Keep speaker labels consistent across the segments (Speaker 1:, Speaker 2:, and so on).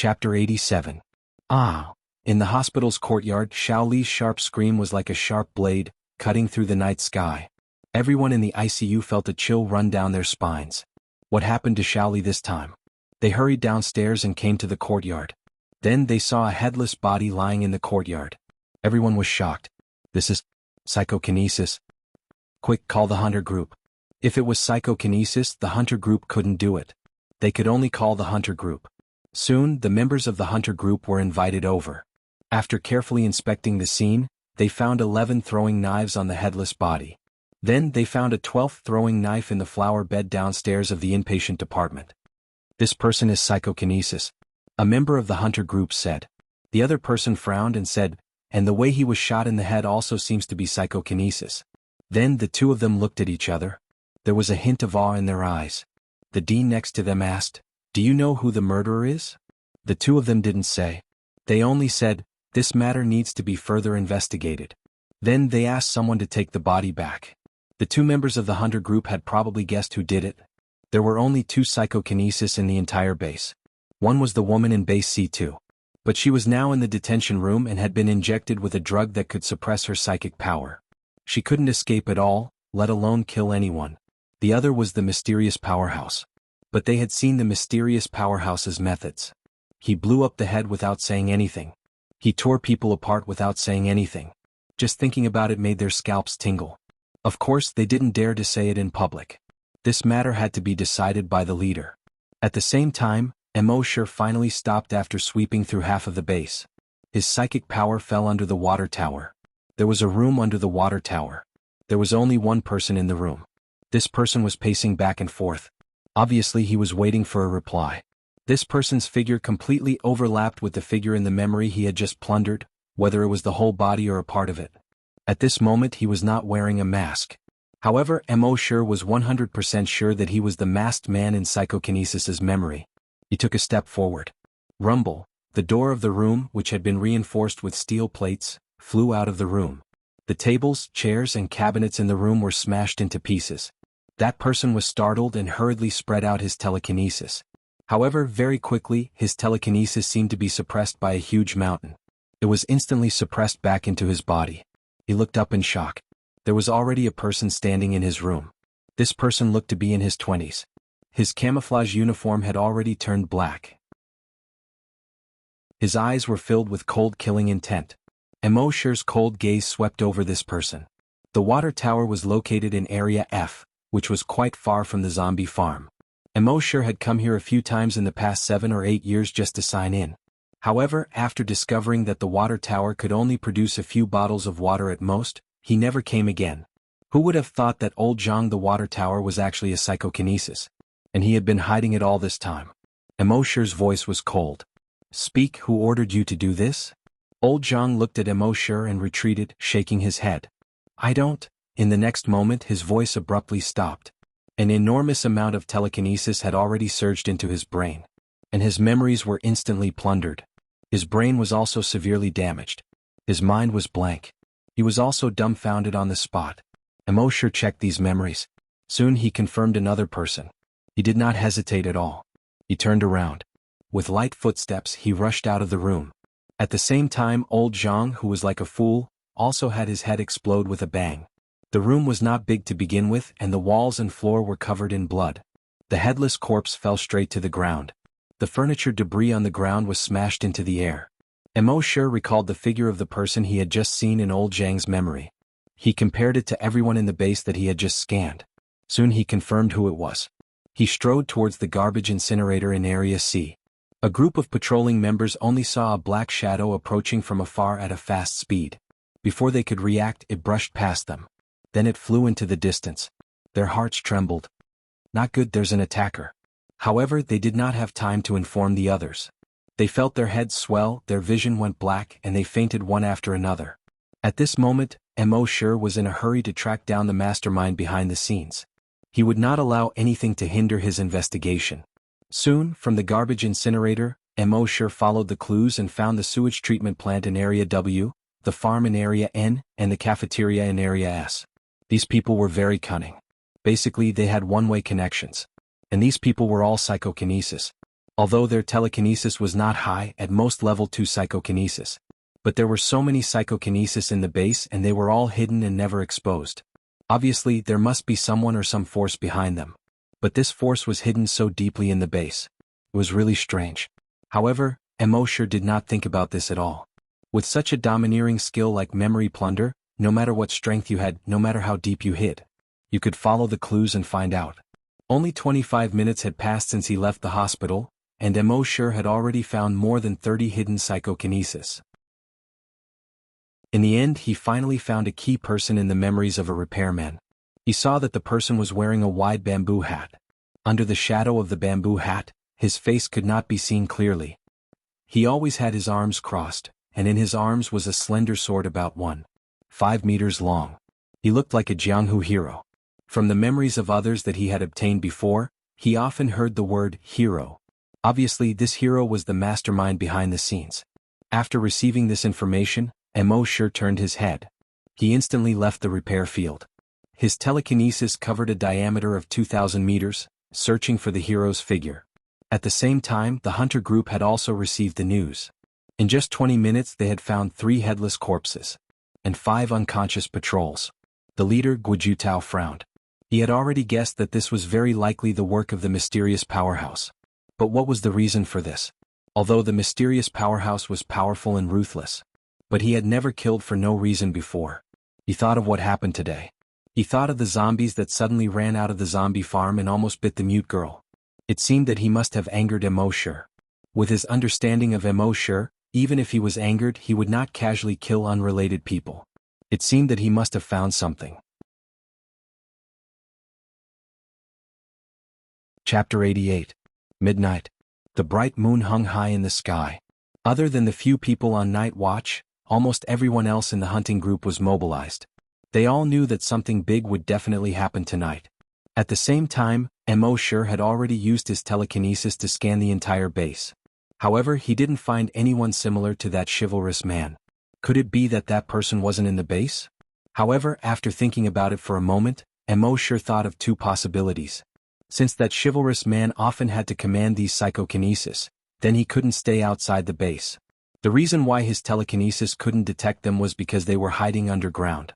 Speaker 1: Chapter 87. Ah! In the hospital's courtyard, Xiao Li's sharp scream was like a sharp blade, cutting through the night sky. Everyone in the ICU felt a chill run down their spines. What happened to Xiao Li this time? They hurried downstairs and came to the courtyard. Then they saw a headless body lying in the courtyard. Everyone was shocked. This is psychokinesis. Quick, call the hunter group. If it was psychokinesis, the hunter group couldn't do it. They could only call the hunter group. Soon, the members of the hunter group were invited over. After carefully inspecting the scene, they found 11 throwing knives on the headless body. Then they found a 12th throwing knife in the flower bed downstairs of the inpatient department. This person is psychokinesis, a member of the hunter group said. The other person frowned and said, and the way he was shot in the head also seems to be psychokinesis. Then the two of them looked at each other. There was a hint of awe in their eyes. The dean next to them asked, "Do you know who the murderer is?" The two of them didn't say. They only said, "This matter needs to be further investigated." Then they asked someone to take the body back. The two members of the hunter group had probably guessed who did it. There were only 2 psychokinesis in the entire base. One was the woman in base C2. But she was now in the detention room and had been injected with a drug that could suppress her psychic power. She couldn't escape at all, let alone kill anyone. The other was the mysterious powerhouse. But they had seen the mysterious powerhouse's methods. He blew up the head without saying anything. He tore people apart without saying anything. Just thinking about it made their scalps tingle. Of course, they didn't dare to say it in public. This matter had to be decided by the leader. At the same time, Immortality finally stopped after sweeping through half of the base. His psychic power fell under the water tower. There was a room under the water tower. There was only one person in the room. This person was pacing back and forth. Obviously, he was waiting for a reply. This person's figure completely overlapped with the figure in the memory he had just plundered, whether it was the whole body or a part of it. At this moment, he was not wearing a mask. However, Immortality was 100% sure that he was the masked man in psychokinesis's memory. He took a step forward. Rumble, the door of the room, which had been reinforced with steel plates, flew out of the room. The tables, chairs, and cabinets in the room were smashed into pieces. That person was startled and hurriedly spread out his telekinesis. However, very quickly, his telekinesis seemed to be suppressed by a huge mountain. It was instantly suppressed back into his body. He looked up in shock. There was already a person standing in his room. This person looked to be in his 20s. His camouflage uniform had already turned black. His eyes were filled with cold killing intent. Immortality's cold gaze swept over this person. The water tower was located in Area F, which was quite far from the zombie farm. Immortality had come here a few times in the past 7 or 8 years just to sign in. However, after discovering that the water tower could only produce a few bottles of water at most, he never came again. Who would have thought that old Jianghu the water tower was actually a psychokinesis? And he had been hiding it all this time. Immortality's voice was cold. "Speak, who ordered you to do this?" Old Jianghu looked at Immortality and retreated, shaking his head. "I don't." In the next moment, his voice abruptly stopped. An enormous amount of telekinesis had already surged into his brain. And his memories were instantly plundered. His brain was also severely damaged. His mind was blank. He was also dumbfounded on the spot. Immortality checked these memories. Soon he confirmed another person. He did not hesitate at all. He turned around. With light footsteps, he rushed out of the room. At the same time, old Jianghu, who was like a fool, also had his head explode with a bang. The room was not big to begin with, and the walls and floor were covered in blood. The headless corpse fell straight to the ground. The furniture debris on the ground was smashed into the air. Immortality recalled the figure of the person he had just seen in old Jianghu's memory. He compared it to everyone in the base that he had just scanned. Soon he confirmed who it was. He strode towards the garbage incinerator in Area C. A group of patrolling members only saw a black shadow approaching from afar at a fast speed. Before they could react, it brushed past them. Then it flew into the distance. Their hearts trembled. Not good, there's an attacker. However, they did not have time to inform the others. They felt their heads swell, their vision went black, and they fainted one after another. At this moment, Immortality was in a hurry to track down the mastermind behind the scenes. He would not allow anything to hinder his investigation. Soon, from the garbage incinerator, Immortality followed the clues and found the sewage treatment plant in Area W, the farm in Area N, and the cafeteria in Area S. These people were very cunning. Basically, they had one-way connections. And these people were all psychokinesis. although their telekinesis was not high, at most level 2 psychokinesis. But there were so many psychokinesis in the base and they were all hidden and never exposed. Obviously, there must be someone or some force behind them. But this force was hidden so deeply in the base. It was really strange. However, Wuxia did not think about this at all. With such a domineering skill like memory plunder, no matter what strength you had, no matter how deep you hid, you could follow the clues and find out. Only 25 minutes had passed since he left the hospital, and Wuxia had already found more than 30 hidden psychokinesis. In the end, he finally found a key person in the memories of a repairman. He saw that the person was wearing a wide bamboo hat. Under the shadow of the bamboo hat, his face could not be seen clearly. He always had his arms crossed, and in his arms was a slender sword about 1.5 meters long. He looked like a Jianghu hero. From the memories of others that he had obtained before, he often heard the word hero. Obviously, this hero was the mastermind behind the scenes. After receiving this information, Wuxia turned his head. He instantly left the repair field. His telekinesis covered a diameter of 2,000 meters, searching for the hero's figure. At the same time, the hunter group had also received the news. In just 20 minutes they had found 3 headless corpses and 5 unconscious patrols. The leader, Guojutao, frowned. He had already guessed that this was very likely the work of the mysterious powerhouse. But what was the reason for this? Although the mysterious powerhouse was powerful and ruthless, but he had never killed for no reason before. He thought of what happened today. He thought of the zombies that suddenly ran out of the zombie farm and almost bit the mute girl. It seemed that he must have angered Wuxia. With his understanding of Wuxia, even if he was angered, he would not casually kill unrelated people. It seemed that he must have found something. Chapter 88. Midnight. The bright moon hung high in the sky. Other than the few people on night watch, almost everyone else in the hunting group was mobilized. They all knew that something big would definitely happen tonight. At the same time, Wuxia had already used his telekinesis to scan the entire base. However, he didn't find anyone similar to that chivalrous man. Could it be that that person wasn't in the base? However, after thinking about it for a moment, Wuxia thought of 2 possibilities. Since that chivalrous man often had to command these psychokinesis, then he couldn't stay outside the base. The reason why his telekinesis couldn't detect them was because they were hiding underground.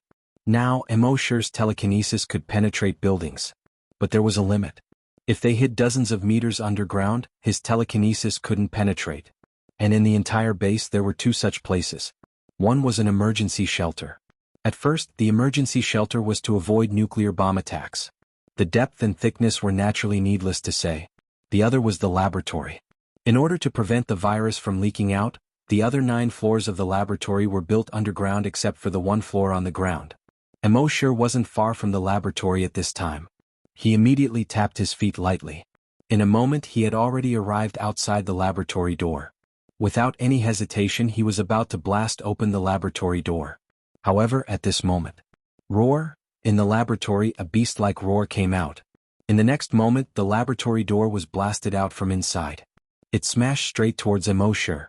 Speaker 1: Now, Wuxia's telekinesis could penetrate buildings. But there was a limit. If they hid dozens of meters underground, his telekinesis couldn't penetrate. And in the entire base there were 2 such places. One was an emergency shelter. At first, the emergency shelter was to avoid nuclear bomb attacks. The depth and thickness were naturally needless to say. The other was the laboratory. In order to prevent the virus from leaking out, the other 9 floors of the laboratory were built underground except for the 1 floor on the ground. Wuxia wasn't far from the laboratory at this time. He immediately tapped his feet lightly. In a moment he had already arrived outside the laboratory door. Without any hesitation he was about to blast open the laboratory door. However, at this moment, roar! In the laboratory a beast-like roar came out. In the next moment the laboratory door was blasted out from inside. It smashed straight towards Wuxia.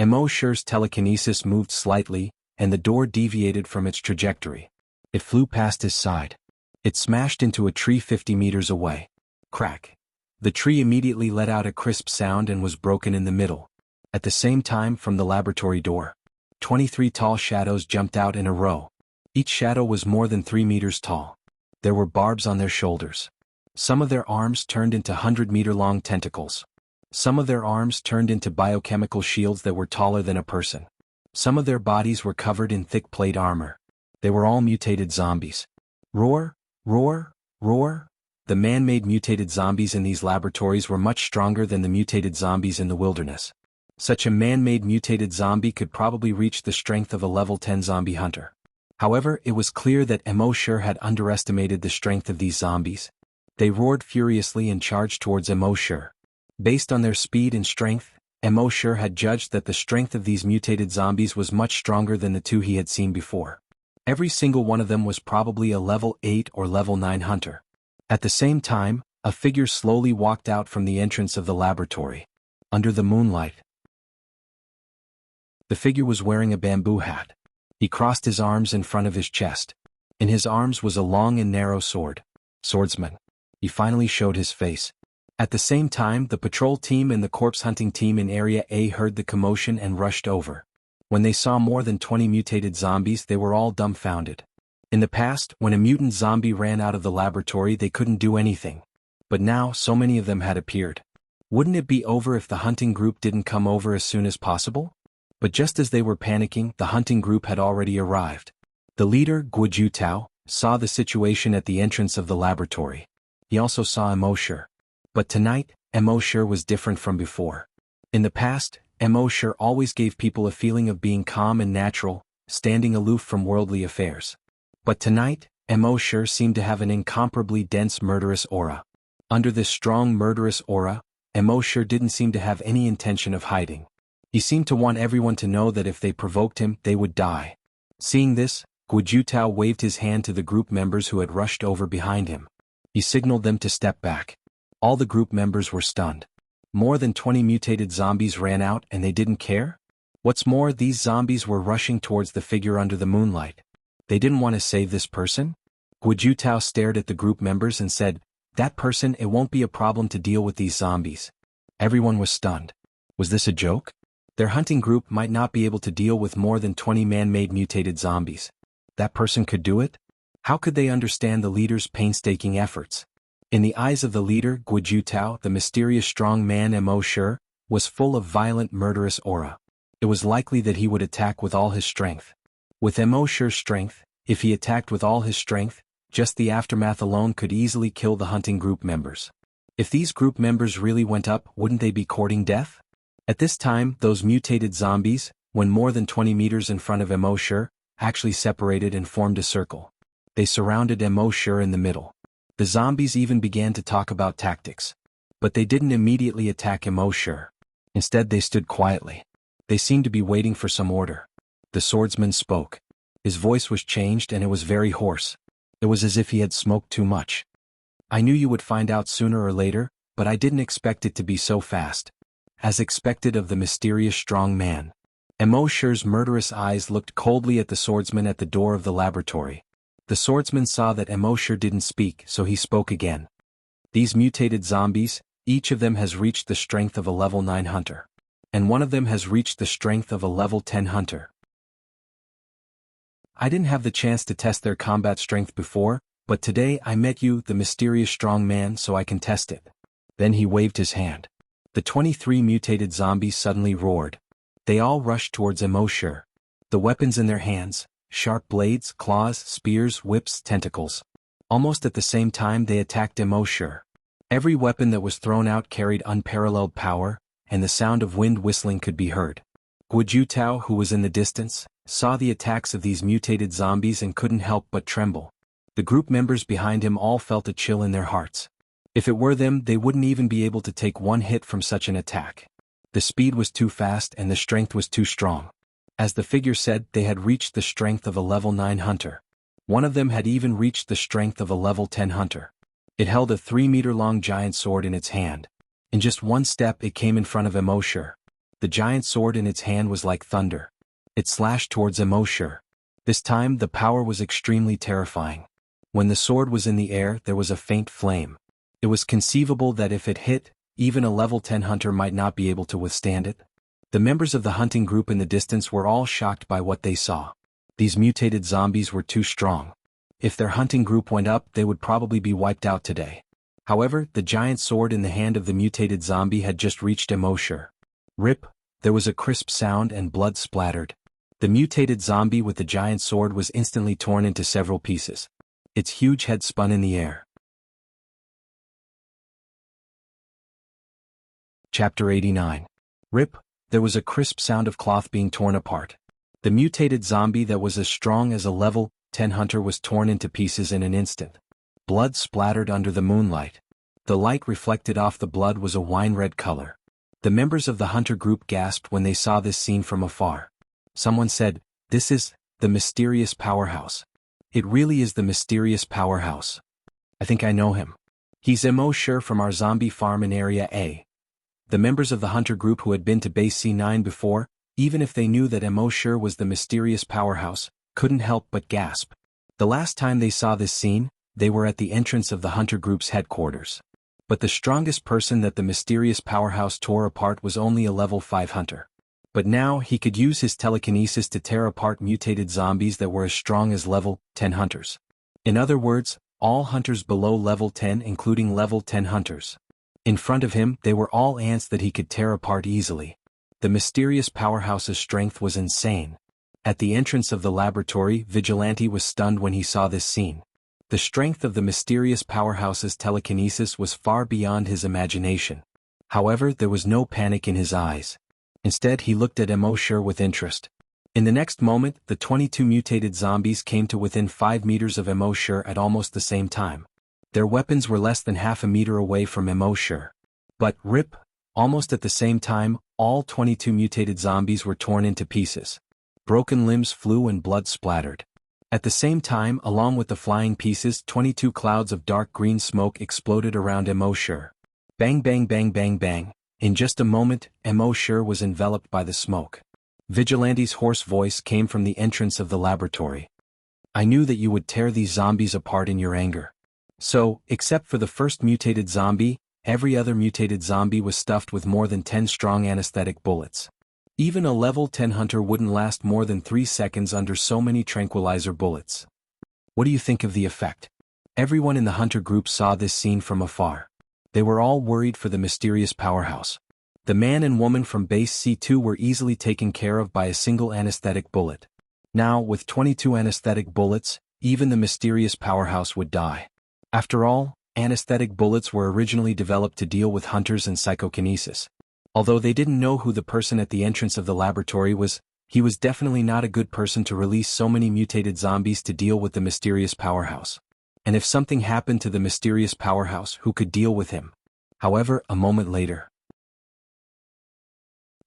Speaker 1: Wuxia's telekinesis moved slightly, and the door deviated from its trajectory. It flew past his side. It smashed into a tree 50 meters away. Crack! The tree immediately let out a crisp sound and was broken in the middle. At the same time, from the laboratory door, 23 tall shadows jumped out in a row. Each shadow was more than 3 meters tall. There were barbs on their shoulders. Some of their arms turned into 100-meter-long tentacles. Some of their arms turned into biochemical shields that were taller than a person. Some of their bodies were covered in thick plate armor. They were all mutated zombies. Roar! Roar! Roar! The man-made mutated zombies in these laboratories were much stronger than the mutated zombies in the wilderness. Such a man-made mutated zombie could probably reach the strength of a level 10 zombie hunter. However, it was clear that Wuxia had underestimated the strength of these zombies. They roared furiously and charged towards Wuxia. Based on their speed and strength, Wuxia had judged that the strength of these mutated zombies was much stronger than the 2 he had seen before. Every single one of them was probably a level 8 or level 9 hunter. At the same time, a figure slowly walked out from the entrance of the laboratory. Under the moonlight, the figure was wearing a bamboo hat. He crossed his arms in front of his chest. In his arms was a long and narrow sword. Swordsman. He finally showed his face. At the same time, the patrol team and the corpse hunting team in Area A heard the commotion and rushed over. When they saw more than 20 mutated zombies, they were all dumbfounded. In the past, when a mutant zombie ran out of the laboratory, they couldn't do anything. But now, so many of them had appeared. Wouldn't it be over if the hunting group didn't come over as soon as possible? But just as they were panicking, the hunting group had already arrived. The leader, Guojutao, saw the situation at the entrance of the laboratory. He also saw Emoshir. But tonight, Emoshir was different from before. In the past, Emoshir always gave people a feeling of being calm and natural, standing aloof from worldly affairs. But tonight, Emoshir seemed to have an incomparably dense murderous aura. Under this strong murderous aura, Emoshir didn't seem to have any intention of hiding. He seemed to want everyone to know that if they provoked him, they would die. Seeing this, Guojutao waved his hand to the group members who had rushed over behind him. He signaled them to step back. All the group members were stunned. More than 20 mutated zombies ran out and they didn't care? What's more, these zombies were rushing towards the figure under the moonlight. They didn't want to save this person? Guojutao stared at the group members and said, "That person, it won't be a problem to deal with these zombies." Everyone was stunned. Was this a joke? Their hunting group might not be able to deal with more than 20 man-made mutated zombies. That person could do it? How could they understand the leader's painstaking efforts? In the eyes of the leader, Guojutao, the mysterious strong man Emoshir, was full of violent murderous aura. It was likely that he would attack with all his strength. With Emoshir's strength, if he attacked with all his strength, just the aftermath alone could easily kill the hunting group members. If these group members really went up, wouldn't they be courting death? At this time, those mutated zombies, when more than 20 meters in front of Emoshir, actually separated and formed a circle. They surrounded Emoshir in the middle. The zombies even began to talk about tactics. But they didn't immediately attack Emoshir. Instead, they stood quietly. They seemed to be waiting for some order. The swordsman spoke. His voice was changed and it was very hoarse. It was as if he had smoked too much. "I knew you would find out sooner or later, but I didn't expect it to be so fast." As expected of the mysterious strong man, Emoshir's murderous eyes looked coldly at the swordsman at the door of the laboratory. The swordsman saw that Emoshir didn't speak, so he spoke again. "These mutated zombies, each of them has reached the strength of a level 9 hunter. And one of them has reached the strength of a level 10 hunter. I didn't have the chance to test their combat strength before, but today I met you, the mysterious strong man, so I can test it." Then he waved his hand. The 23 mutated zombies suddenly roared. They all rushed towards Emoshir. The weapons in their hands, sharp blades, claws, spears, whips, tentacles. Almost at the same time they attacked Emoshir. Every weapon that was thrown out carried unparalleled power, and the sound of wind whistling could be heard. Guojutao, who was in the distance, saw the attacks of these mutated zombies and couldn't help but tremble. The group members behind him all felt a chill in their hearts. If it were them, they wouldn't even be able to take one hit from such an attack. The speed was too fast and the strength was too strong. As the figure said, they had reached the strength of a level 9 hunter. One of them had even reached the strength of a level 10 hunter. It held a 3-meter-long giant sword in its hand. In just one step it came in front of Emoshir. The giant sword in its hand was like thunder. It slashed towards Emoshir. This time the power was extremely terrifying. When the sword was in the air, there was a faint flame. It was conceivable that if it hit, even a level 10 hunter might not be able to withstand it. The members of the hunting group in the distance were all shocked by what they saw. These mutated zombies were too strong. If their hunting group went up, they would probably be wiped out today. However, the giant sword in the hand of the mutated zombie had just reached Emoshir. Rip! There was a crisp sound and blood splattered. The mutated zombie with the giant sword was instantly torn into several pieces. Its huge head spun in the air. Chapter 89. Rip! There was a crisp sound of cloth being torn apart. The mutated zombie that was as strong as a level 10 hunter was torn into pieces in an instant. Blood splattered under the moonlight. The light reflected off the blood was a wine-red color. The members of the hunter group gasped when they saw this scene from afar. Someone said, "This is the mysterious powerhouse. It really is the mysterious powerhouse. I think I know him. He's Emoshir from our zombie farm in Area A." The members of the hunter group who had been to Base C9 before, even if they knew that Emoshir was the mysterious powerhouse, couldn't help but gasp. The last time they saw this scene, they were at the entrance of the hunter group's headquarters. But the strongest person that the mysterious powerhouse tore apart was only a level 5 hunter. But now he could use his telekinesis to tear apart mutated zombies that were as strong as level 10 hunters. In other words, all hunters below level 10 including level 10 hunters. In front of him, they were all ants that he could tear apart easily. The mysterious powerhouse's strength was insane. At the entrance of the laboratory, Vigilante was stunned when he saw this scene. The strength of the mysterious powerhouse's telekinesis was far beyond his imagination. However, there was no panic in his eyes. Instead, he looked at Immortality with interest. In the next moment, the 22 mutated zombies came to within 5 meters of Immortality at almost the same time. Their weapons were less than half a meter away from Immortality. But, rip, almost at the same time, all 22 mutated zombies were torn into pieces. Broken limbs flew and blood splattered. At the same time, along with the flying pieces, 22 clouds of dark green smoke exploded around Immortality. Bang bang bang bang bang. In just a moment, Immortality was enveloped by the smoke. Vigilante's hoarse voice came from the entrance of the laboratory. I knew that you would tear these zombies apart in your anger. So, except for the first mutated zombie, every other mutated zombie was stuffed with more than 10 strong anesthetic bullets. Even a level 10 hunter wouldn't last more than 3 seconds under so many tranquilizer bullets. What do you think of the effect? Everyone in the hunter group saw this scene from afar. They were all worried for the mysterious powerhouse. The man and woman from base C2 were easily taken care of by a single anesthetic bullet. Now, with 22 anesthetic bullets, even the mysterious powerhouse would die. After all, anesthetic bullets were originally developed to deal with hunters and psychokinesis. Although they didn't know who the person at the entrance of the laboratory was, he was definitely not a good person to release so many mutated zombies to deal with the mysterious powerhouse. And if something happened to the mysterious powerhouse, who could deal with him? However, a moment later,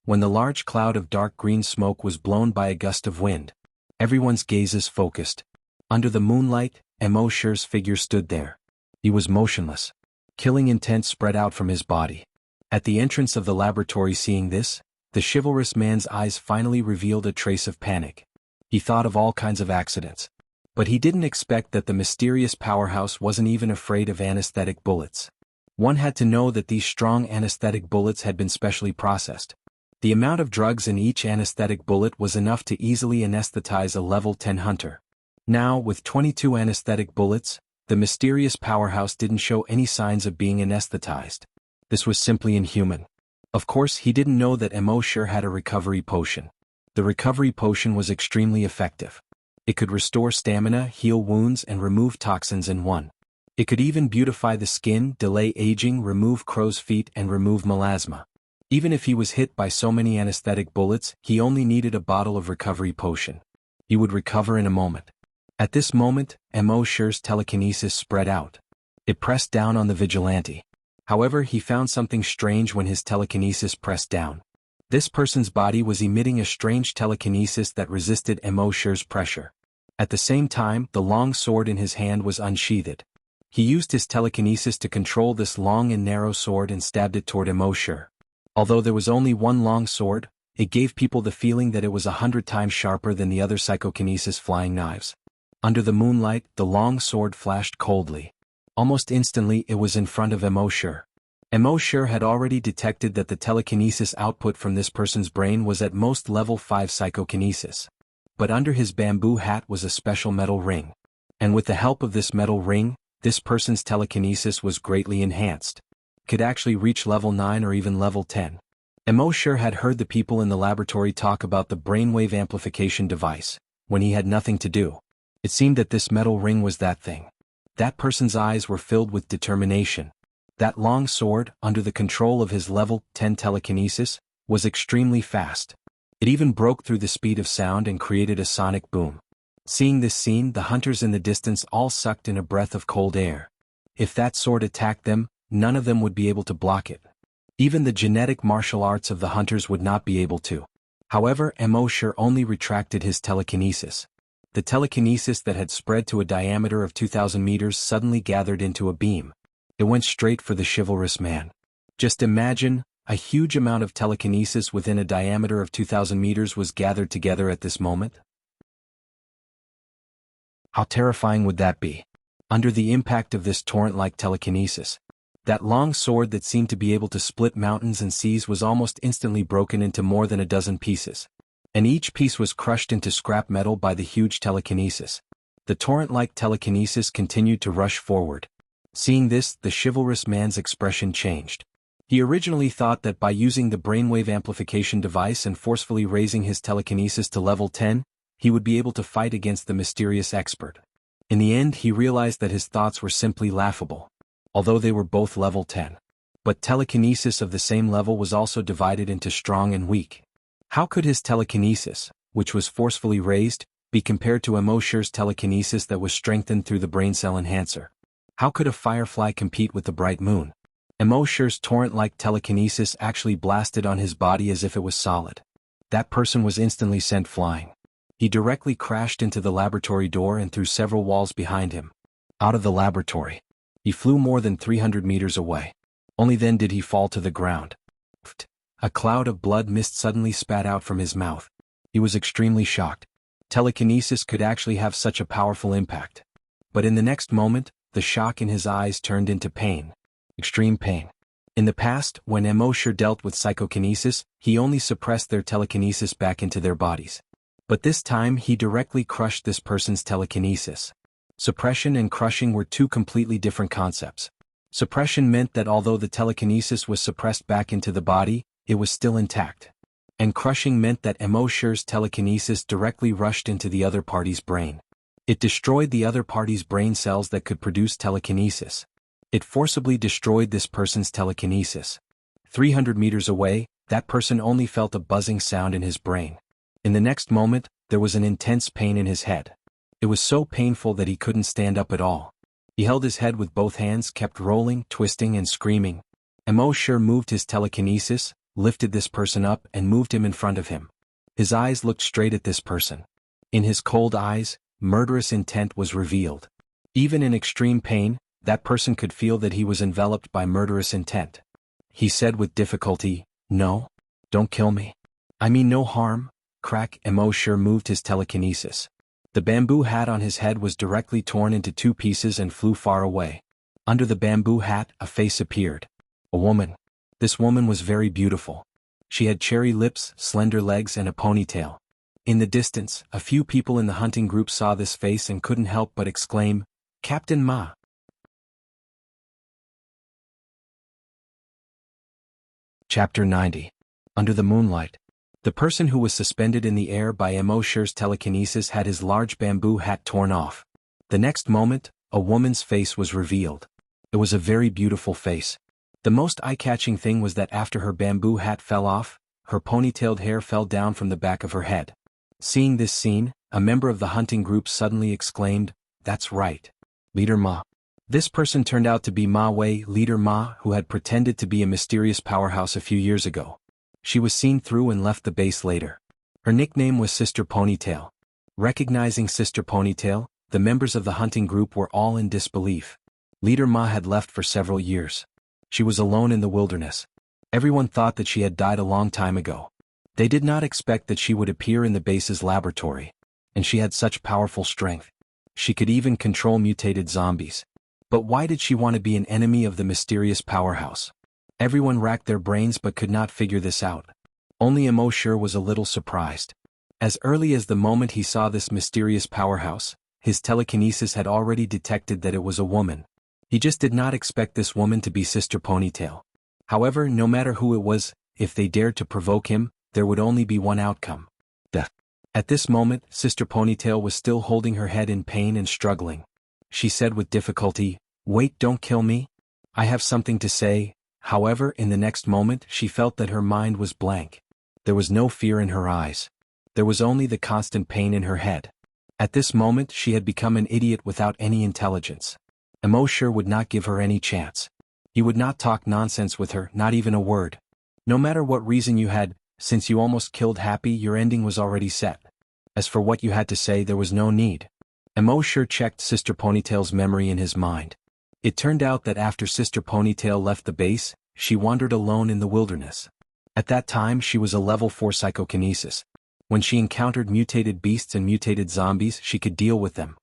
Speaker 1: when the large cloud of dark green smoke was blown by a gust of wind, everyone's gazes focused. Under the moonlight, Immortality's figure stood there. He was motionless. Killing intent spread out from his body. At the entrance of the laboratory, seeing this, the chivalrous man's eyes finally revealed a trace of panic. He thought of all kinds of accidents. But he didn't expect that the mysterious powerhouse wasn't even afraid of anesthetic bullets. One had to know that these strong anesthetic bullets had been specially processed. The amount of drugs in each anesthetic bullet was enough to easily anesthetize a level 10 hunter. Now, with 22 anesthetic bullets, the mysterious powerhouse didn't show any signs of being anesthetized. This was simply inhuman. Of course, he didn't know that Immortality had a recovery potion. The recovery potion was extremely effective. It could restore stamina, heal wounds, and remove toxins in one. It could even beautify the skin, delay aging, remove crow's feet, and remove melasma. Even if he was hit by so many anesthetic bullets, he only needed a bottle of recovery potion. He would recover in a moment. At this moment, Immortality's telekinesis spread out. It pressed down on the vigilante. However, he found something strange when his telekinesis pressed down. This person's body was emitting a strange telekinesis that resisted Immortality's pressure. At the same time, the long sword in his hand was unsheathed. He used his telekinesis to control this long and narrow sword and stabbed it toward Immortality. Although there was only one long sword, it gave people the feeling that it was 100 times sharper than the other psychokinesis flying knives. Under the moonlight, the long sword flashed coldly. Almost instantly, it was in front of Immortality. Immortality had already detected that the telekinesis output from this person's brain was at most level 5 psychokinesis. But under his bamboo hat was a special metal ring. And with the help of this metal ring, this person's telekinesis was greatly enhanced. Could actually reach level 9 or even level 10. Immortality had heard the people in the laboratory talk about the brainwave amplification device, when he had nothing to do. It seemed that this metal ring was that thing. That person's eyes were filled with determination. That long sword, under the control of his level 10 telekinesis, was extremely fast. It even broke through the speed of sound and created a sonic boom. Seeing this scene, the hunters in the distance all sucked in a breath of cold air. If that sword attacked them, none of them would be able to block it. Even the genetic martial arts of the hunters would not be able to. However, Immortality only retracted his telekinesis. The telekinesis that had spread to a diameter of 2,000 meters suddenly gathered into a beam. It went straight for the chivalrous man. Just imagine, a huge amount of telekinesis within a diameter of 2,000 meters was gathered together at this moment. How terrifying would that be? Under the impact of this torrent-like telekinesis, That long sword that seemed to be able to split mountains and seas was almost instantly broken into more than a dozen pieces. And each piece was crushed into scrap metal by the huge telekinesis. The torrent-like telekinesis continued to rush forward. Seeing this, the chivalrous man's expression changed. He originally thought that by using the brainwave amplification device and forcefully raising his telekinesis to level 10, he would be able to fight against the mysterious expert. In the end, he realized that his thoughts were simply laughable, although they were both level 10. But telekinesis of the same level was also divided into strong and weak. How could his telekinesis, which was forcefully raised, be compared to Emoshir's telekinesis that was strengthened through the brain cell enhancer? How could a firefly compete with the bright moon? Emoshir's torrent-like telekinesis actually blasted on his body as if it was solid. That person was instantly sent flying. He directly crashed into the laboratory door and through several walls behind him. Out of the laboratory, he flew more than 300 meters away. Only then did he fall to the ground. A cloud of blood mist suddenly spat out from his mouth. He was extremely shocked. Telekinesis could actually have such a powerful impact. But in the next moment, the shock in his eyes turned into pain. Extreme pain. In the past, when Emoshir dealt with psychokinesis, he only suppressed their telekinesis back into their bodies. But this time he directly crushed this person's telekinesis. Suppression and crushing were two completely different concepts. Suppression meant that although the telekinesis was suppressed back into the body, it was still intact. And crushing meant that Emoshir's telekinesis directly rushed into the other party's brain. It destroyed the other party's brain cells that could produce telekinesis. It forcibly destroyed this person's telekinesis. 300 meters away, that person only felt a buzzing sound in his brain. In the next moment, there was an intense pain in his head. It was so painful that he couldn't stand up at all. He held his head with both hands, kept rolling, twisting and screaming. Emoshir moved his telekinesis, lifted this person up and moved him in front of him. His eyes looked straight at this person. In his cold eyes, murderous intent was revealed. Even in extreme pain, that person could feel that he was enveloped by murderous intent. He said with difficulty, "No, don't kill me. I mean no harm." Crack. Emoshir moved his telekinesis. The bamboo hat on his head was directly torn into two pieces and flew far away. Under the bamboo hat, a face appeared. A woman. This woman was very beautiful. She had cherry lips, slender legs and a ponytail. In the distance, a few people in the hunting group saw this face and couldn't help but exclaim, "Captain Ma." Chapter 90. Under the moonlight. The person who was suspended in the air by Emoshir's telekinesis had his large bamboo hat torn off. The next moment, a woman's face was revealed. It was a very beautiful face. The most eye-catching thing was that after her bamboo hat fell off, her ponytailed hair fell down from the back of her head. Seeing this scene, a member of the hunting group suddenly exclaimed, "That's right. Leader Ma." This person turned out to be Ma Wei, Leader Ma, who had pretended to be a mysterious powerhouse a few years ago. She was seen through and left the base later. Her nickname was Sister Ponytail. Recognizing Sister Ponytail, the members of the hunting group were all in disbelief. Leader Ma had left for several years. She was alone in the wilderness. Everyone thought that she had died a long time ago. They did not expect that she would appear in the base's laboratory. And she had such powerful strength. She could even control mutated zombies. But why did she want to be an enemy of the mysterious powerhouse? Everyone racked their brains but could not figure this out. Only Emoshir was a little surprised. As early as the moment he saw this mysterious powerhouse, his telekinesis had already detected that it was a woman. He just did not expect this woman to be Sister Ponytail. However, no matter who it was, if they dared to provoke him, there would only be one outcome: death. At this moment, Sister Ponytail was still holding her head in pain and struggling. She said with difficulty, "Wait, don't kill me. I have something to say." However, in the next moment, she felt that her mind was blank. There was no fear in her eyes. There was only the constant pain in her head. At this moment, she had become an idiot without any intelligence. Emoshir would not give her any chance. He would not talk nonsense with her, not even a word. No matter what reason you had, since you almost killed Happy, your ending was already set. As for what you had to say, there was no need. Emoshir checked Sister Ponytail's memory in his mind. It turned out that after Sister Ponytail left the base, she wandered alone in the wilderness. At that time she was a level 4 psychokinesis. When she encountered mutated beasts and mutated zombies, she could deal with them.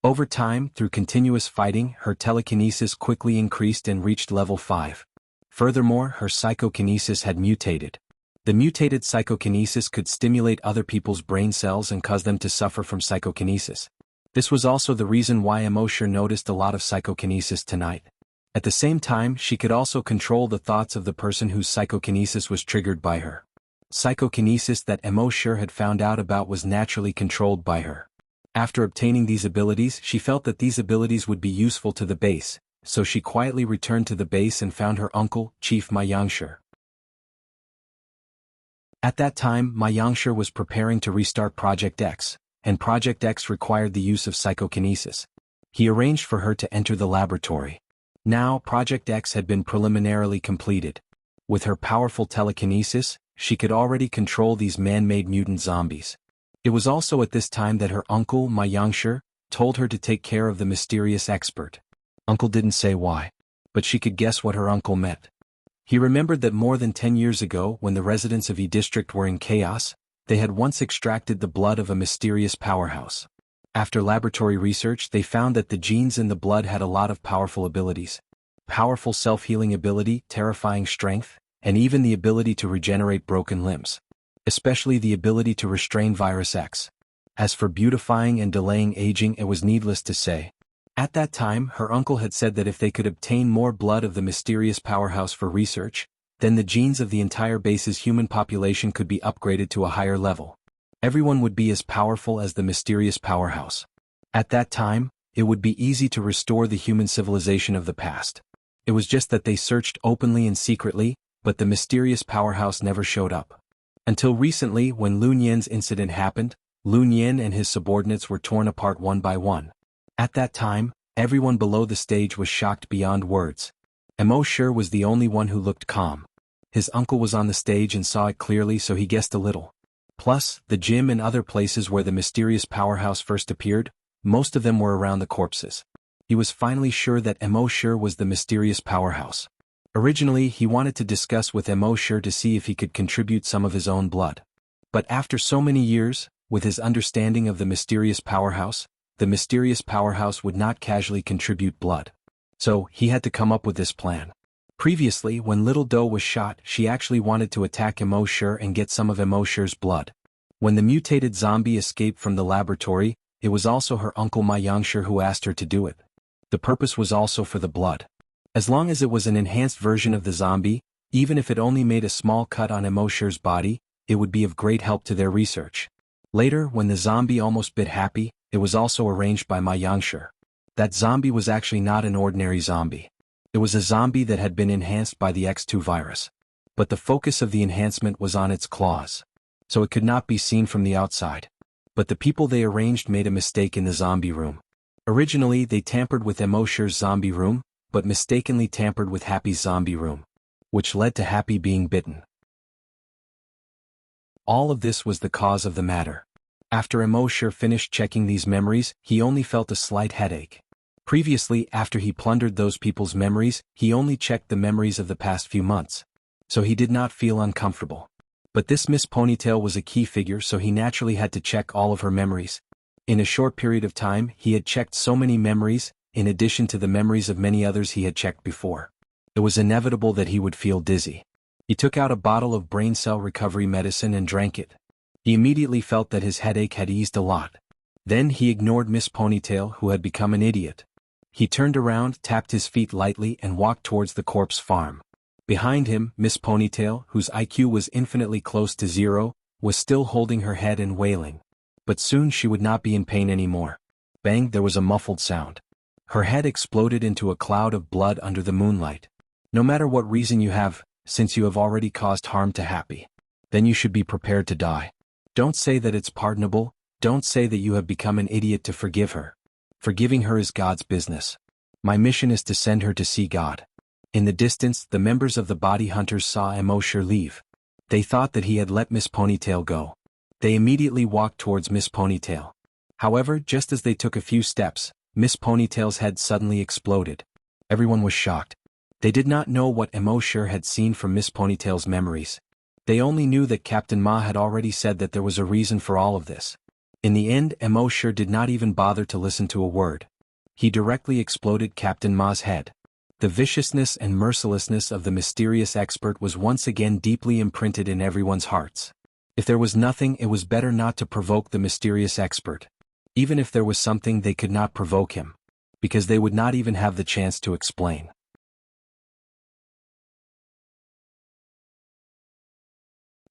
Speaker 1: Over time, through continuous fighting, her telekinesis quickly increased and reached level 5. Furthermore, her psychokinesis had mutated. The mutated psychokinesis could stimulate other people's brain cells and cause them to suffer from psychokinesis. This was also the reason why Emoshir noticed a lot of psychokinesis tonight. At the same time, she could also control the thoughts of the person whose psychokinesis was triggered by her. Psychokinesis that Emoshir had found out about was naturally controlled by her. After obtaining these abilities, she felt that these abilities would be useful to the base, so she quietly returned to the base and found her uncle, Chief Ma Yangshir. At that time, Ma Yangshir was preparing to restart Project X, and Project X required the use of psychokinesis. He arranged for her to enter the laboratory. Now, Project X had been preliminarily completed. With her powerful telekinesis, she could already control these man-made mutant zombies. It was also at this time that her uncle, Ma Yangshir, told her to take care of the mysterious expert. Uncle didn't say why, but she could guess what her uncle meant. He remembered that more than 10 years ago, when the residents of E District were in chaos, they had once extracted the blood of a mysterious powerhouse. After laboratory research, they found that the genes in the blood had a lot of powerful abilities. Powerful self-healing ability, terrifying strength, and even the ability to regenerate broken limbs. Especially the ability to restrain Virus X. As for beautifying and delaying aging, it was needless to say. At that time, her uncle had said that if they could obtain more blood of the mysterious powerhouse for research, then the genes of the entire base's human population could be upgraded to a higher level. Everyone would be as powerful as the mysterious powerhouse. At that time, it would be easy to restore the human civilization of the past. It was just that they searched openly and secretly, but the mysterious powerhouse never showed up. Until recently, when Lun Yan's incident happened, Lun Yan and his subordinates were torn apart one by one. At that time, everyone below the stage was shocked beyond words. Emoshir was the only one who looked calm. His uncle was on the stage and saw it clearly, so he guessed a little. Plus, the gym and other places where the mysterious powerhouse first appeared, most of them were around the corpses. He was finally sure that Emoshir was the mysterious powerhouse. Originally, he wanted to discuss with Emoshir to see if he could contribute some of his own blood. But after so many years, with his understanding of the mysterious powerhouse would not casually contribute blood. So, he had to come up with this plan. Previously, when Little Doe was shot, she actually wanted to attack Emoshir and get some of Emoshir's blood. When the mutated zombie escaped from the laboratory, it was also her uncle Ma Yangshir who asked her to do it. The purpose was also for the blood. As long as it was an enhanced version of the zombie, even if it only made a small cut on Emoshir's body, it would be of great help to their research. Later, when the zombie almost bit Happy, it was also arranged by Ma Yangshir. That zombie was actually not an ordinary zombie. It was a zombie that had been enhanced by the X2 virus. But the focus of the enhancement was on its claws. So it could not be seen from the outside. But the people they arranged made a mistake in the zombie room. Originally, they tampered with Emoshir's zombie room, but mistakenly tampered with Happy's zombie room, which led to Happy being bitten. All of this was the cause of the matter. After Emoshir finished checking these memories, he only felt a slight headache. Previously, after he plundered those people's memories, he only checked the memories of the past few months. So he did not feel uncomfortable. But this Miss Ponytail was a key figure, so he naturally had to check all of her memories. In a short period of time, he had checked so many memories, in addition to the memories of many others he had checked before. It was inevitable that he would feel dizzy. He took out a bottle of brain cell recovery medicine and drank it. He immediately felt that his headache had eased a lot. Then he ignored Miss Ponytail, who had become an idiot. He turned around, tapped his feet lightly, and walked towards the corpse farm. Behind him, Miss Ponytail, whose IQ was infinitely close to 0, was still holding her head and wailing. But soon she would not be in pain anymore. Bang, there was a muffled sound. Her head exploded into a cloud of blood under the moonlight. No matter what reason you have, since you have already caused harm to Happy, then you should be prepared to die. Don't say that it's pardonable, don't say that you have become an idiot to forgive her. Forgiving her is God's business. My mission is to send her to see God. In the distance, the members of the body hunters saw Emoshir leave. They thought that he had let Miss Ponytail go. They immediately walked towards Miss Ponytail. However, just as they took a few steps, Miss Ponytail's head suddenly exploded. Everyone was shocked. They did not know what Emoshir had seen from Miss Ponytail's memories. They only knew that Captain Ma had already said that there was a reason for all of this. In the end, Mo Shi did not even bother to listen to a word. He directly exploded Captain Ma's head. The viciousness and mercilessness of the mysterious expert was once again deeply imprinted in everyone's hearts. If there was nothing, it was better not to provoke the mysterious expert. Even if there was something, they could not provoke him, because they would not even have the chance to explain.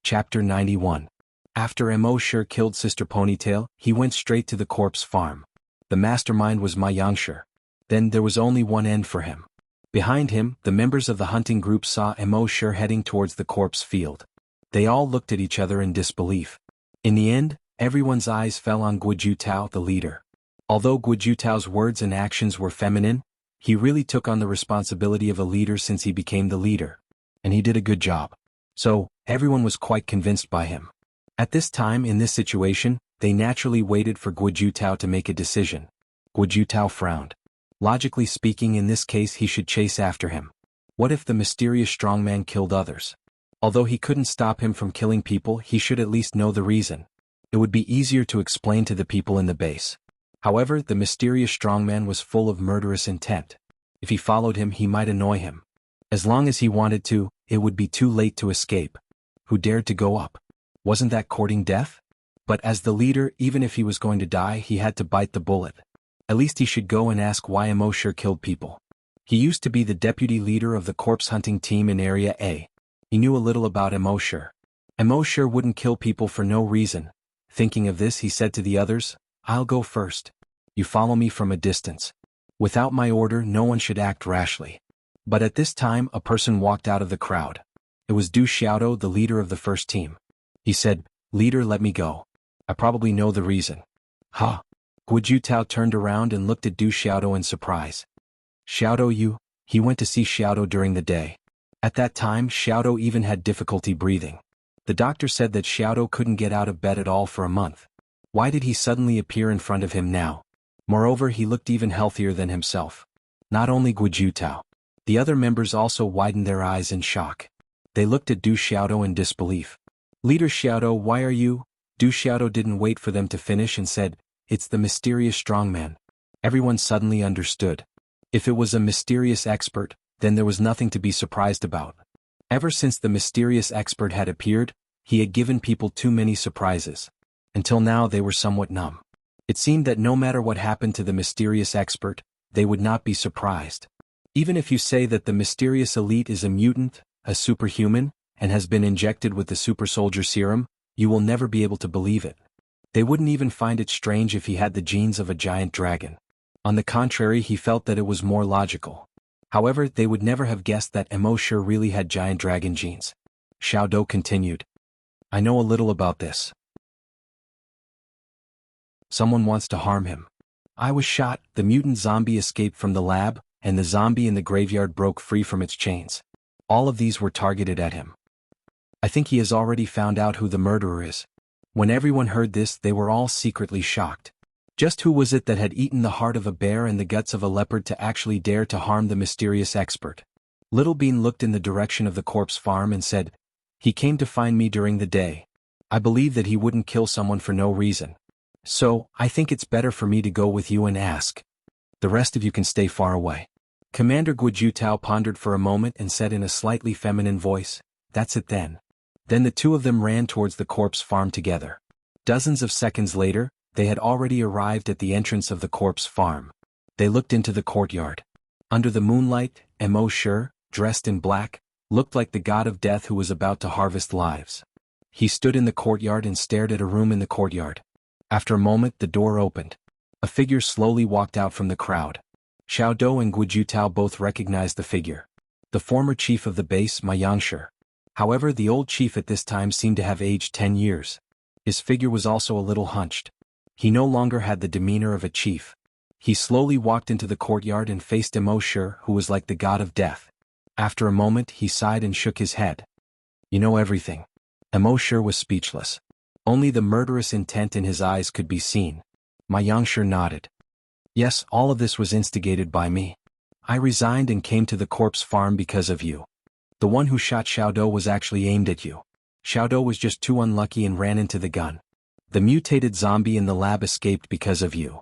Speaker 1: Chapter 91. After Mo Shi killed Sister Ponytail, he went straight to the corpse farm. The mastermind was Ma Yangshi. Then there was only one end for him. Behind him, the members of the hunting group saw Mo Shi heading towards the corpse field. They all looked at each other in disbelief. In the end, everyone's eyes fell on Guojutao, the leader. Although Guojutao's words and actions were feminine, he really took on the responsibility of a leader since he became the leader. And he did a good job. So, everyone was quite convinced by him. At this time in this situation, they naturally waited for Guojutao to make a decision. Guojutao frowned. Logically speaking, in this case he should chase after him. What if the mysterious strongman killed others? Although he couldn't stop him from killing people, he should at least know the reason. It would be easier to explain to the people in the base. However, the mysterious strongman was full of murderous intent. If he followed him, he might annoy him. As long as he wanted to, it would be too late to escape. Who dared to go up? Wasn't that courting death? But as the leader, even if he was going to die, he had to bite the bullet. At least he should go and ask why Mo Shi killed people. He used to be the deputy leader of the corpse hunting team in Area A. He knew a little about Mo Shi. Mo Shi wouldn't kill people for no reason. Thinking of this, he said to the others, "I'll go first. You follow me from a distance. Without my order, no one should act rashly." But at this time, a person walked out of the crowd. It was Du Xiaodo, the leader of the first team. He said, "Leader, let me go. I probably know the reason." "Huh?" Guojutao turned around and looked at Du Xiaodo in surprise. "Xiaodo, you?" He went to see Xiaodo during the day. At that time, Xiaodo even had difficulty breathing. The doctor said that Xiaodo couldn't get out of bed at all for a month. Why did he suddenly appear in front of him now? Moreover, he looked even healthier than himself. Not only Guojutao. The other members also widened their eyes in shock. They looked at Du Xiaodo in disbelief. "Leader Xiaodo, why are you?" Du Xiaodo didn't wait for them to finish and said, "It's the mysterious strongman." Everyone suddenly understood. If it was a mysterious expert, then there was nothing to be surprised about. Ever since the mysterious expert had appeared, he had given people too many surprises. Until now they were somewhat numb. It seemed that no matter what happened to the mysterious expert, they would not be surprised. Even if you say that the mysterious elite is a mutant, a superhuman, and has been injected with the super soldier serum, you will never be able to believe it. They wouldn't even find it strange if he had the genes of a giant dragon. On the contrary, he felt that it was more logical. However, they would never have guessed that Mo Shi really had giant dragon genes. Xiaodo continued. "I know a little about this. Someone wants to harm him. I was shot, the mutant zombie escaped from the lab, and the zombie in the graveyard broke free from its chains. All of these were targeted at him. I think he has already found out who the murderer is." When everyone heard this, they were all secretly shocked. Just who was it that had eaten the heart of a bear and the guts of a leopard to actually dare to harm the mysterious expert? Little Bean looked in the direction of the corpse farm and said, "He came to find me during the day. I believe that he wouldn't kill someone for no reason. So, I think it's better for me to go with you and ask. The rest of you can stay far away." Commander Guojutao pondered for a moment and said in a slightly feminine voice, "That's it then." Then the two of them ran towards the corpse farm together. Dozens of seconds later, they had already arrived at the entrance of the corpse farm. They looked into the courtyard. Under the moonlight, Mo Shi, dressed in black, looked like the god of death who was about to harvest lives. He stood in the courtyard and stared at a room in the courtyard. After a moment, the door opened. A figure slowly walked out from the crowd. Xiaodo and Guojutao both recognized the figure. The former chief of the base, Ma Yangshi. However, the old chief at this time seemed to have aged 10 years. His figure was also a little hunched. He no longer had the demeanor of a chief. He slowly walked into the courtyard and faced Mo Shi, who was like the god of death. After a moment, he sighed and shook his head. "You know everything." Mo Shi was speechless. Only the murderous intent in his eyes could be seen. Ma Yangshi nodded. "Yes, all of this was instigated by me. I resigned and came to the corpse farm because of you. The one who shot Xiaodo was actually aimed at you. Xiaodo was just too unlucky and ran into the gun. The mutated zombie in the lab escaped because of you.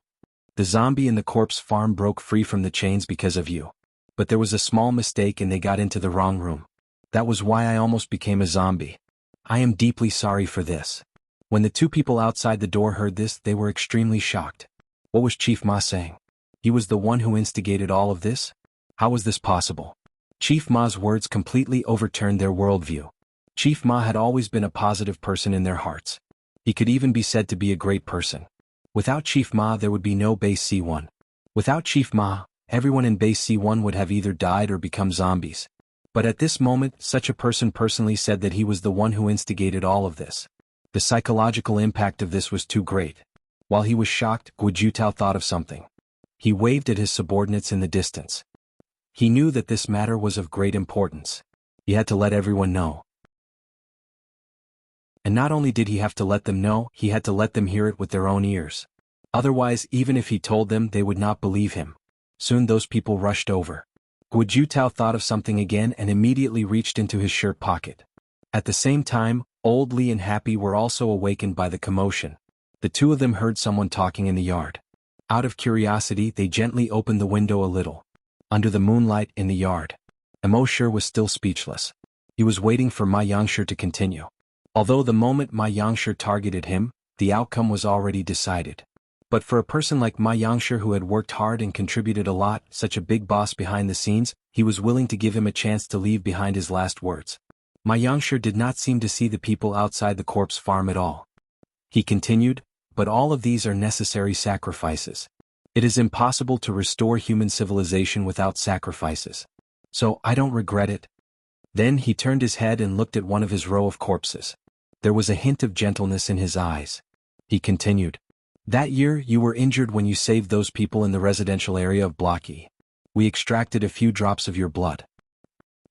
Speaker 1: The zombie in the corpse farm broke free from the chains because of you. But there was a small mistake and they got into the wrong room. That was why I almost became a zombie. I am deeply sorry for this. When the two people outside the door heard this, they were extremely shocked. What was Chief Ma saying? He was the one who instigated all of this? How was this possible? Chief Ma's words completely overturned their worldview. Chief Ma had always been a positive person in their hearts. He could even be said to be a great person. Without Chief Ma there would be no Base C1. Without Chief Ma, everyone in Base C1 would have either died or become zombies. But at this moment, such a person personally said that he was the one who instigated all of this. The psychological impact of this was too great. While he was shocked, Gu Jutao thought of something. He waved at his subordinates in the distance. He knew that this matter was of great importance. He had to let everyone know. And not only did he have to let them know, he had to let them hear it with their own ears. Otherwise, even if he told them, they would not believe him. Soon those people rushed over. Gu Jutao thought of something again and immediately reached into his shirt pocket. At the same time, Old Li and Happy were also awakened by the commotion. The two of them heard someone talking in the yard. Out of curiosity, they gently opened the window a little. Under the moonlight in the yard, Immortality was still speechless. He was waiting for Ma Yangshi to continue. Although the moment Ma Yangshi targeted him, the outcome was already decided. But for a person like Ma Yangshi who had worked hard and contributed a lot, such a big boss behind the scenes, he was willing to give him a chance to leave behind his last words. Ma Yangshi did not seem to see the people outside the corpse farm at all. He continued, but all of these are necessary sacrifices. It is impossible to restore human civilization without sacrifices. So I don't regret it. Then he turned his head and looked at one of his row of corpses. There was a hint of gentleness in his eyes. He continued. That year you were injured when you saved those people in the residential area of Block E. We extracted a few drops of your blood.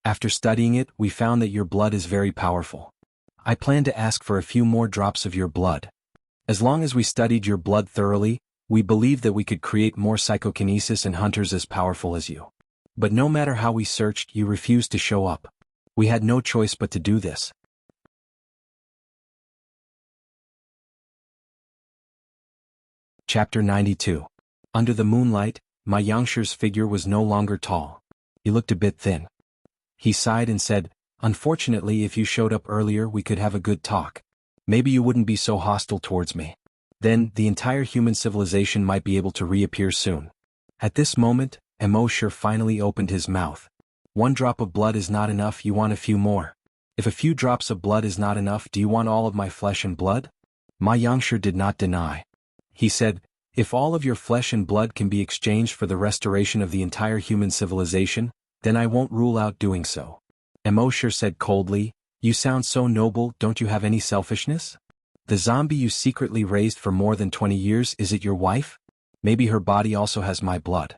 Speaker 1: After studying it, we found that your blood is very powerful. I plan to ask for a few more drops of your blood. As long as we studied your blood thoroughly, we believed that we could create more psychokinesis and hunters as powerful as you. But no matter how we searched, you refused to show up. We had no choice but to do this. Chapter 92. Under the moonlight, Ma Yangshi's figure was no longer tall. He looked a bit thin. He sighed and said, Unfortunately, if you showed up earlier, we could have a good talk. Maybe you wouldn't be so hostile towards me. Then, the entire human civilization might be able to reappear soon. At this moment, Immortality finally opened his mouth. One drop of blood is not enough, you want a few more. If a few drops of blood is not enough, do you want all of my flesh and blood? Ma Yangshi did not deny. He said, If all of your flesh and blood can be exchanged for the restoration of the entire human civilization, then I won't rule out doing so. Immortality said coldly, You sound so noble, don't you have any selfishness? The zombie you secretly raised for more than 20 years, is it your wife? Maybe her body also has my blood.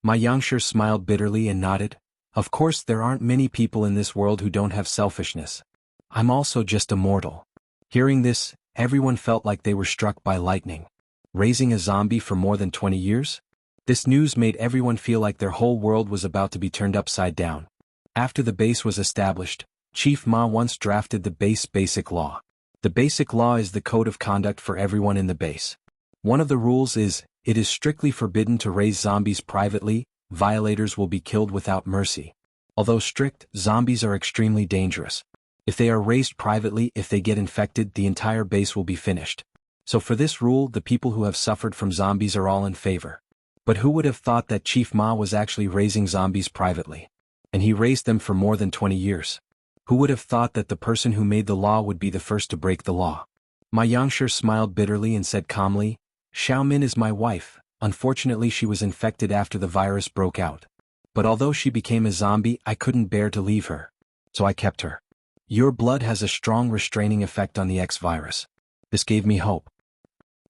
Speaker 1: Ma Yangshi smiled bitterly and nodded. Of course there aren't many people in this world who don't have selfishness. I'm also just a mortal. Hearing this, everyone felt like they were struck by lightning. Raising a zombie for more than 20 years? This news made everyone feel like their whole world was about to be turned upside down. After the base was established, Chief Ma once drafted the base basic law. The basic law is the code of conduct for everyone in the base. One of the rules is, it is strictly forbidden to raise zombies privately, violators will be killed without mercy. Although strict, zombies are extremely dangerous. If they are raised privately, if they get infected, the entire base will be finished. So for this rule, the people who have suffered from zombies are all in favor. But who would have thought that Chief Ma was actually raising zombies privately? And he raised them for more than 20 years. Who would have thought that the person who made the law would be the first to break the law? Ma Yangshi smiled bitterly and said calmly, Xiaomin is my wife. Unfortunately she was infected after the virus broke out. But although she became a zombie, I couldn't bear to leave her. So I kept her. Your blood has a strong restraining effect on the X virus. This gave me hope.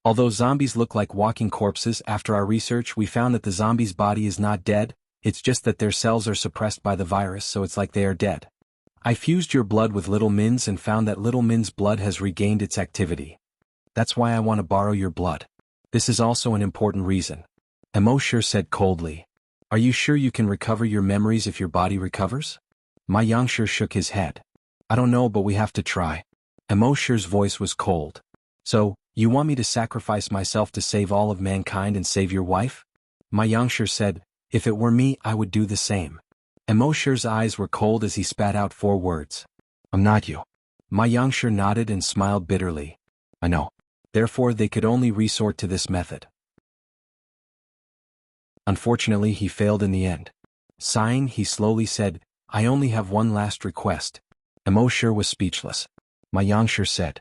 Speaker 1: Although zombies look like walking corpses, after our research we found that the zombie's body is not dead, it's just that their cells are suppressed by the virus, so it's like they are dead. I fused your blood with Little Min's and found that Little Min's blood has regained its activity. That's why I want to borrow your blood. This is also an important reason. Immortality said coldly. Are you sure you can recover your memories if your body recovers? Ma Yangshi shook his head. I don't know, but we have to try. Immortality's voice was cold. So, You want me to sacrifice myself to save all of mankind and save your wife? Ma Yangshi said, if it were me I would do the same. Emoshir's eyes were cold as he spat out 4 words. I'm not you. Ma Yangshi nodded and smiled bitterly. I know. Therefore they could only resort to this method. Unfortunately he failed in the end. Sighing, he slowly said, I only have one last request. Emoshir was speechless. Ma Yangshi said,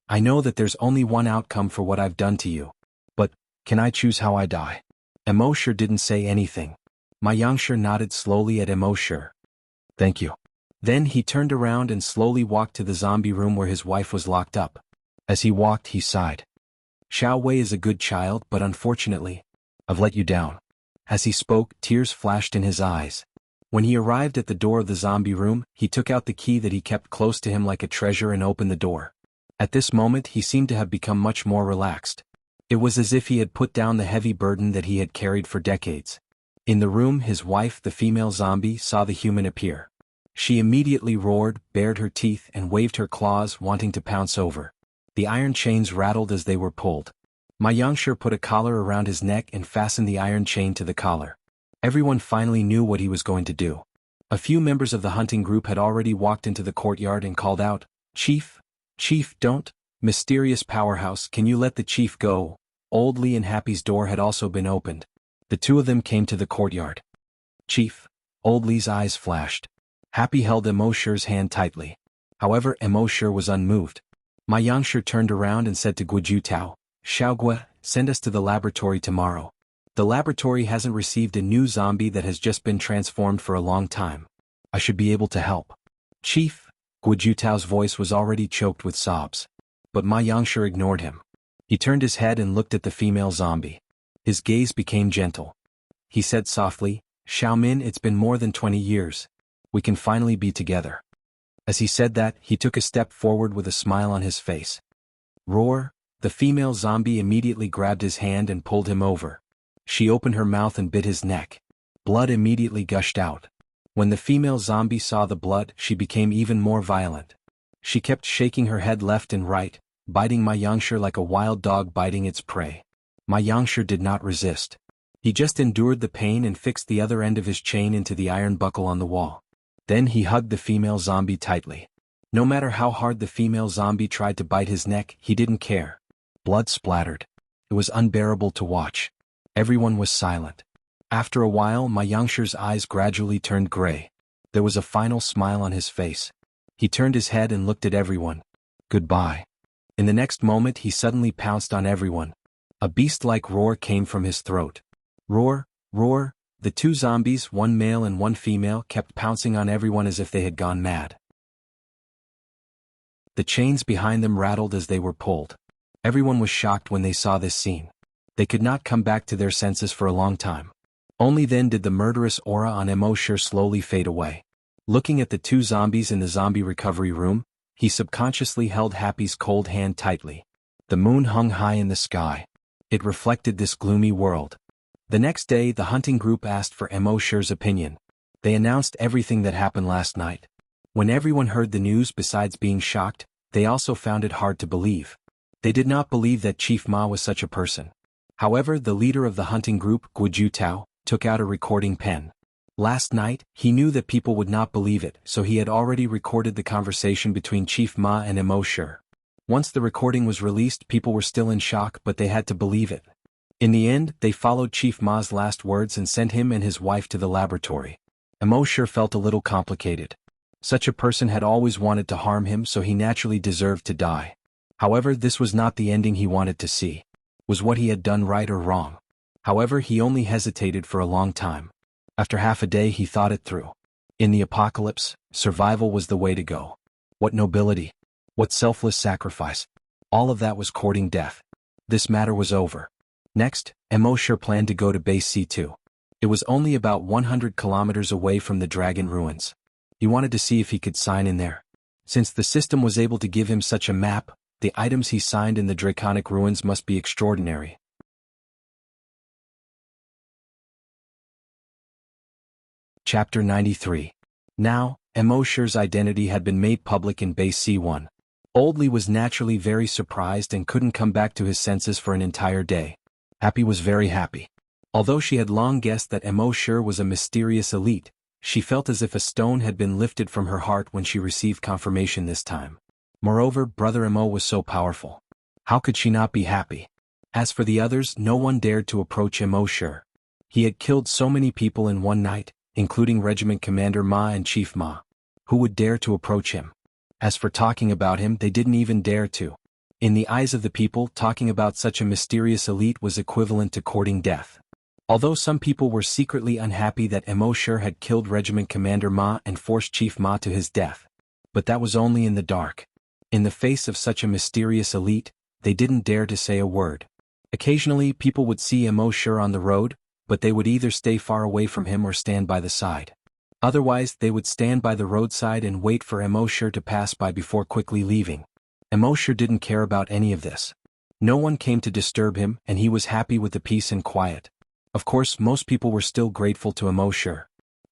Speaker 1: I know that there's only one outcome for what I've done to you. But, can I choose how I die? Emoshir didn't say anything. Ma Yangshi nodded slowly at Emoshir. Thank you. Then he turned around and slowly walked to the zombie room where his wife was locked up. As he walked he sighed. Xiao Wei is a good child, but unfortunately, I've let you down. As he spoke, tears flashed in his eyes. When he arrived at the door of the zombie room, he took out the key that he kept close to him like a treasure and opened the door. At this moment he seemed to have become much more relaxed. It was as if he had put down the heavy burden that he had carried for decades. In the room his wife, the female zombie, saw the human appear. She immediately roared, bared her teeth and waved her claws, wanting to pounce over. The iron chains rattled as they were pulled. Ma Yangshi put a collar around his neck and fastened the iron chain to the collar. Everyone finally knew what he was going to do. A few members of the hunting group had already walked into the courtyard and called out, Chief! Chief, don't! Mysterious powerhouse, can you let the chief go? Old Li and Happy's door had also been opened. The two of them came to the courtyard. Chief! Old Li's eyes flashed. Happy held Emoshir's hand tightly. However, Emoshir was unmoved. Ma Yangshi turned around and said to Guju Tao, Xiaogui, send us to the laboratory tomorrow. The laboratory hasn't received a new zombie that has just been transformed for a long time. I should be able to help. Chief! Guju Tao's voice was already choked with sobs. But Ma Yangshi ignored him. He turned his head and looked at the female zombie. His gaze became gentle. He said softly, Xiaomin, it's been more than 20 years. We can finally be together. As he said that, he took a step forward with a smile on his face. Roar! The female zombie immediately grabbed his hand and pulled him over. She opened her mouth and bit his neck. Blood immediately gushed out. When the female zombie saw the blood, she became even more violent. She kept shaking her head left and right, biting Ma Yangshi like a wild dog biting its prey. Ma Yangshi did not resist. He just endured the pain and fixed the other end of his chain into the iron buckle on the wall. Then he hugged the female zombie tightly. No matter how hard the female zombie tried to bite his neck, he didn't care. Blood splattered. It was unbearable to watch. Everyone was silent. After a while, Ma Yangshi's eyes gradually turned gray. There was a final smile on his face. He turned his head and looked at everyone. Goodbye. In the next moment he suddenly pounced on everyone. A beast-like roar came from his throat. Roar, roar, the two zombies, one male and one female, kept pouncing on everyone as if they had gone mad. The chains behind them rattled as they were pulled. Everyone was shocked when they saw this scene. They could not come back to their senses for a long time. Only then did the murderous aura on Emoshir slowly fade away. Looking at the two zombies in the zombie recovery room, he subconsciously held Happy's cold hand tightly. The moon hung high in the sky. It reflected this gloomy world. The next day the hunting group asked for Emoshir's opinion. They announced everything that happened last night. When everyone heard the news, besides being shocked, they also found it hard to believe. They did not believe that Chief Ma was such a person. However, the leader of the hunting group, Guju Tao, took out a recording pen. Last night, he knew that people would not believe it, so he had already recorded the conversation between Chief Ma and Emoshir. Once the recording was released, people were still in shock, but they had to believe it. In the end, they followed Chief Ma's last words and sent him and his wife to the laboratory. Emoshir felt a little complicated. Such a person had always wanted to harm him, so he naturally deserved to die. However, this was not the ending he wanted to see. Was what he had done right or wrong? However, he only hesitated for a long time. After half a day he thought it through. In the apocalypse, survival was the way to go. What nobility! What selfless sacrifice! All of that was courting death. This matter was over. Next, Emoshir planned to go to Base C2. It was only about 100 kilometers away from the Dragon Ruins. He wanted to see if he could sign in there. Since the system was able to give him such a map, the items he signed in the Draconic Ruins must be extraordinary. Chapter 93. Now, Emoshir's identity had been made public in Base C1. Old Lee was naturally very surprised and couldn't come back to his senses for an entire day. Happy was very happy. Although she had long guessed that Immortality was a mysterious elite, she felt as if a stone had been lifted from her heart when she received confirmation this time. Moreover, Brother Imo was so powerful. How could she not be happy? As for the others, no one dared to approach Immortality. He had killed so many people in one night, including Regiment Commander Ma and Chief Ma. Who would dare to approach him? As for talking about him, they didn't even dare to. In the eyes of the people, talking about such a mysterious elite was equivalent to courting death. Although some people were secretly unhappy that Immortality had killed Regiment Commander Ma and forced Chief Ma to his death. But that was only in the dark. In the face of such a mysterious elite, they didn't dare to say a word. Occasionally people would see Immortality on the road, but they would either stay far away from him or stand by the side. Otherwise they would stand by the roadside and wait for Immortality to pass by before quickly leaving. Immortality didn't care about any of this. No one came to disturb him, and he was happy with the peace and quiet. Of course, most people were still grateful to Immortality.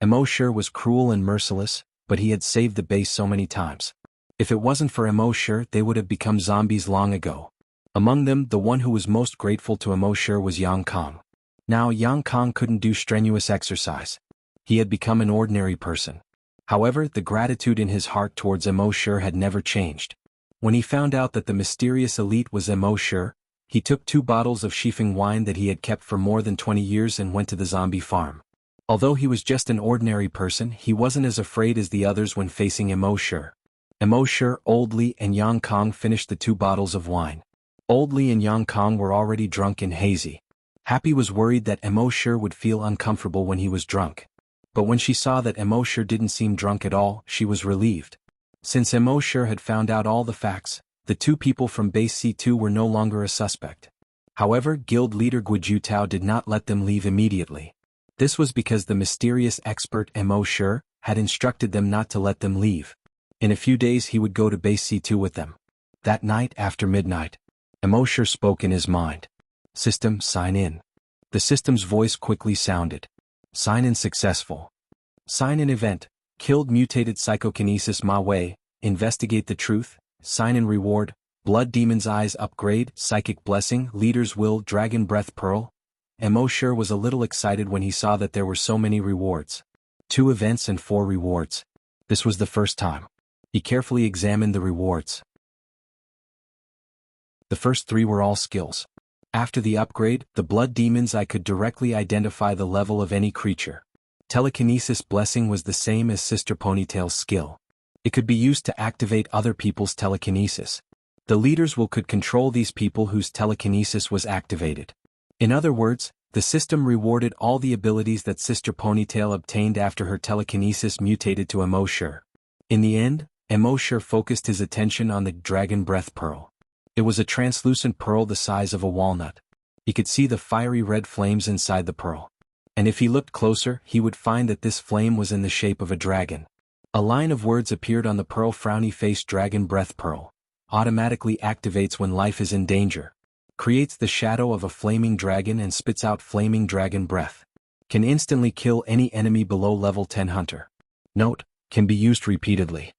Speaker 1: Immortality was cruel and merciless, but he had saved the base so many times. If it wasn't for Immortality, they would have become zombies long ago. Among them, the one who was most grateful to Immortality was Yang Kong. Now Yang Kong couldn't do strenuous exercise. He had become an ordinary person. However, the gratitude in his heart towards Immortality had never changed. When he found out that the mysterious elite was Immortality, he took 2 bottles of Shifeng wine that he had kept for more than 20 years and went to the zombie farm. Although he was just an ordinary person, he wasn't as afraid as the others when facing Immortality. Immortality, Old Lee and Yang Kong finished the 2 bottles of wine. Old Lee and Yang Kong were already drunk and hazy. Happy was worried that Immortality would feel uncomfortable when he was drunk. But when she saw that Immortality didn't seem drunk at all, she was relieved. Since Immortality had found out all the facts, the 2 people from Base C2 were no longer a suspect. However, guild leader Guizhu Tao did not let them leave immediately. This was because the mysterious expert Immortality had instructed them not to let them leave. In a few days he would go to Base C2 with them. That night after midnight, Immortality spoke in his mind. System, sign in. The system's voice quickly sounded. Sign in successful. Sign in event. Killed mutated psychokinesis Ma Wei. Investigate the truth. Sign in reward. Blood Demon's Eyes upgrade. Psychic blessing. Leader's will. Dragon Breath Pearl. Immortality was a little excited when he saw that there were so many rewards. 2 events and 4 rewards. This was the first time. He carefully examined the rewards. The first 3 were all skills. After the upgrade, the Blood Demon's Eye could directly identify the level of any creature. Telekinesis Blessing was the same as Sister Ponytail's skill. It could be used to activate other people's telekinesis. The leader's will could control these people whose telekinesis was activated. In other words, the system rewarded all the abilities that Sister Ponytail obtained after her telekinesis mutated to Immortality. In the end, Immortality focused his attention on the Dragon Breath Pearl. It was a translucent pearl the size of a walnut. He could see the fiery red flames inside the pearl. And if he looked closer, he would find that this flame was in the shape of a dragon. A line of words appeared on the pearl. Frowny face. Dragon Breath Pearl. Automatically activates when life is in danger. Creates the shadow of a flaming dragon and spits out flaming dragon breath. Can instantly kill any enemy below level 10 hunter. Note, can be used repeatedly.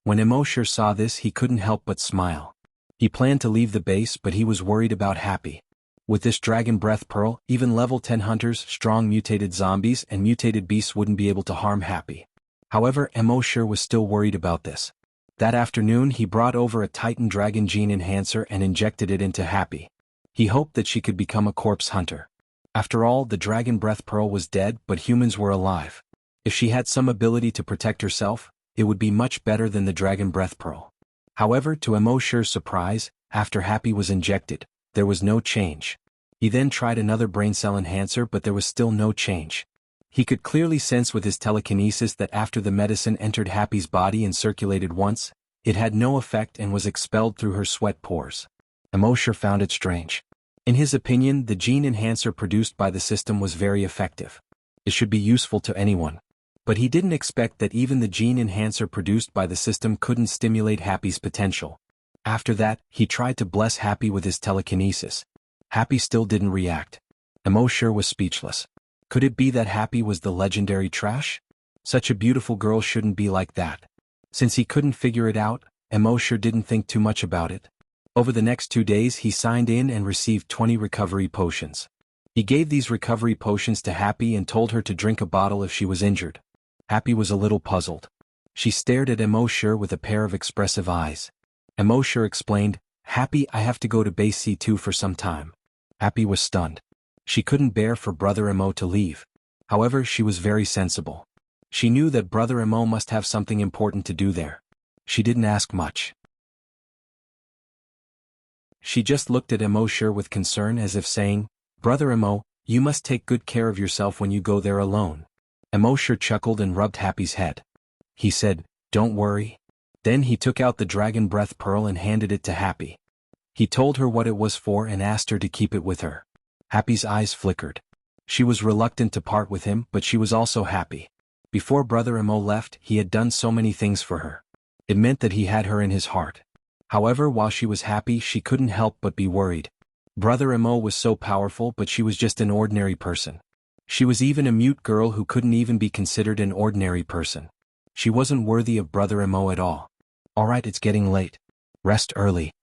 Speaker 1: When Immortality saw this, he couldn't help but smile. He planned to leave the base, but he was worried about Happy. With this Dragon Breath Pearl, even level 10 hunters, strong mutated zombies and mutated beasts wouldn't be able to harm Happy. However, Immortality was still worried about this. That afternoon he brought over a Titan Dragon Gene Enhancer and injected it into Happy. He hoped that she could become a corpse hunter. After all, the Dragon Breath Pearl was dead, but humans were alive. If she had some ability to protect herself, it would be much better than the Dragon Breath Pearl. However, to Immortality's surprise, after Happy was injected, there was no change. He then tried another brain cell enhancer, but there was still no change. He could clearly sense with his telekinesis that after the medicine entered Happy's body and circulated once, it had no effect and was expelled through her sweat pores. Immortality found it strange. In his opinion, the gene enhancer produced by the system was very effective. It should be useful to anyone. But he didn't expect that even the gene enhancer produced by the system couldn't stimulate Happy's potential. After that, he tried to bless Happy with his telekinesis. Happy still didn't react. Immortality was speechless. Could it be that Happy was the legendary trash? Such a beautiful girl shouldn't be like that. Since he couldn't figure it out, Emo didn't think too much about it. Over the next 2 days he signed in and received 20 recovery potions. He gave these recovery potions to Happy and told her to drink a bottle if she was injured. Happy was a little puzzled. She stared at Emo with a pair of expressive eyes. Emo explained, "Happy, I have to go to base C2 for some time." Happy was stunned. She couldn't bear for Brother Emo to leave. However, she was very sensible. She knew that Brother Emo must have something important to do there. She didn't ask much. She just looked at Emo with concern as if saying, "Brother Emo, you must take good care of yourself when you go there alone." Emo chuckled and rubbed Happy's head. He said, "Don't worry." Then he took out the Dragon Breath Pearl and handed it to Happy. He told her what it was for and asked her to keep it with her. Happy's eyes flickered. She was reluctant to part with him, but she was also happy. Before Brother Emo left, he had done so many things for her. It meant that he had her in his heart. However, while she was happy, she couldn't help but be worried. Brother Emo was so powerful, but she was just an ordinary person. She was even a mute girl who couldn't even be considered an ordinary person. She wasn't worthy of Brother Emo at all. "Alright, it's getting late. Rest early."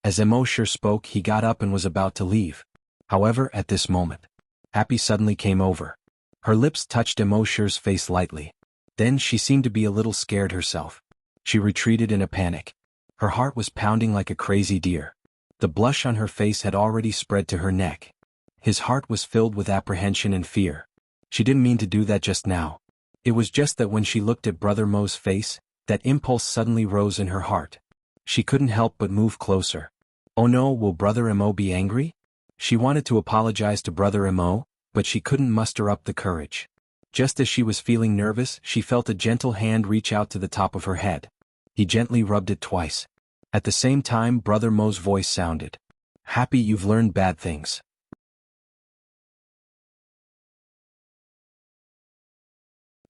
Speaker 1: As Emo spoke, he got up and was about to leave. However, at this moment, Happy suddenly came over. Her lips touched Emo's face lightly. Then she seemed to be a little scared herself. She retreated in a panic. Her heart was pounding like a crazy deer. The blush on her face had already spread to her neck. His heart was filled with apprehension and fear. She didn't mean to do that just now. It was just that when she looked at Brother Mo's face, that impulse suddenly rose in her heart. She couldn't help but move closer. Oh no, will Brother Emo be angry? She wanted to apologize to Brother Emo, but she couldn't muster up the courage. Just as she was feeling nervous, she felt a gentle hand reach out to the top of her head. He gently rubbed it twice. At the same time, Brother Mo's voice sounded. "Happy, you've learned bad things."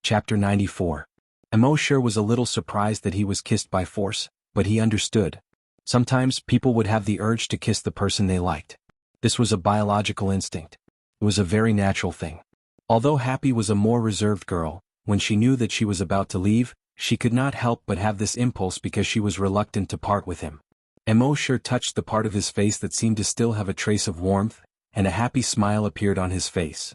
Speaker 1: Chapter 94. Emo was a little surprised that he was kissed by force, but he understood. Sometimes people would have the urge to kiss the person they liked. This was a biological instinct. It was a very natural thing. Although Happy was a more reserved girl, when she knew that she was about to leave, she could not help but have this impulse because she was reluctant to part with him. Emo touched the part of his face that seemed to still have a trace of warmth, and a happy smile appeared on his face.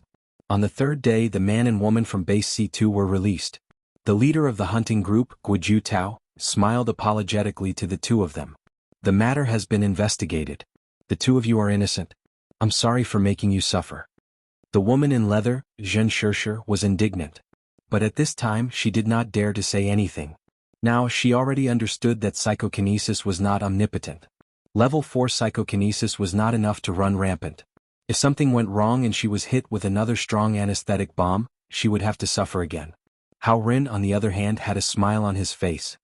Speaker 1: On the third day, the man and woman from base C2 were released. The leader of the hunting group, Guiju Tao, smiled apologetically to the two of them. "The matter has been investigated. The two of you are innocent. I'm sorry for making you suffer." The woman in leather, Zhen Shirshir, was indignant. But at this time she did not dare to say anything. Now she already understood that psychokinesis was not omnipotent. Level 4 psychokinesis was not enough to run rampant. If something went wrong and she was hit with another strong anesthetic bomb, she would have to suffer again. Hao Rin, on the other hand, had a smile on his face.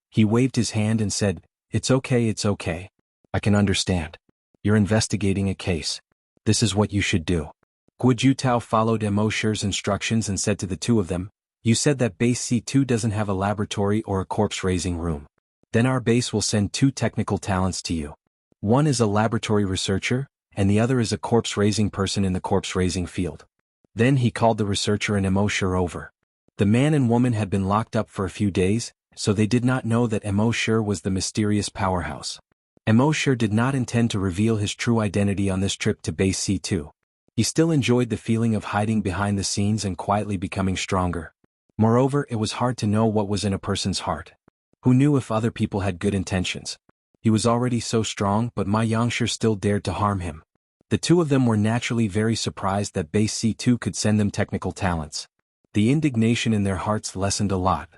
Speaker 1: He waved his hand and said, it's okay. I can understand. You're investigating a case. This is what you should do." Guiju Tao followed Emo's instructions and said to the two of them, "You said that base C2 doesn't have a laboratory or a corpse-raising room. Then our base will send 2 technical talents to you. One is a laboratory researcher, and the other is a corpse-raising person in the corpse-raising field." Then he called the researcher and Emo over. The man and woman had been locked up for a few days, so they did not know that Emo was the mysterious powerhouse. Emo did not intend to reveal his true identity on this trip to base C2. He still enjoyed the feeling of hiding behind the scenes and quietly becoming stronger. Moreover, it was hard to know what was in a person's heart. Who knew if other people had good intentions? He was already so strong, but Ma Yangshi still dared to harm him. The two of them were naturally very surprised that base C2 could send them technical talents. The indignation in their hearts lessened a lot.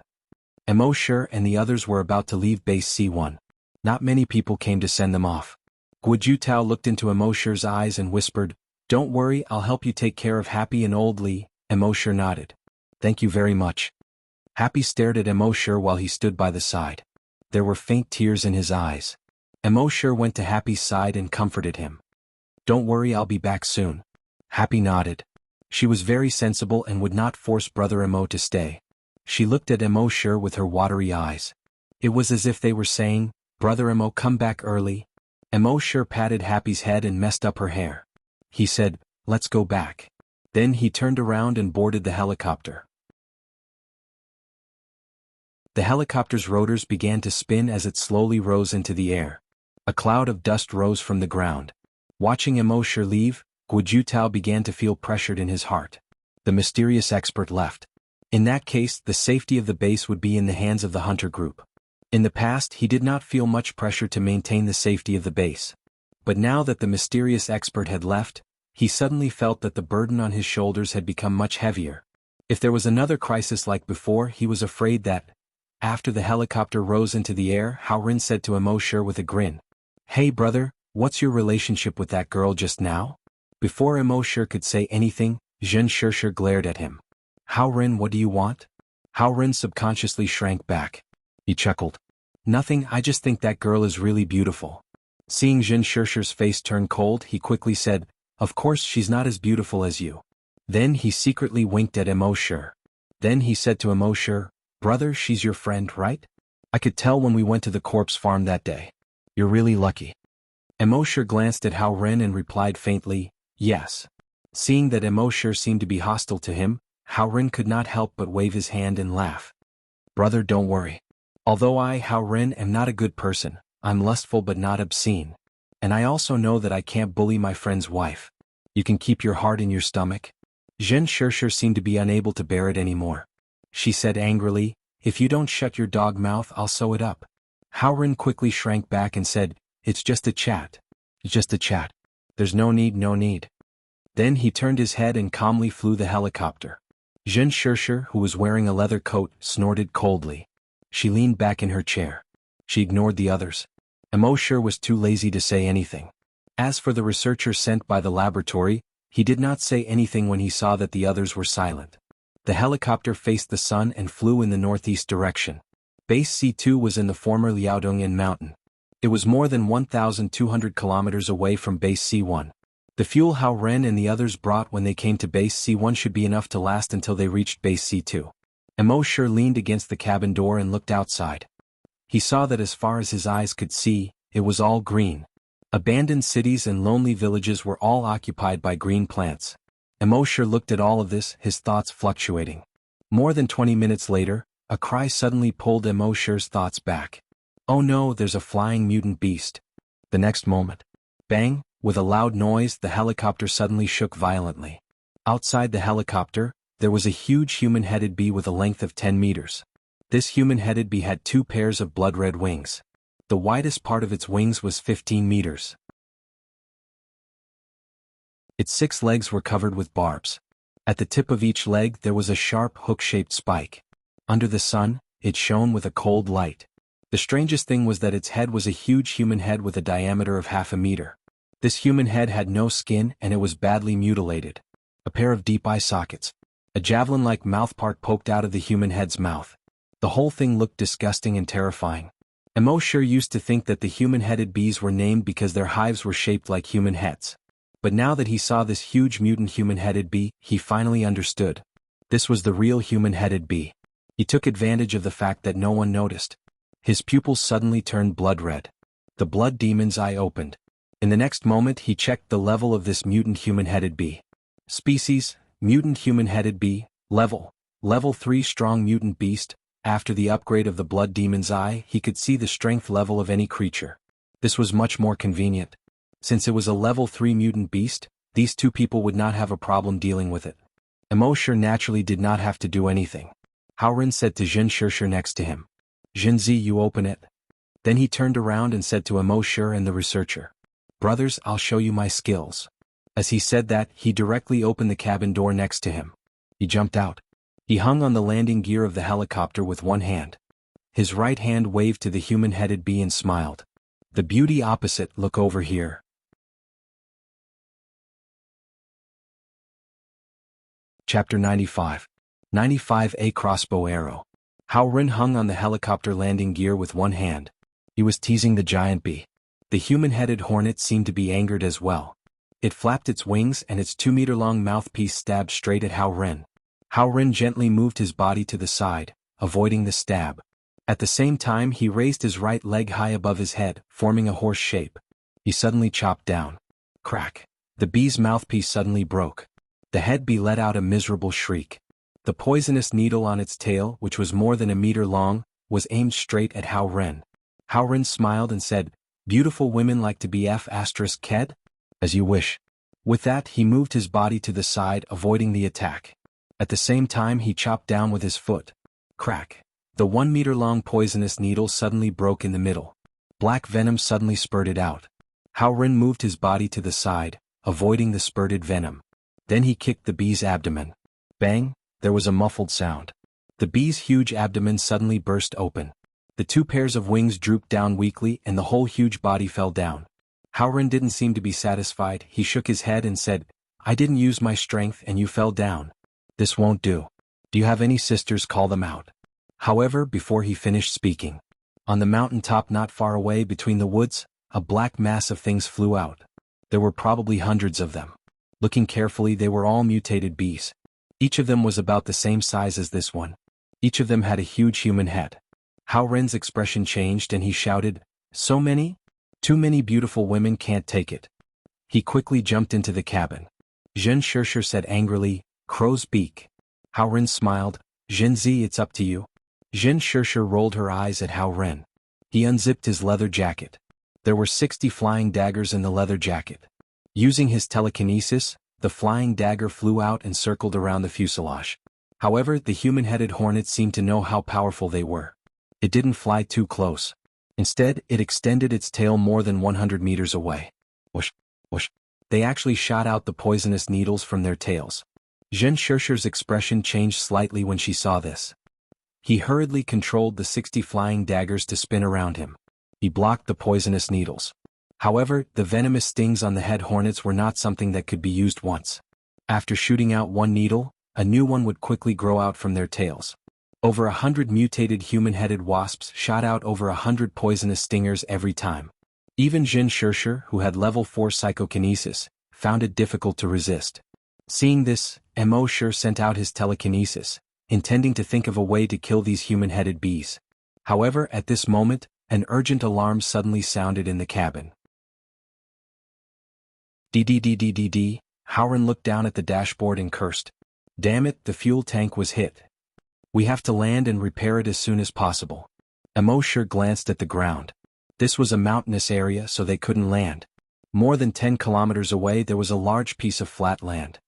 Speaker 1: Emo and the others were about to leave base C1. Not many people came to send them off. Guiju Tao looked into Emo's eyes and whispered, "Don't worry, I'll help you take care of Happy and Old Lee." Emo nodded. "Thank you very much." Happy stared at Emo while he stood by the side. There were faint tears in his eyes. Emo went to Happy's side and comforted him. "Don't worry, I'll be back soon." Happy nodded. She was very sensible and would not force Brother Emo to stay. She looked at Emo with her watery eyes. It was as if they were saying, "Brother Emo, come back early." Emo patted Happy's head and messed up her hair. He said, "Let's go back." Then he turned around and boarded the helicopter. The helicopter's rotors began to spin as it slowly rose into the air. A cloud of dust rose from the ground. Watching Immortality leave, Guojutao began to feel pressured in his heart. The mysterious expert left. In that case, the safety of the base would be in the hands of the hunter group. In the past, he did not feel much pressure to maintain the safety of the base. But now that the mysterious expert had left, he suddenly felt that the burden on his shoulders had become much heavier. If there was another crisis like before, he was afraid that, after the helicopter rose into the air, Hao Ren said to Immortality with a grin, "Hey brother, what's your relationship with that girl just now?" Before Immortality could say anything, Zhen Shirshir glared at him. "Hao Ren, what do you want?" Hao Ren subconsciously shrank back. He chuckled. "Nothing, I just think that girl is really beautiful." Seeing Zhen Shirshir's face turn cold, he quickly said, "Of course she's not as beautiful as you." Then he secretly winked at Immortality. Then he said to Immortality, "Brother, she's your friend, right? I could tell when we went to the corpse farm that day. You're really lucky." Immortality glanced at Hao Ren and replied faintly, "Yes." Seeing that Immortality seemed to be hostile to him, Hao Ren could not help but wave his hand and laugh. "Brother, don't worry. Although I, Hao Ren, am not a good person, I'm lustful but not obscene. And I also know that I can't bully my friend's wife. You can keep your heart in your stomach." Zhen Shirshir seemed to be unable to bear it anymore. She said angrily, "If you don't shut your dog mouth, I'll sew it up." Hao Ren quickly shrank back and said, "It's just a chat. It's just a chat. There's no need, no need." Then he turned his head and calmly flew the helicopter. Zhen Shirshir, who was wearing a leather coat, snorted coldly. She leaned back in her chair. She ignored the others. Immortality was too lazy to say anything. As for the researcher sent by the laboratory, he did not say anything when he saw that the others were silent. The helicopter faced the sun and flew in the northeast direction. Base C2 was in the former Liaodongyan mountain. It was more than 1,200 kilometers away from Base C1. The fuel Hao Ren and the others brought when they came to Base C1 should be enough to last until they reached Base C2. Immortality leaned against the cabin door and looked outside. He saw that as far as his eyes could see, it was all green. Abandoned cities and lonely villages were all occupied by green plants. Immortality looked at all of this, his thoughts fluctuating. More than 20 minutes later, a cry suddenly pulled Immortality's thoughts back. "Oh no, there's a flying mutant beast." The next moment, bang, with a loud noise, the helicopter suddenly shook violently. Outside the helicopter, there was a huge human-headed bee with a length of 10 meters. This human-headed bee had 2 pairs of blood-red wings. The widest part of its wings was 15 meters. Its 6 legs were covered with barbs. At the tip of each leg there was a sharp hook-shaped spike. Under the sun, it shone with a cold light. The strangest thing was that its head was a huge human head with a diameter of half a meter. This human head had no skin and it was badly mutilated. A pair of deep eye sockets. A javelin-like mouthpart poked out of the human head's mouth. The whole thing looked disgusting and terrifying. Immortality used to think that the human-headed bees were named because their hives were shaped like human heads. But now that he saw this huge mutant human-headed bee, he finally understood. This was the real human-headed bee. He took advantage of the fact that no one noticed. His pupils suddenly turned blood-red. The blood demon's eye opened. In the next moment he checked the level of this mutant human-headed bee. Species, mutant human-headed bee, level 3 strong mutant beast. After the upgrade of the blood demon's eye, he could see the strength level of any creature. This was much more convenient. Since it was a level 3 mutant beast, these 2 people would not have a problem dealing with it. Immortality naturally did not have to do anything. Hao Ren said to Zhen Shirshir next to him, "Zhenzi, you open it." Then he turned around and said to Immortality and the researcher, "Brothers, I'll show you my skills." As he said that, he directly opened the cabin door next to him. He jumped out. He hung on the landing gear of the helicopter with one hand. His right hand waved to the human-headed bee and smiled. "The beauty opposite, look over here." Chapter 95. 95A Crossbow Arrow. Hao Ren hung on the helicopter landing gear with one hand. He was teasing the giant bee. The human-headed hornet seemed to be angered as well. It flapped its wings and its 2-meter-long mouthpiece stabbed straight at Hao Ren. Hao Ren gently moved his body to the side, avoiding the stab. At the same time he raised his right leg high above his head, forming a horse shape. He suddenly chopped down. Crack. The bee's mouthpiece suddenly broke. The head bee let out a miserable shriek. The poisonous needle on its tail, which was more than a meter long, was aimed straight at Hao Ren. Hao Ren smiled and said, "Beautiful women like to be F***ked? As you wish." With that, he moved his body to the side, avoiding the attack. At the same time, he chopped down with his foot. Crack. The 1-meter-long poisonous needle suddenly broke in the middle. Black venom suddenly spurted out. Hao Ren moved his body to the side, avoiding the spurted venom. Then he kicked the bee's abdomen. Bang! There was a muffled sound. The bee's huge abdomen suddenly burst open. The 2 pairs of wings drooped down weakly and the whole huge body fell down. Hao Ren didn't seem to be satisfied. He shook his head and said, "I didn't use my strength and you fell down. This won't do. Do you have any sisters? Call them out." However, before he finished speaking, on the mountain top not far away between the woods, a black mass of things flew out. There were probably hundreds of them. Looking carefully, they were all mutated bees. Each of them was about the same size as this one. Each of them had a huge human head. Hao Ren's expression changed and he shouted, "So many? Too many beautiful women, can't take it." He quickly jumped into the cabin. Zhen Shishir said angrily, "Crow's beak." Hao Ren smiled, "Zhen Zi, it's up to you." Zhen Shishir rolled her eyes at Hao Ren. He unzipped his leather jacket. There were 60 flying daggers in the leather jacket. Using his telekinesis, the flying dagger flew out and circled around the fuselage. However, the human-headed hornet seemed to know how powerful they were. It didn't fly too close. Instead, it extended its tail more than 100 meters away. Whoosh, whoosh. They actually shot out the poisonous needles from their tails. Zhen Shishir's expression changed slightly when she saw this. He hurriedly controlled the 60 flying daggers to spin around him. He blocked the poisonous needles. However, the venomous stings on the head hornets were not something that could be used once. After shooting out one needle, a new one would quickly grow out from their tails. Over 100 mutated human-headed wasps shot out over 100 poisonous stingers every time. Even Zhen Shishir, who had level 4 psychokinesis, found it difficult to resist. Seeing this, Mo Shir sent out his telekinesis, intending to think of a way to kill these human-headed bees. However, at this moment, an urgent alarm suddenly sounded in the cabin. DDDDDD, Hao Ren looked down at the dashboard and cursed. "Damn it, the fuel tank was hit. We have to land and repair it as soon as possible." Mo Shir glanced at the ground. This was a mountainous area, so they couldn't land. More than 10 kilometers away there was a large piece of flat land.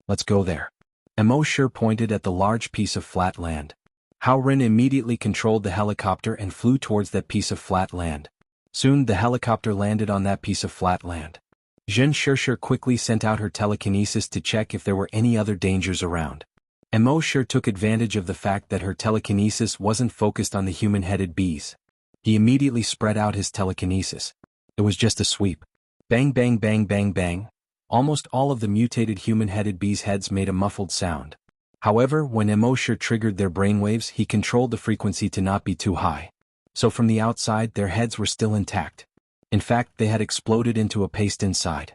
Speaker 1: "Let's go there." Mo Shir pointed at the large piece of flat land. Hao Ren immediately controlled the helicopter and flew towards that piece of flat land. Soon the helicopter landed on that piece of flat land. Zhen Shishir quickly sent out her telekinesis to check if there were any other dangers around. Mo Shir took advantage of the fact that her telekinesis wasn't focused on the human-headed bees. He immediately spread out his telekinesis. It was just a sweep. Bang bang bang bang bang. Almost all of the mutated human-headed bees' heads made a muffled sound. However, when Mo Shir triggered their brainwaves, he controlled the frequency to not be too high. So from the outside their heads were still intact. In fact, they had exploded into a paste inside.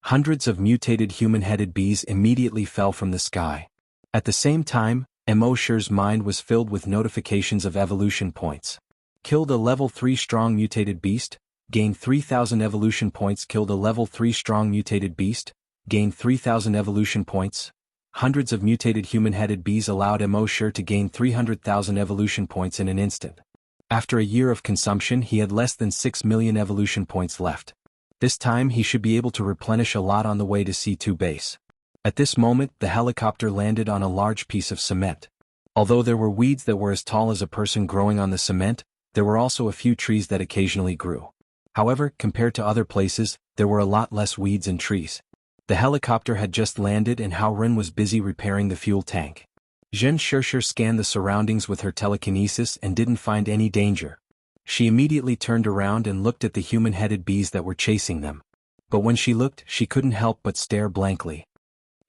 Speaker 1: Hundreds of mutated human-headed bees immediately fell from the sky. At the same time, Mo Shir's mind was filled with notifications of evolution points. Killed a level 3 strong mutated beast, gained 3,000 evolution points. Killed a level 3 strong mutated beast, gained 3,000 evolution points. Hundreds of mutated human-headed bees allowed Mo Shir to gain 300,000 evolution points in an instant. After a year of consumption, he had less than 6 million evolution points left. This time he should be able to replenish a lot on the way to C2 base. At this moment, the helicopter landed on a large piece of cement. Although there were weeds that were as tall as a person growing on the cement, there were also a few trees that occasionally grew. However, compared to other places, there were a lot less weeds and trees. The helicopter had just landed and Hao Ren was busy repairing the fuel tank. Zhen Shishir scanned the surroundings with her telekinesis and didn't find any danger. She immediately turned around and looked at the human-headed bees that were chasing them. But when she looked, she couldn't help but stare blankly.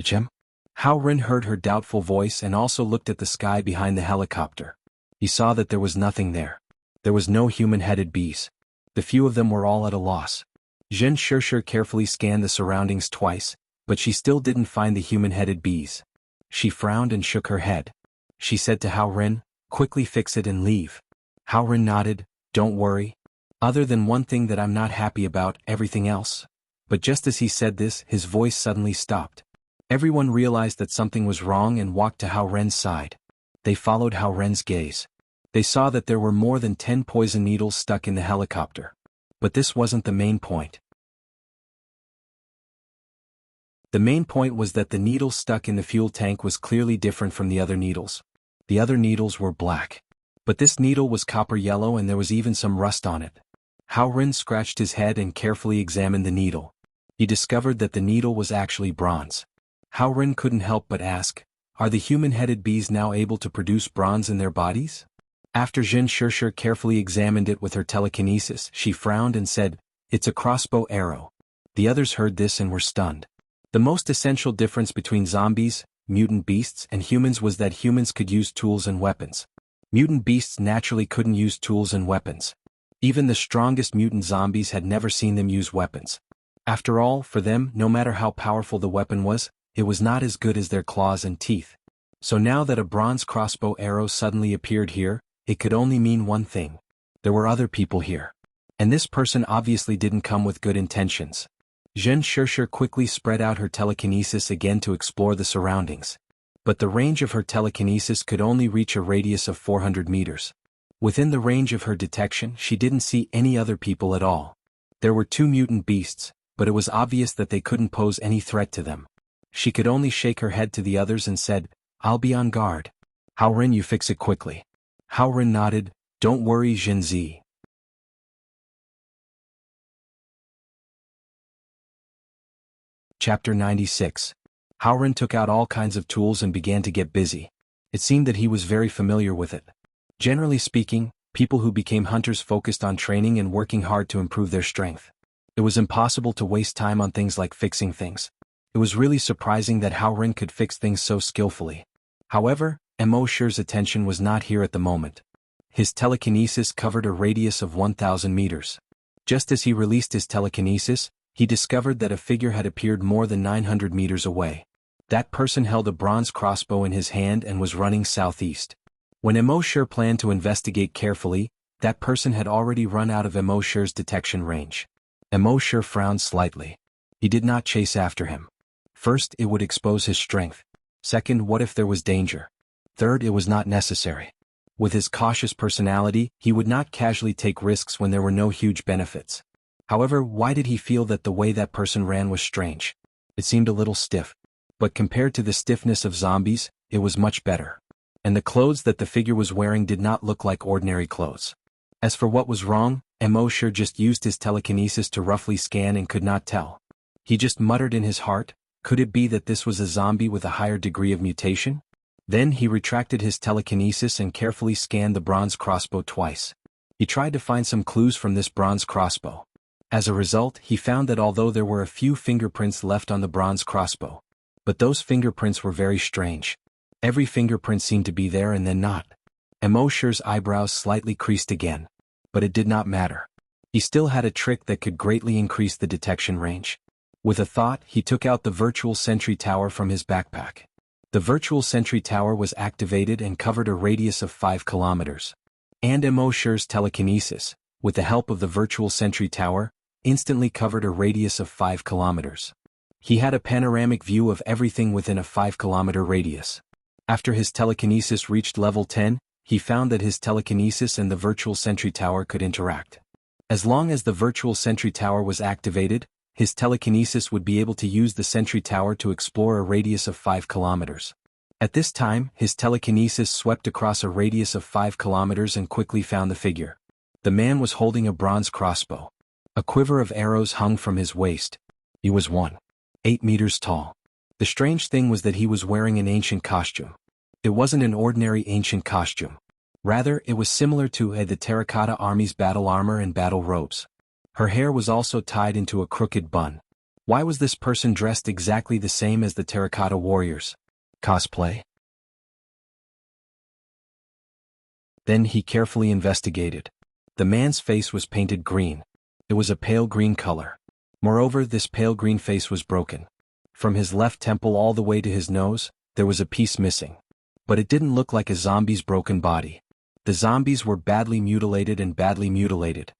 Speaker 1: "Chem?" Hao Ren heard her doubtful voice and also looked at the sky behind the helicopter. He saw that there was nothing there. There was no human-headed bees. The few of them were all at a loss. Zhen Shishir carefully scanned the surroundings twice, but she still didn't find the human-headed bees. She frowned and shook her head. She said to Hao Ren, "Quickly fix it and leave." Hao Ren nodded, "Don't worry. Other than one thing that I'm not happy about, everything else." But just as he said this, his voice suddenly stopped. Everyone realized that something was wrong and walked to Hao Ren's side. They followed Hao Ren's gaze. They saw that there were more than 10 poison needles stuck in the helicopter. But this wasn't the main point. The main point was that the needle stuck in the fuel tank was clearly different from the other needles. The other needles were black. But this needle was copper yellow and there was even some rust on it. Hao Ren scratched his head and carefully examined the needle. He discovered that the needle was actually bronze. Hao Ren couldn't help but ask, are the human-headed bees now able to produce bronze in their bodies? After Zhen Shishir carefully examined it with her telekinesis, she frowned and said, it's a crossbow arrow. The others heard this and were stunned. The most essential difference between zombies, mutant beasts, and humans was that humans could use tools and weapons. Mutant beasts naturally couldn't use tools and weapons. Even the strongest mutant zombies had never seen them use weapons. After all, for them, no matter how powerful the weapon was, it was not as good as their claws and teeth. So now that a bronze crossbow arrow suddenly appeared here, it could only mean one thing. There were other people here. And this person obviously didn't come with good intentions. Zhen Shishir quickly spread out her telekinesis again to explore the surroundings. But the range of her telekinesis could only reach a radius of 400 meters. Within the range of her detection, she didn't see any other people at all. There were 2 mutant beasts, but it was obvious that they couldn't pose any threat to them. She could only shake her head to the others and said, I'll be on guard. Hao Ren, you fix it quickly. Hao Ren nodded, don't worry Zhen Zi. Chapter 96. Hao Ren took out all kinds of tools and began to get busy. It seemed that he was very familiar with it. Generally speaking, people who became hunters focused on training and working hard to improve their strength. It was impossible to waste time on things like fixing things. It was really surprising that Hao Ren could fix things so skillfully. However, Mo Shi's attention was not here at the moment. His telekinesis covered a radius of 1,000 meters. Just as he released his telekinesis, he discovered that a figure had appeared more than 900 meters away. That person held a bronze crossbow in his hand and was running southeast. When Mo Shi planned to investigate carefully, that person had already run out of Mo Shi's detection range. Mo Shi frowned slightly. He did not chase after him. First, it would expose his strength. Second, what if there was danger? Third, it was not necessary. With his cautious personality, he would not casually take risks when there were no huge benefits. However, why did he feel that the way that person ran was strange? It seemed a little stiff. But compared to the stiffness of zombies, it was much better. And the clothes that the figure was wearing did not look like ordinary clothes. As for what was wrong, Mo Shi just used his telekinesis to roughly scan and could not tell. He just muttered in his heart, could it be that this was a zombie with a higher degree of mutation? Then he retracted his telekinesis and carefully scanned the bronze crossbow twice. He tried to find some clues from this bronze crossbow. As a result, he found that although there were a few fingerprints left on the bronze crossbow, but those fingerprints were very strange. Every fingerprint seemed to be there and then not. Mo Shi's eyebrows slightly creased again. But it did not matter. He still had a trick that could greatly increase the detection range. With a thought, he took out the virtual sentry tower from his backpack. The virtual sentry tower was activated and covered a radius of 5 kilometers. And Mo Shi's telekinesis, with the help of the virtual sentry tower, instantly covered a radius of 5 kilometers. He had a panoramic view of everything within a 5-kilometer radius. After his telekinesis reached level 10, he found that his telekinesis and the virtual sentry tower could interact. As long as the virtual sentry tower was activated, his telekinesis would be able to use the sentry tower to explore a radius of 5 kilometers. At this time, his telekinesis swept across a radius of 5 kilometers and quickly found the figure. The man was holding a bronze crossbow. A quiver of arrows hung from his waist. He was 1.8 meters tall. The strange thing was that he was wearing an ancient costume. It wasn't an ordinary ancient costume. Rather, it was similar to the terracotta army's battle armor and battle robes. Her hair was also tied into a crooked bun. Why was this person dressed exactly the same as the terracotta warriors? Cosplay? Then he carefully investigated. The man's face was painted green. It was a pale green color. Moreover, this pale green face was broken. From his left temple all the way to his nose, there was a piece missing. But it didn't look like a zombie's broken body. The zombies were badly mutilated and badly mutilated.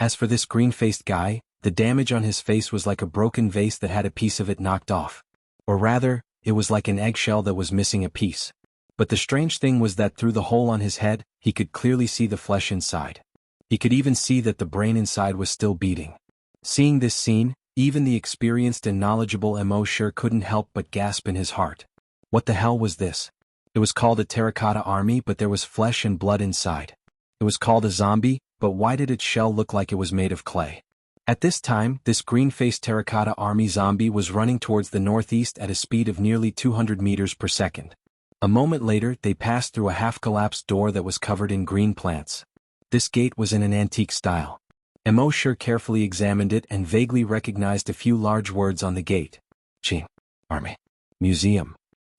Speaker 1: As for this green-faced guy, the damage on his face was like a broken vase that had a piece of it knocked off. Or rather, it was like an eggshell that was missing a piece. But the strange thing was that through the hole on his head, he could clearly see the flesh inside. He could even see that the brain inside was still beating. Seeing this scene, even the experienced and knowledgeable Mo couldn't help but gasp in his heart. What the hell was this? It was called a terracotta army, but there was flesh and blood inside. It was called a zombie, but why did its shell look like it was made of clay? At this time, this green-faced terracotta army zombie was running towards the northeast at a speed of nearly 200 meters per second. A moment later, they passed through a half-collapsed door that was covered in green plants. This gate was in an antique style. Mo carefully examined it and vaguely recognized a few large words on the gate. Qing. Army. Museum.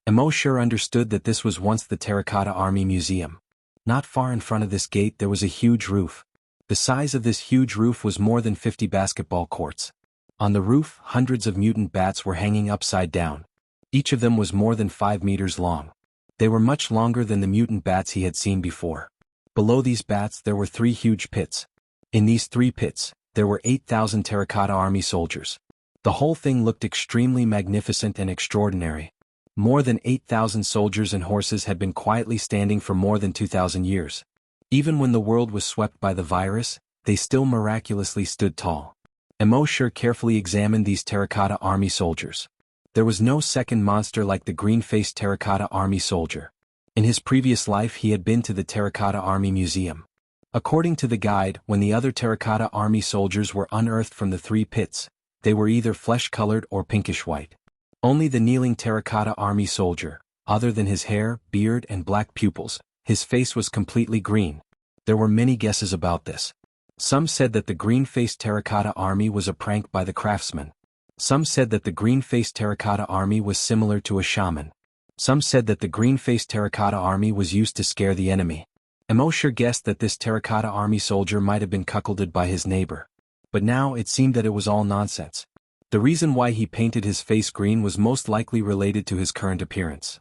Speaker 1: Mo understood that this was once the Terracotta Army Museum. Not far in front of this gate there was a huge roof. The size of this huge roof was more than 50 basketball courts. On the roof, hundreds of mutant bats were hanging upside down. Each of them was more than 5 meters long. They were much longer than the mutant bats he had seen before. Below these bats there were 3 huge pits. In these 3 pits, there were 8,000 Terracotta Army soldiers. The whole thing looked extremely magnificent and extraordinary. More than 8,000 soldiers and horses had been quietly standing for more than 2,000 years. Even when the world was swept by the virus, they still miraculously stood tall. Mo carefully examined these Terracotta Army soldiers. There was no second monster like the green-faced Terracotta Army soldier. In his previous life he had been to the Terracotta Army Museum. According to the guide, when the other Terracotta Army soldiers were unearthed from the 3 pits, they were either flesh-colored or pinkish-white. Only the kneeling Terracotta Army soldier, other than his hair, beard and black pupils, his face was completely green. There were many guesses about this. Some said that the green-faced Terracotta Army was a prank by the craftsman. Some said that the green-faced Terracotta Army was similar to a shaman. Some said that the green-faced Terracotta Army was used to scare the enemy. Mo guessed that this Terracotta Army soldier might have been cuckolded by his neighbor. But now it seemed that it was all nonsense. The reason why he painted his face green was most likely related to his current appearance.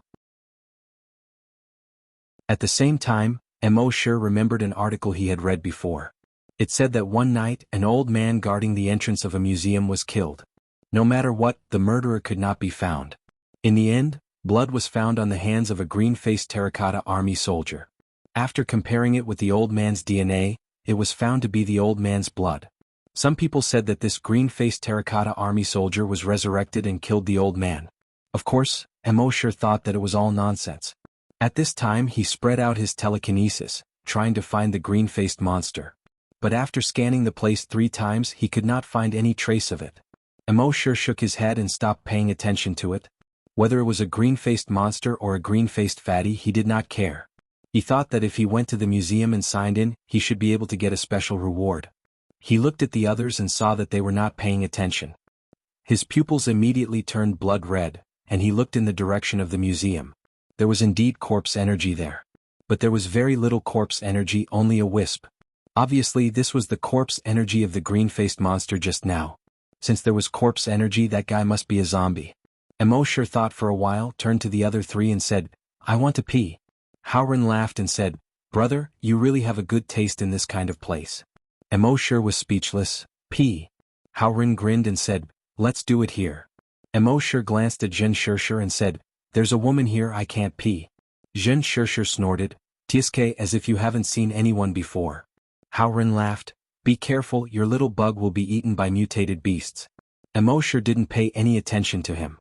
Speaker 1: At the same time, Mo remembered an article he had read before. It said that one night an old man guarding the entrance of a museum was killed. No matter what, the murderer could not be found. In the end, blood was found on the hands of a green-faced Terracotta Army soldier. After comparing it with the old man's DNA, it was found to be the old man's blood. Some people said that this green-faced Terracotta Army soldier was resurrected and killed the old man. Of course, Mo thought that it was all nonsense. At this time he spread out his telekinesis, trying to find the green-faced monster. But after scanning the place 3 times he could not find any trace of it. Mo shook his head and stopped paying attention to it. Whether it was a green-faced monster or a green-faced fatty, he did not care. He thought that if he went to the museum and signed in, he should be able to get a special reward. He looked at the others and saw that they were not paying attention. His pupils immediately turned blood red, and he looked in the direction of the museum. There was indeed corpse energy there. But there was very little corpse energy, only a wisp. Obviously this was the corpse energy of the green-faced monster just now. Since there was corpse energy, that guy must be a zombie. Mo thought for a while, turned to the other 3 and said, "I want to pee." Haoren laughed and said, "Brother, you really have a good taste in this kind of place." Mo was speechless. "Pee." Haoren grinned and said, "Let's do it here." Mo glanced at Zhen Shirshir and said, "There's a woman here, I can't pee." Zhen Shirshir snorted, "Tsk, as if you haven't seen anyone before." Haoren laughed, "Be careful, your little bug will be eaten by mutated beasts." Mo didn't pay any attention to him.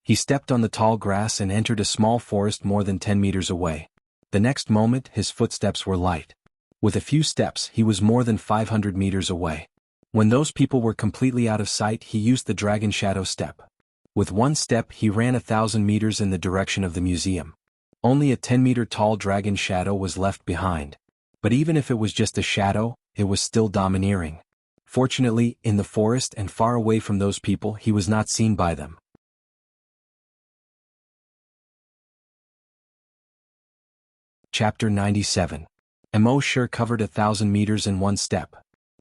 Speaker 1: He stepped on the tall grass and entered a small forest more than 10 meters away. The next moment his footsteps were light. With a few steps he was more than 500 meters away. When those people were completely out of sight he used the dragon shadow step. With one step he ran 1,000 meters in the direction of the museum. Only a 10-meter tall dragon shadow was left behind. But even if it was just a shadow, it was still domineering. Fortunately, in the forest and far away from those people he was not seen by them. Chapter 97. Mo covered 1,000 meters in one step.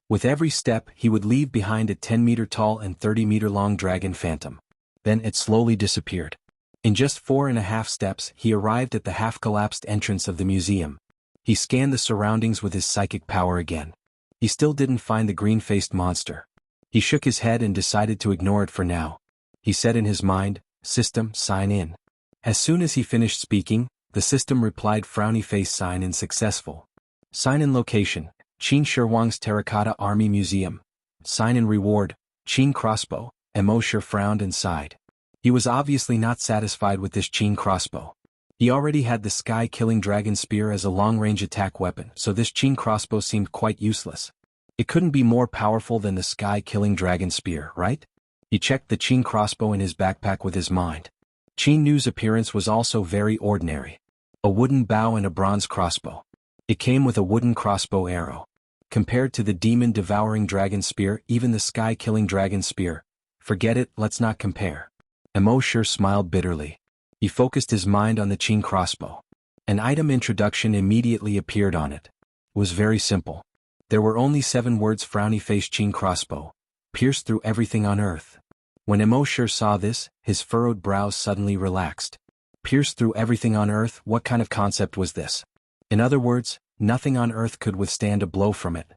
Speaker 1: With every step he would leave behind a 10-meter tall and 30-meter long dragon phantom. Then it slowly disappeared. In just 4.5 steps he arrived at the half-collapsed entrance of the museum. He scanned the surroundings with his psychic power again. He still didn't find the green-faced monster. He shook his head and decided to ignore it for now. He said in his mind, "System, sign in." As soon as he finished speaking, the system replied, "Frowny face, sign in successful." Sign in location, Qin Shi Huang's Terracotta Army Museum. Sign in reward, Qin crossbow. Emo Shi frowned and sighed. He was obviously not satisfied with this Qin crossbow. He already had the sky-killing dragon spear as a long-range attack weapon, so this Qin crossbow seemed quite useless. It couldn't be more powerful than the sky-killing dragon spear, right? He checked the Qin crossbow in his backpack with his mind. Qin Nu's appearance was also very ordinary. A wooden bow and a bronze crossbow. It came with a wooden crossbow arrow. Compared to the demon-devouring dragon spear, even the sky-killing dragon spear, forget it, let's not compare. Emo Shi smiled bitterly. He focused his mind on the Qin crossbow. An item introduction immediately appeared on it. It was very simple. There were only 7 words: frowny face Qin crossbow. Pierced through everything on earth. When Emo Shi saw this, his furrowed brows suddenly relaxed. Pierced through everything on earth, what kind of concept was this? In other words, nothing on earth could withstand a blow from it.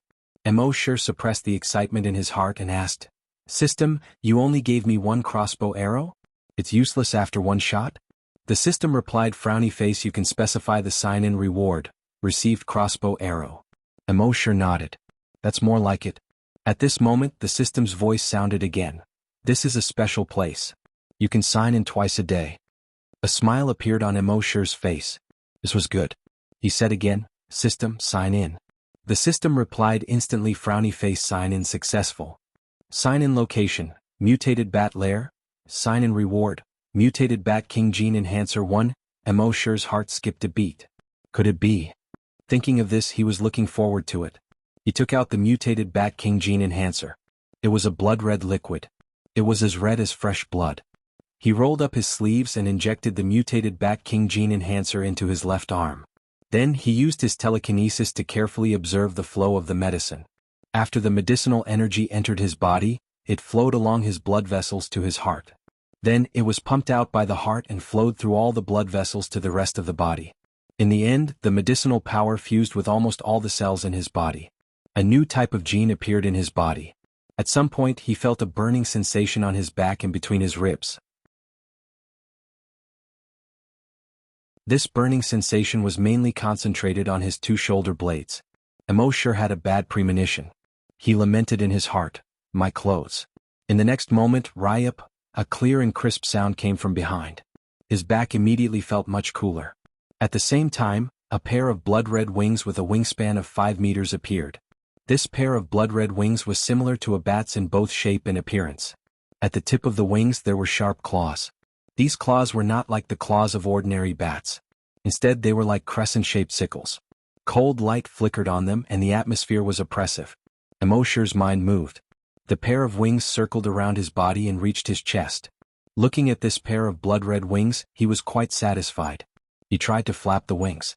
Speaker 1: Emo Shi suppressed the excitement in his heart and asked, "System, you only gave me 1 crossbow arrow? It's useless after 1 shot?" The system replied, "Frowny face, you can specify the sign-in reward, received crossbow arrow." Emo Shi nodded. "That's more like it." At this moment the system's voice sounded again. "This is a special place. You can sign in twice a day." A smile appeared on Emo Shi's face. This was good. He said again, "System, sign in." The system replied instantly, "Frowny face, sign in successful. Sign in location, mutated bat lair. Sign in reward, mutated bat king gene enhancer 1. Emo Shi's heart skipped a beat. Could it be? Thinking of this, he was looking forward to it. He took out the mutated bat king gene enhancer. It was a blood-red liquid. It was as red as fresh blood. He rolled up his sleeves and injected the mutated bat king gene enhancer into his left arm. Then he used his telekinesis to carefully observe the flow of the medicine. After the medicinal energy entered his body, it flowed along his blood vessels to his heart. Then it was pumped out by the heart and flowed through all the blood vessels to the rest of the body. In the end, the medicinal power fused with almost all the cells in his body. A new type of gene appeared in his body. At some point he felt a burning sensation on his back and between his ribs. This burning sensation was mainly concentrated on his 2 shoulder blades. Emo Shi had a bad premonition. He lamented in his heart, "My clothes." In the next moment, Ryup, a clear and crisp sound came from behind. His back immediately felt much cooler. At the same time, a pair of blood-red wings with a wingspan of 5 meters appeared. This pair of blood-red wings was similar to a bat's in both shape and appearance. At the tip of the wings there were sharp claws. These claws were not like the claws of ordinary bats. Instead they were like crescent-shaped sickles. Cold light flickered on them and the atmosphere was oppressive. Emo Shi's mind moved. The pair of wings circled around his body and reached his chest. Looking at this pair of blood-red wings, he was quite satisfied. He tried to flap the wings.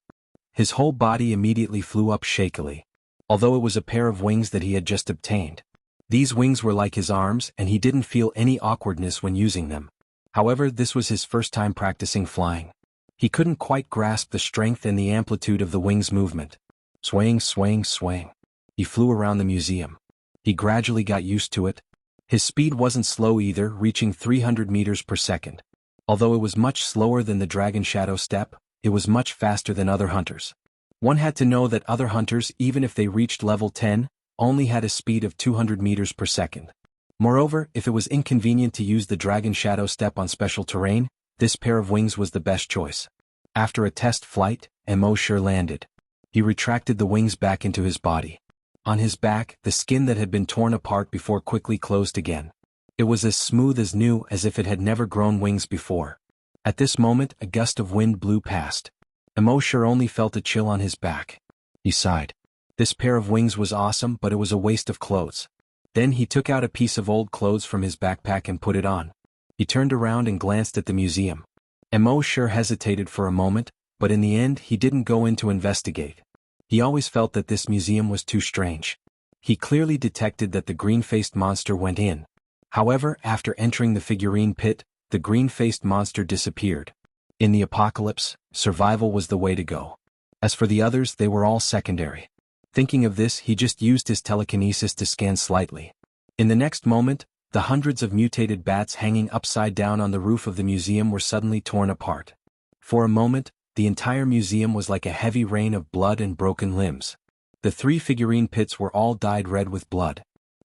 Speaker 1: His whole body immediately flew up shakily. Although it was a pair of wings that he had just obtained. These wings were like his arms and he didn't feel any awkwardness when using them. However, this was his first time practicing flying. He couldn't quite grasp the strength and the amplitude of the wings' movement. Swaying, swaying, swaying. He flew around the museum. He gradually got used to it. His speed wasn't slow either, reaching 300 meters per second. Although it was much slower than the Dragon Shadow Step, it was much faster than other hunters. One had to know that other hunters, even if they reached level 10, only had a speed of 200 meters per second. Moreover, if it was inconvenient to use the Dragon Shadow Step on special terrain, this pair of wings was the best choice. After a test flight, Emo Shi landed. He retracted the wings back into his body. On his back, the skin that had been torn apart before quickly closed again. It was as smooth as new, as if it had never grown wings before. At this moment, a gust of wind blew past. Emo Shi only felt a chill on his back. He sighed. This pair of wings was awesome, but it was a waste of clothes. Then he took out a piece of old clothes from his backpack and put it on. He turned around and glanced at the museum. Emo Shi hesitated for a moment, but in the end he didn't go in to investigate. He always felt that this museum was too strange. He clearly detected that the green-faced monster went in. However, after entering the figurine pit, the green-faced monster disappeared. In the apocalypse, survival was the way to go. As for the others, they were all secondary. Thinking of this, he just used his telekinesis to scan slightly. In the next moment, the hundreds of mutated bats hanging upside down on the roof of the museum were suddenly torn apart. For a moment, the entire museum was like a heavy rain of blood and broken limbs. The 3 figurine pits were all dyed red with blood.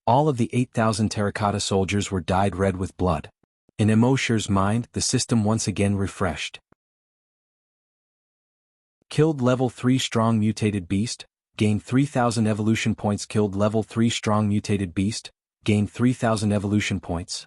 Speaker 1: All of the 8,000 terracotta soldiers were dyed red with blood. In Emoshir's mind, the system once again refreshed. Killed level 3 strong mutated beast, gained 3,000 evolution points. Killed level 3 strong mutated beast, gained 3,000 evolution points.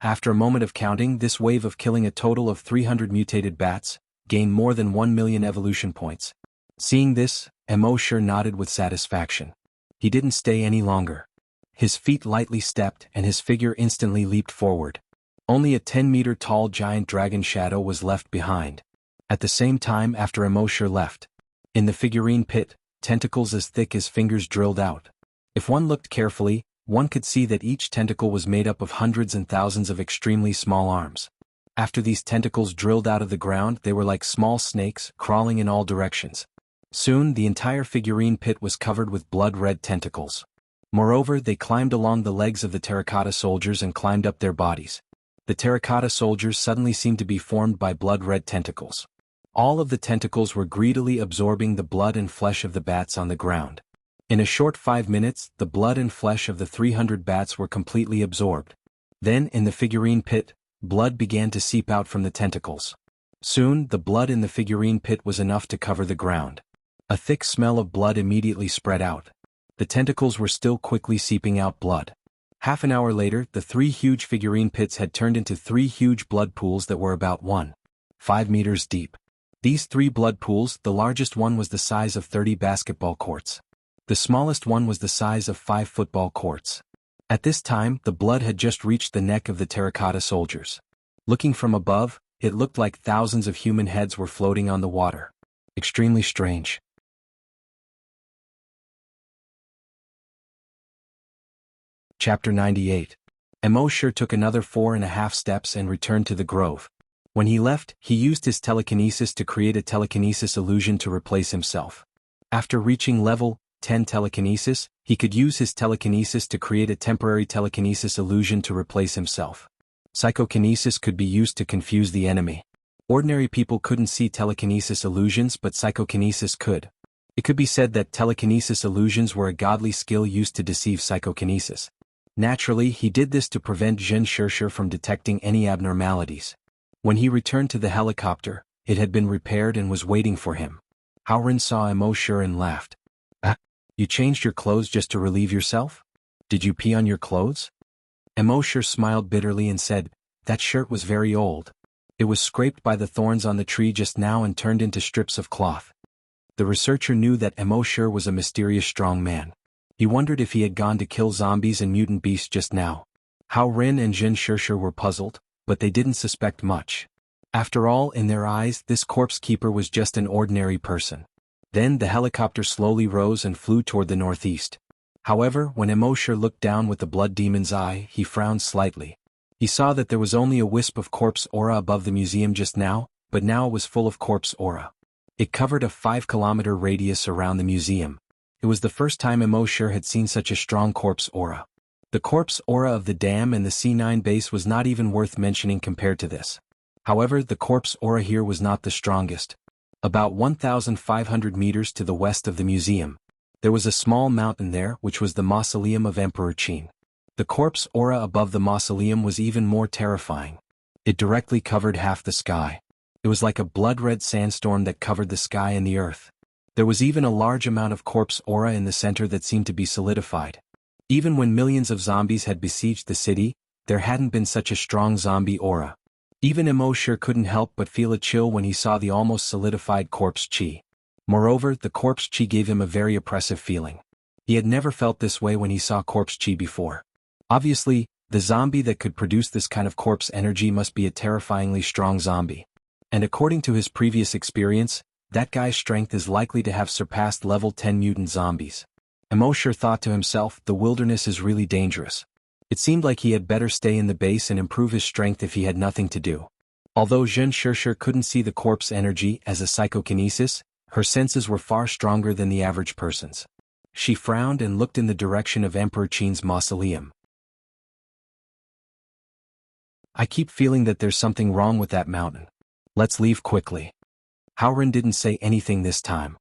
Speaker 1: After a moment of counting, this wave of killing a total of 300 mutated bats, gained more than 1 million evolution points. Seeing this, Emoshir nodded with satisfaction. He didn't stay any longer. His feet lightly stepped and his figure instantly leaped forward. Only a 10-meter tall giant dragon shadow was left behind. At the same time, after Emoshir left, in the figurine pit, tentacles as thick as fingers drilled out. If one looked carefully, one could see that each tentacle was made up of hundreds and thousands of extremely small arms. After these tentacles drilled out of the ground, they were like small snakes, crawling in all directions. Soon, the entire figurine pit was covered with blood-red tentacles. Moreover, they climbed along the legs of the terracotta soldiers and climbed up their bodies. The terracotta soldiers suddenly seemed to be formed by blood-red tentacles. All of the tentacles were greedily absorbing the blood and flesh of the bats on the ground. In a short 5 minutes, the blood and flesh of the 300 bats were completely absorbed. Then, in the figurine pit, blood began to seep out from the tentacles. Soon, the blood in the figurine pit was enough to cover the ground. A thick smell of blood immediately spread out. The tentacles were still quickly seeping out blood. Half an hour later, the 3 huge figurine pits had turned into 3 huge blood pools that were about 1.5 meters deep. These 3 blood pools, the largest one was the size of 30 basketball courts. The smallest one was the size of 5 football courts. At this time, the blood had just reached the neck of the terracotta soldiers. Looking from above, it looked like thousands of human heads were floating on the water. Extremely strange. Chapter 98. Emoshir took another 4.5 steps and returned to the grove. When he left, he used his telekinesis to create a telekinesis illusion to replace himself. After reaching level 10 telekinesis, he could use his telekinesis to create a temporary telekinesis illusion to replace himself. Psychokinesis could be used to confuse the enemy. Ordinary people couldn't see telekinesis illusions, but psychokinesis could. It could be said that telekinesis illusions were a godly skill used to deceive psychokinesis. Naturally, he did this to prevent Jianghu from detecting any abnormalities. When he returned to the helicopter, it had been repaired and was waiting for him. Haoren saw Emoshir and laughed. You changed your clothes just to relieve yourself? Did you pee on your clothes? Emoshir smiled bitterly and said, that shirt was very old. It was scraped by the thorns on the tree just now and turned into strips of cloth. The researcher knew that Emoshir was a mysterious strong man. He wondered if he had gone to kill zombies and mutant beasts just now. Haoren and Jianghu were puzzled, but they didn't suspect much. After all, in their eyes, this corpse keeper was just an ordinary person. Then the helicopter slowly rose and flew toward the northeast. However, when Emoshir looked down with the blood demon's eye, he frowned slightly. He saw that there was only a wisp of corpse aura above the museum just now, but now it was full of corpse aura. It covered a 5-kilometer radius around the museum. It was the first time Emoshir had seen such a strong corpse aura. The corpse aura of the dam and the C9 base was not even worth mentioning compared to this. However, the corpse aura here was not the strongest. About 1,500 meters to the west of the museum, there was a small mountain there which was the mausoleum of Emperor Qin. The corpse aura above the mausoleum was even more terrifying. It directly covered half the sky. It was like a blood-red sandstorm that covered the sky and the earth. There was even a large amount of corpse aura in the center that seemed to be solidified. Even when millions of zombies had besieged the city, there hadn't been such a strong zombie aura. Even Emoshir couldn't help but feel a chill when he saw the almost solidified corpse chi. Moreover, the corpse chi gave him a very oppressive feeling. He had never felt this way when he saw corpse chi before. Obviously, the zombie that could produce this kind of corpse energy must be a terrifyingly strong zombie. And according to his previous experience, that guy's strength is likely to have surpassed level 10 mutant zombies. Emoshir thought to himself, the wilderness is really dangerous. It seemed like he had better stay in the base and improve his strength if he had nothing to do. Although Jianghu couldn't see the corpse energy as a psychokinesis, her senses were far stronger than the average person's. She frowned and looked in the direction of Emperor Qin's mausoleum. I keep feeling that there's something wrong with that mountain. Let's leave quickly. Haoren didn't say anything this time.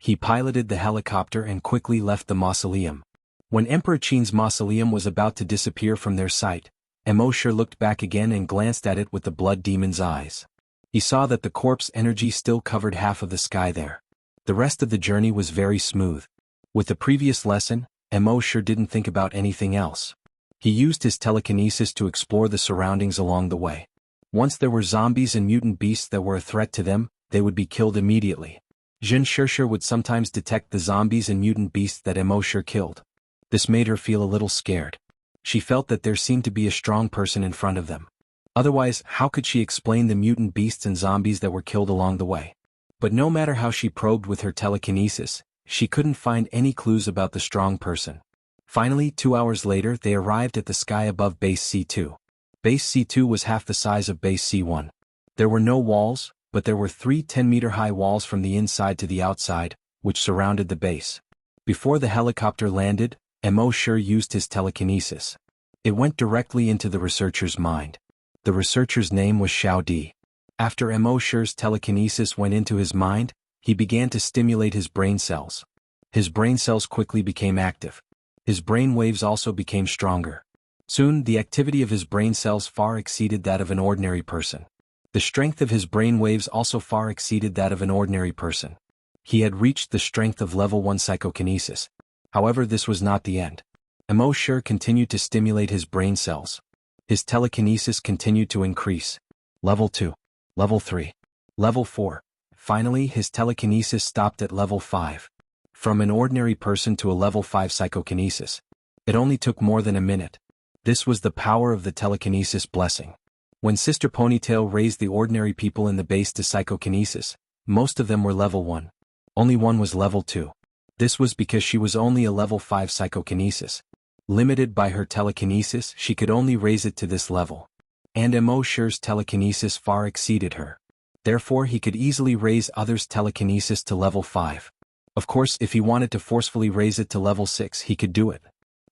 Speaker 1: He piloted the helicopter and quickly left the mausoleum. When Emperor Qin's mausoleum was about to disappear from their sight, Emo-Shur looked back again and glanced at it with the blood demon's eyes. He saw that the corpse energy still covered half of the sky there. The rest of the journey was very smooth. With the previous lesson, Emo-Shur didn't think about anything else. He used his telekinesis to explore the surroundings along the way. Once there were zombies and mutant beasts that were a threat to them, they would be killed immediately. Jianghu would sometimes detect the zombies and mutant beasts that Emo-Shur killed. This made her feel a little scared. She felt that there seemed to be a strong person in front of them. Otherwise, how could she explain the mutant beasts and zombies that were killed along the way? But no matter how she probed with her telekinesis, she couldn't find any clues about the strong person. Finally, 2 hours later, they arrived at the sky above Base C2. Base C2 was half the size of Base C1. There were no walls, but there were 3 10-meter-high walls from the inside to the outside, which surrounded the base. Before the helicopter landed, Emo-Shur used his telekinesis. It went directly into the researcher's mind. The researcher's name was Xiao Di. After Emo-Shur's telekinesis went into his mind, he began to stimulate his brain cells. His brain cells quickly became active. His brain waves also became stronger. Soon, the activity of his brain cells far exceeded that of an ordinary person. The strength of his brain waves also far exceeded that of an ordinary person. He had reached the strength of level 1 psychokinesis. However, this was not the end. Emo-Shur continued to stimulate his brain cells. His telekinesis continued to increase. Level 2. Level 3. Level 4. Finally, his telekinesis stopped at level 5. From an ordinary person to a level 5 psychokinesis. It only took more than a minute. This was the power of the telekinesis blessing. When Sister Ponytail raised the ordinary people in the base to psychokinesis, most of them were level 1. Only one was level 2. This was because she was only a level 5 psychokinesis. Limited by her telekinesis, she could only raise it to this level. And Emo-Shur's telekinesis far exceeded her. Therefore, he could easily raise others' telekinesis to level 5. Of course, if he wanted to forcefully raise it to level 6, he could do it.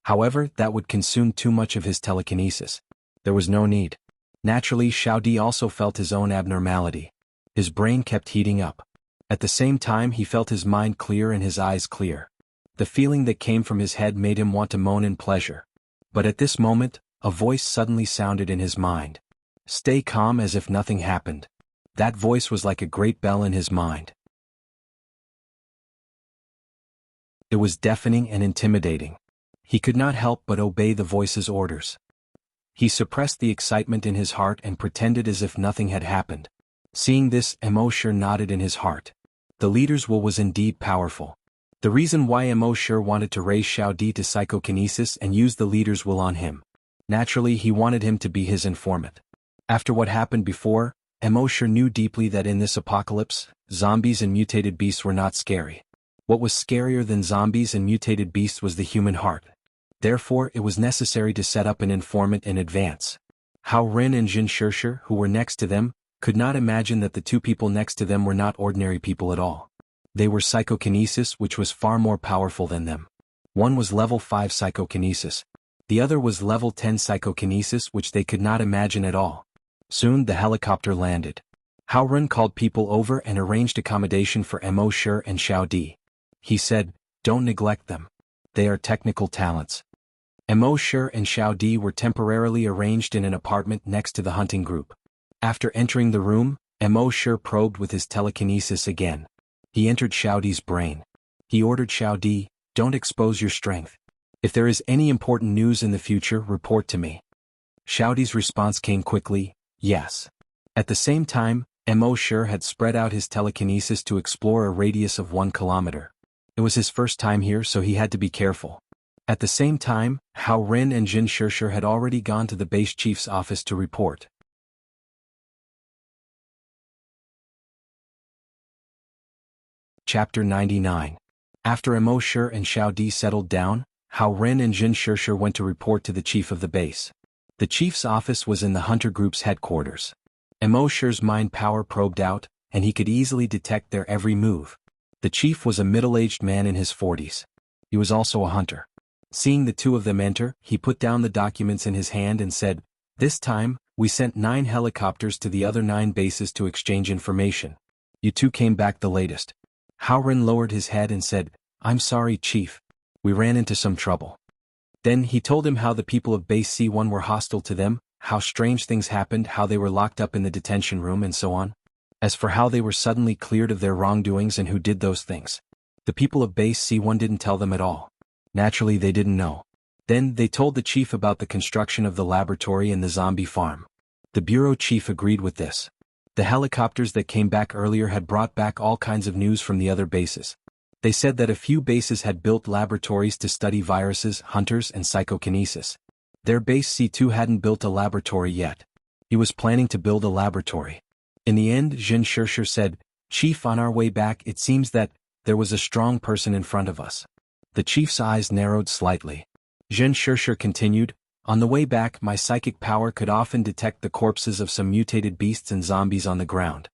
Speaker 1: However, that would consume too much of his telekinesis. There was no need. Naturally, Xiao Di also felt his own abnormality. His brain kept heating up. At the same time, he felt his mind clear and his eyes clear. The feeling that came from his head made him want to moan in pleasure. But at this moment, a voice suddenly sounded in his mind. Stay calm as if nothing happened. That voice was like a great bell in his mind. It was deafening and intimidating. He could not help but obey the voice's orders. He suppressed the excitement in his heart and pretended as if nothing had happened. Seeing this, Emo-Shur nodded in his heart. The leader's will was indeed powerful. The reason why Emo-Shur wanted to raise Xiao Di to psychokinesis and use the leader's will on him. Naturally, he wanted him to be his informant. After what happened before, Emo-Shur knew deeply that in this apocalypse, zombies and mutated beasts were not scary. What was scarier than zombies and mutated beasts was the human heart. Therefore, it was necessary to set up an informant in advance. Hao Ren and Jin Shirshir, who were next to them, could not imagine that the two people next to them were not ordinary people at all. They were psychokinesis, which was far more powerful than them. One was level 5 psychokinesis. The other was level 10 psychokinesis, which they could not imagine at all. Soon the helicopter landed. Hao Ren called people over and arranged accommodation for Emo-Shur and Xiao Di. He said, "Don't neglect them. They are technical talents." Emo-Shur and Xiao Di were temporarily arranged in an apartment next to the hunting group. After entering the room, Emo-Shur probed with his telekinesis again. He entered Xiao Di's brain. He ordered Xiao Di, "Don't expose your strength. If there is any important news in the future, report to me." Xiao Di's response came quickly, "Yes." At the same time, Emo-Shur had spread out his telekinesis to explore a radius of 1 kilometer. It was his first time here, so he had to be careful. At the same time, Hao Ren and Jin Shirshir had already gone to the base chief's office to report. Chapter 99. After Emo-Shur and Xiao Di settled down, Hao Ren and Jin Shirshir went to report to the chief of the base. The chief's office was in the hunter group's headquarters. Emo-Shur's mind power probed out, and he could easily detect their every move. The chief was a middle-aged man in his 40s. He was also a hunter. Seeing the two of them enter, he put down the documents in his hand and said, "This time, we sent 9 helicopters to the other 9 bases to exchange information. You two came back the latest." Hao Ren lowered his head and said, "I'm sorry, Chief. We ran into some trouble." Then he told him how the people of Base C1 were hostile to them, how strange things happened, how they were locked up in the detention room and so on. As for how they were suddenly cleared of their wrongdoings and who did those things, the people of Base C1 didn't tell them at all. Naturally, they didn't know. Then they told the chief about the construction of the laboratory and the zombie farm. The bureau chief agreed with this. The helicopters that came back earlier had brought back all kinds of news from the other bases. They said that a few bases had built laboratories to study viruses, hunters, and psychokinesis. Their base C2 hadn't built a laboratory yet. He was planning to build a laboratory. In the end, Jin Shirshir said, "Chief, on our way back it seems that there was a strong person in front of us." The chief's eyes narrowed slightly. Jin Shirshir continued, "On the way back my psychic power could often detect the corpses of some mutated beasts and zombies on the ground.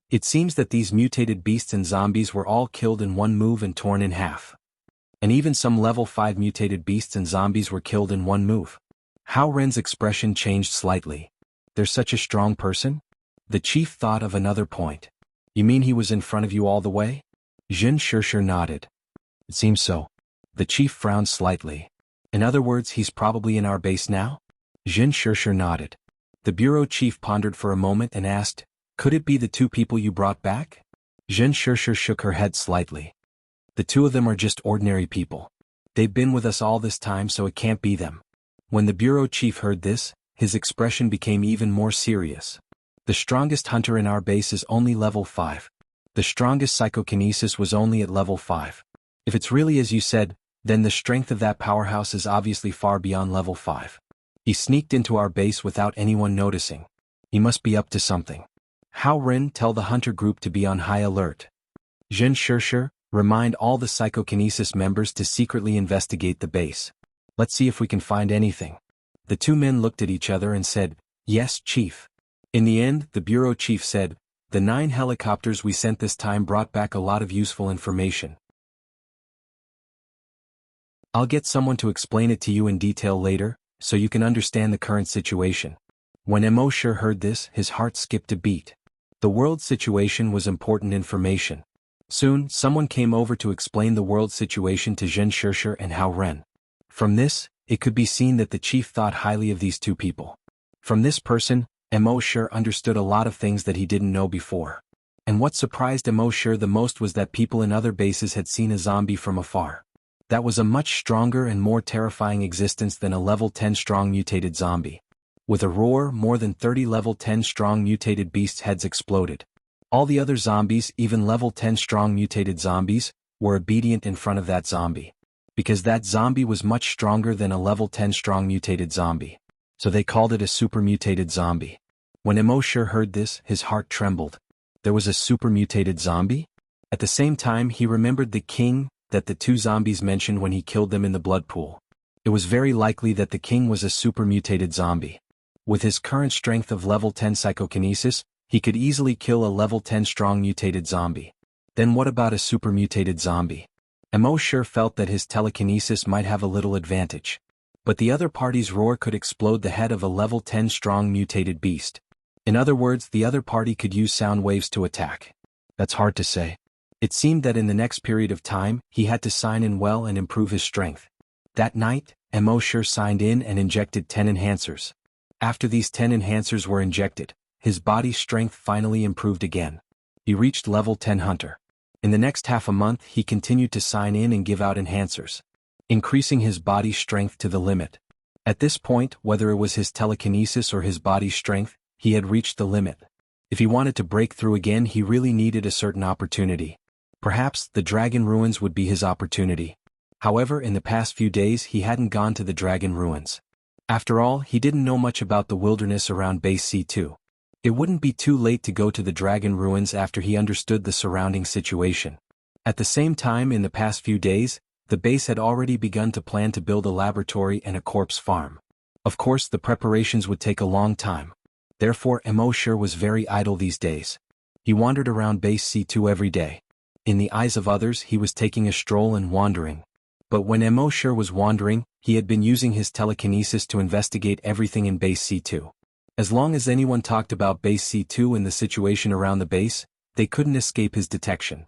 Speaker 1: It seems that these mutated beasts and zombies were all killed in one move and torn in half. And even some level 5 mutated beasts and zombies were killed in one move." Hao Ren's expression changed slightly. "There's such a strong person?" The chief thought of another point. "You mean he was in front of you all the way?" Jin Shirshir nodded. "It seems so." The chief frowned slightly. "In other words, he's probably in our base now?" Jin Shirshir nodded. The bureau chief pondered for a moment and asked, "Could it be the two people you brought back?" Jin Shirshir shook her head slightly. "The two of them are just ordinary people. They've been with us all this time, so it can't be them." When the bureau chief heard this, his expression became even more serious. "The strongest hunter in our base is only level 5. The strongest psychokinesis was only at level 5. If it's really as you said, then the strength of that powerhouse is obviously far beyond level 5. He sneaked into our base without anyone noticing. He must be up to something. Hao Ren, tell the hunter group to be on high alert. Jin Shirshir, remind all the psychokinesis members to secretly investigate the base. Let's see if we can find anything." The two men looked at each other and said, "Yes, Chief." In the end, the bureau chief said, "The 9 helicopters we sent this time brought back a lot of useful information. I'll get someone to explain it to you in detail later, so you can understand the current situation." When Mo Shir heard this, his heart skipped a beat. The world situation was important information. Soon, someone came over to explain the world situation to Jin Shirshir and Hao Ren. From this, it could be seen that the chief thought highly of these two people. From this person, Mo Shir understood a lot of things that he didn't know before. And what surprised Mo Shir the most was that people in other bases had seen a zombie from afar. That was a much stronger and more terrifying existence than a level 10 strong mutated zombie. With a roar, more than 30 level 10 strong mutated beasts' heads exploded. All the other zombies, even level 10 strong mutated zombies, were obedient in front of that zombie. Because that zombie was much stronger than a level 10 strong mutated zombie. So they called it a super mutated zombie. When Mo Shir heard this, his heart trembled. There was a super mutated zombie? At the same time, he remembered the king that the two zombies mentioned when he killed them in the blood pool. It was very likely that the king was a super mutated zombie. With his current strength of level 10 psychokinesis, he could easily kill a level 10 strong mutated zombie. Then what about a super mutated zombie? Mo Shir felt that his telekinesis might have a little advantage. But the other party's roar could explode the head of a level 10 strong mutated beast. In other words, the other party could use sound waves to attack. That's hard to say. It seemed that in the next period of time, he had to sign in well and improve his strength. That night, Mo Shir signed in and injected 10 enhancers. After these 10 enhancers were injected, his body's strength finally improved again. He reached level 10 hunter. In the next half a month, he continued to sign in and give out enhancers, increasing his body's strength to the limit. At this point, whether it was his telekinesis or his body's strength, he had reached the limit. If he wanted to break through again, he really needed a certain opportunity. Perhaps the Dragon Ruins would be his opportunity. However, in the past few days he hadn't gone to the Dragon Ruins. After all, he didn't know much about the wilderness around Base C2. It wouldn't be too late to go to the Dragon Ruins after he understood the surrounding situation. At the same time, in the past few days, the base had already begun to plan to build a laboratory and a corpse farm. Of course, the preparations would take a long time. Therefore, Mo Shir was very idle these days. He wandered around Base C2 every day. In the eyes of others, he was taking a stroll and wandering. But when Mo Shir was wandering, he had been using his telekinesis to investigate everything in Base C2. As long as anyone talked about Base C2 and the situation around the base, they couldn't escape his detection.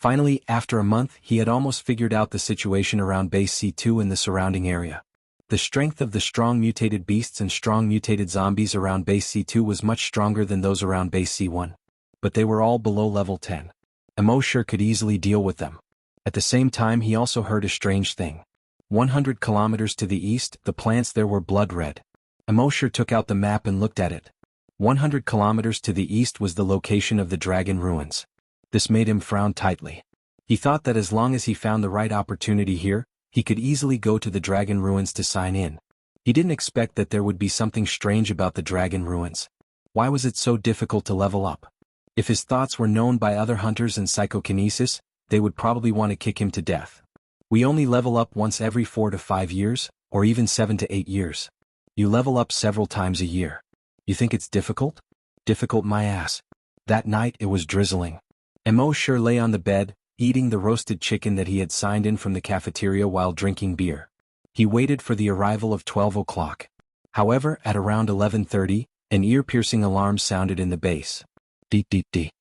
Speaker 1: Finally, after a month, he had almost figured out the situation around Base C2 and the surrounding area. The strength of the strong mutated beasts and strong mutated zombies around Base C2 was much stronger than those around Base C1. But they were all below level 10. Immortality could easily deal with them. At the same time, he also heard a strange thing. 100 kilometers to the east, the plants there were blood red. Immortality took out the map and looked at it. 100 kilometers to the east was the location of the dragon ruins. This made him frown tightly. He thought that as long as he found the right opportunity here, he could easily go to the dragon ruins to sign in. He didn't expect that there would be something strange about the dragon ruins. Why was it so difficult to level up? If his thoughts were known by other hunters in psychokinesis, they would probably want to kick him to death. We only level up once every 4 to 5 years, or even 7 to 8 years. You level up several times a year. You think it's difficult? Difficult my ass. That night it was drizzling. Immortality lay on the bed, eating the roasted chicken that he had signed in from the cafeteria while drinking beer. He waited for the arrival of 12 o'clock. However, at around 11:30, an ear-piercing alarm sounded in the base. Deet deet deet.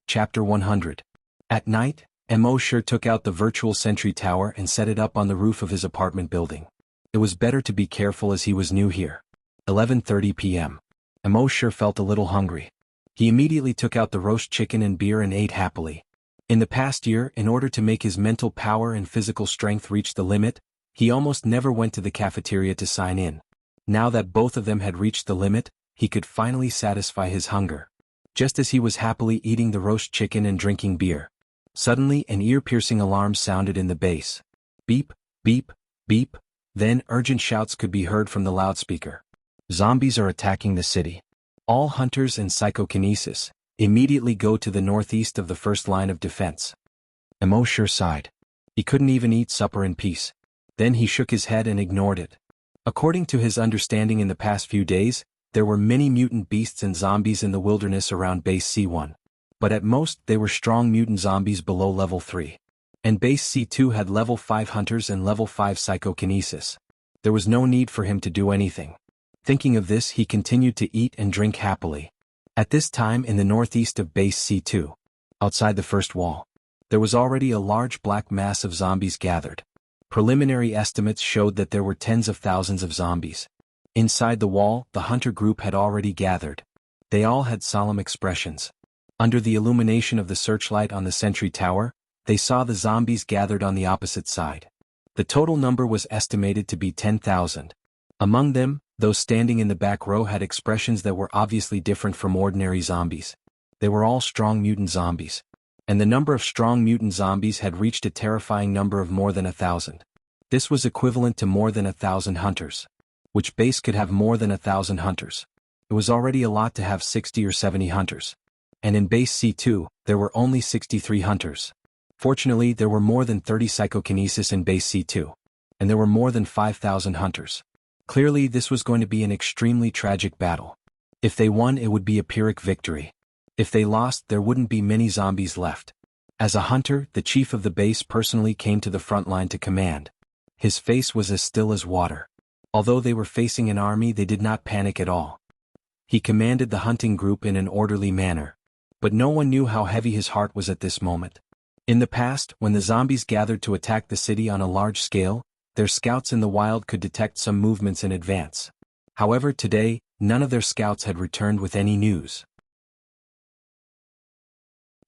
Speaker 1: Chapter 100. At night, Immortality took out the virtual sentry tower and set it up on the roof of his apartment building. It was better to be careful as he was new here. 11:30 p.m. Immortality felt a little hungry. He immediately took out the roast chicken and beer and ate happily. In the past year, in order to make his mental power and physical strength reach the limit, he almost never went to the cafeteria to sign in. Now that both of them had reached the limit, he could finally satisfy his hunger. Just as he was happily eating the roast chicken and drinking beer, suddenly an ear-piercing alarm sounded in the base. Beep, beep, beep. Then urgent shouts could be heard from the loudspeaker. Zombies are attacking the city. All hunters in psychokinesis, immediately go to the northeast of the first line of defense. Immortality sighed. He couldn't even eat supper in peace. Then he shook his head and ignored it. According to his understanding in the past few days, there were many mutant beasts and zombies in the wilderness around Base C1. But at most they were strong mutant zombies below level 3. And Base C2 had level 5 hunters and level 5 psychokinesis. There was no need for him to do anything. Thinking of this, he continued to eat and drink happily. At this time in the northeast of Base C2, outside the first wall, there was already a large black mass of zombies gathered. Preliminary estimates showed that there were tens of thousands of zombies. Inside the wall, the hunter group had already gathered. They all had solemn expressions. Under the illumination of the searchlight on the sentry tower, they saw the zombies gathered on the opposite side. The total number was estimated to be 10,000. Among them, those standing in the back row had expressions that were obviously different from ordinary zombies. They were all strong mutant zombies. And the number of strong mutant zombies had reached a terrifying number of more than 1,000. This was equivalent to more than 1,000 hunters. Which base could have more than 1,000 hunters? It was already a lot to have 60 or 70 hunters. And in Base C2, there were only 63 hunters. Fortunately, there were more than 30 psychokinesis in Base C2. And there were more than 5,000 hunters. Clearly, this was going to be an extremely tragic battle. If they won, it would be a Pyrrhic victory. If they lost, there wouldn't be many zombies left. As a hunter, the chief of the base personally came to the front line to command. His face was as still as water. Although they were facing an army, they did not panic at all. He commanded the hunting group in an orderly manner. But no one knew how heavy his heart was at this moment. In the past, when the zombies gathered to attack the city on a large scale, their scouts in the wild could detect some movements in advance. However, today, none of their scouts had returned with any news.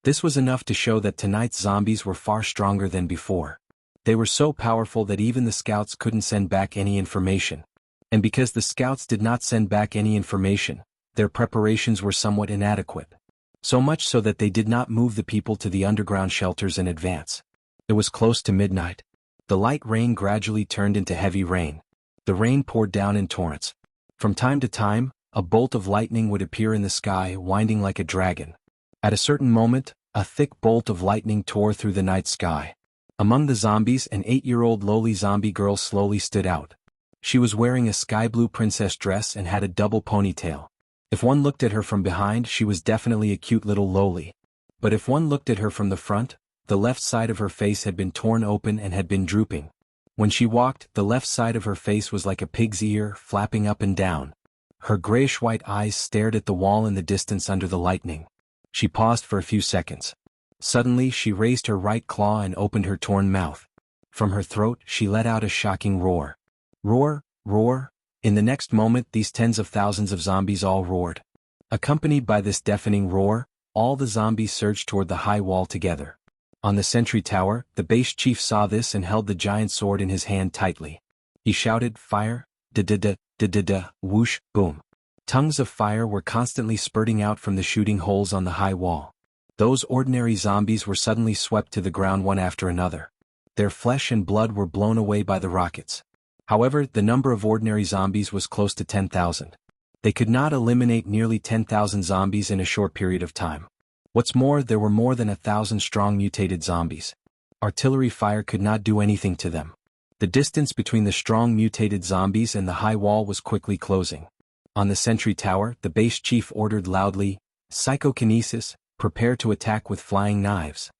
Speaker 1: This was enough to show that tonight's zombies were far stronger than before. They were so powerful that even the scouts couldn't send back any information. And because the scouts did not send back any information, their preparations were somewhat inadequate. So much so that they did not move the people to the underground shelters in advance. It was close to midnight. The light rain gradually turned into heavy rain. The rain poured down in torrents. From time to time, a bolt of lightning would appear in the sky, winding like a dragon. At a certain moment, a thick bolt of lightning tore through the night sky. Among the zombies, an 8-year-old lowly zombie girl slowly stood out. She was wearing a sky blue princess dress and had a double ponytail. If one looked at her from behind, she was definitely a cute little lowly. But if one looked at her from the front, the left side of her face had been torn open and had been drooping. When she walked, the left side of her face was like a pig's ear, flapping up and down. Her grayish-white eyes stared at the wall in the distance under the lightning. She paused for a few seconds. Suddenly she raised her right claw and opened her torn mouth. From her throat she let out a shocking roar. Roar, roar. In the next moment these tens of thousands of zombies all roared. Accompanied by this deafening roar, all the zombies surged toward the high wall together. On the sentry tower, the base chief saw this and held the giant sword in his hand tightly. He shouted, "Fire! Da-da-da, da-da-da, whoosh, boom." Tongues of fire were constantly spurting out from the shooting holes on the high wall. Those ordinary zombies were suddenly swept to the ground one after another. Their flesh and blood were blown away by the rockets. However, the number of ordinary zombies was close to 10,000. They could not eliminate nearly 10,000 zombies in a short period of time. What's more, there were more than 1,000 strong mutated zombies. Artillery fire could not do anything to them. The distance between the strong mutated zombies and the high wall was quickly closing. On the sentry tower, the base chief ordered loudly, "Psychokinesis, prepare to attack with flying knives.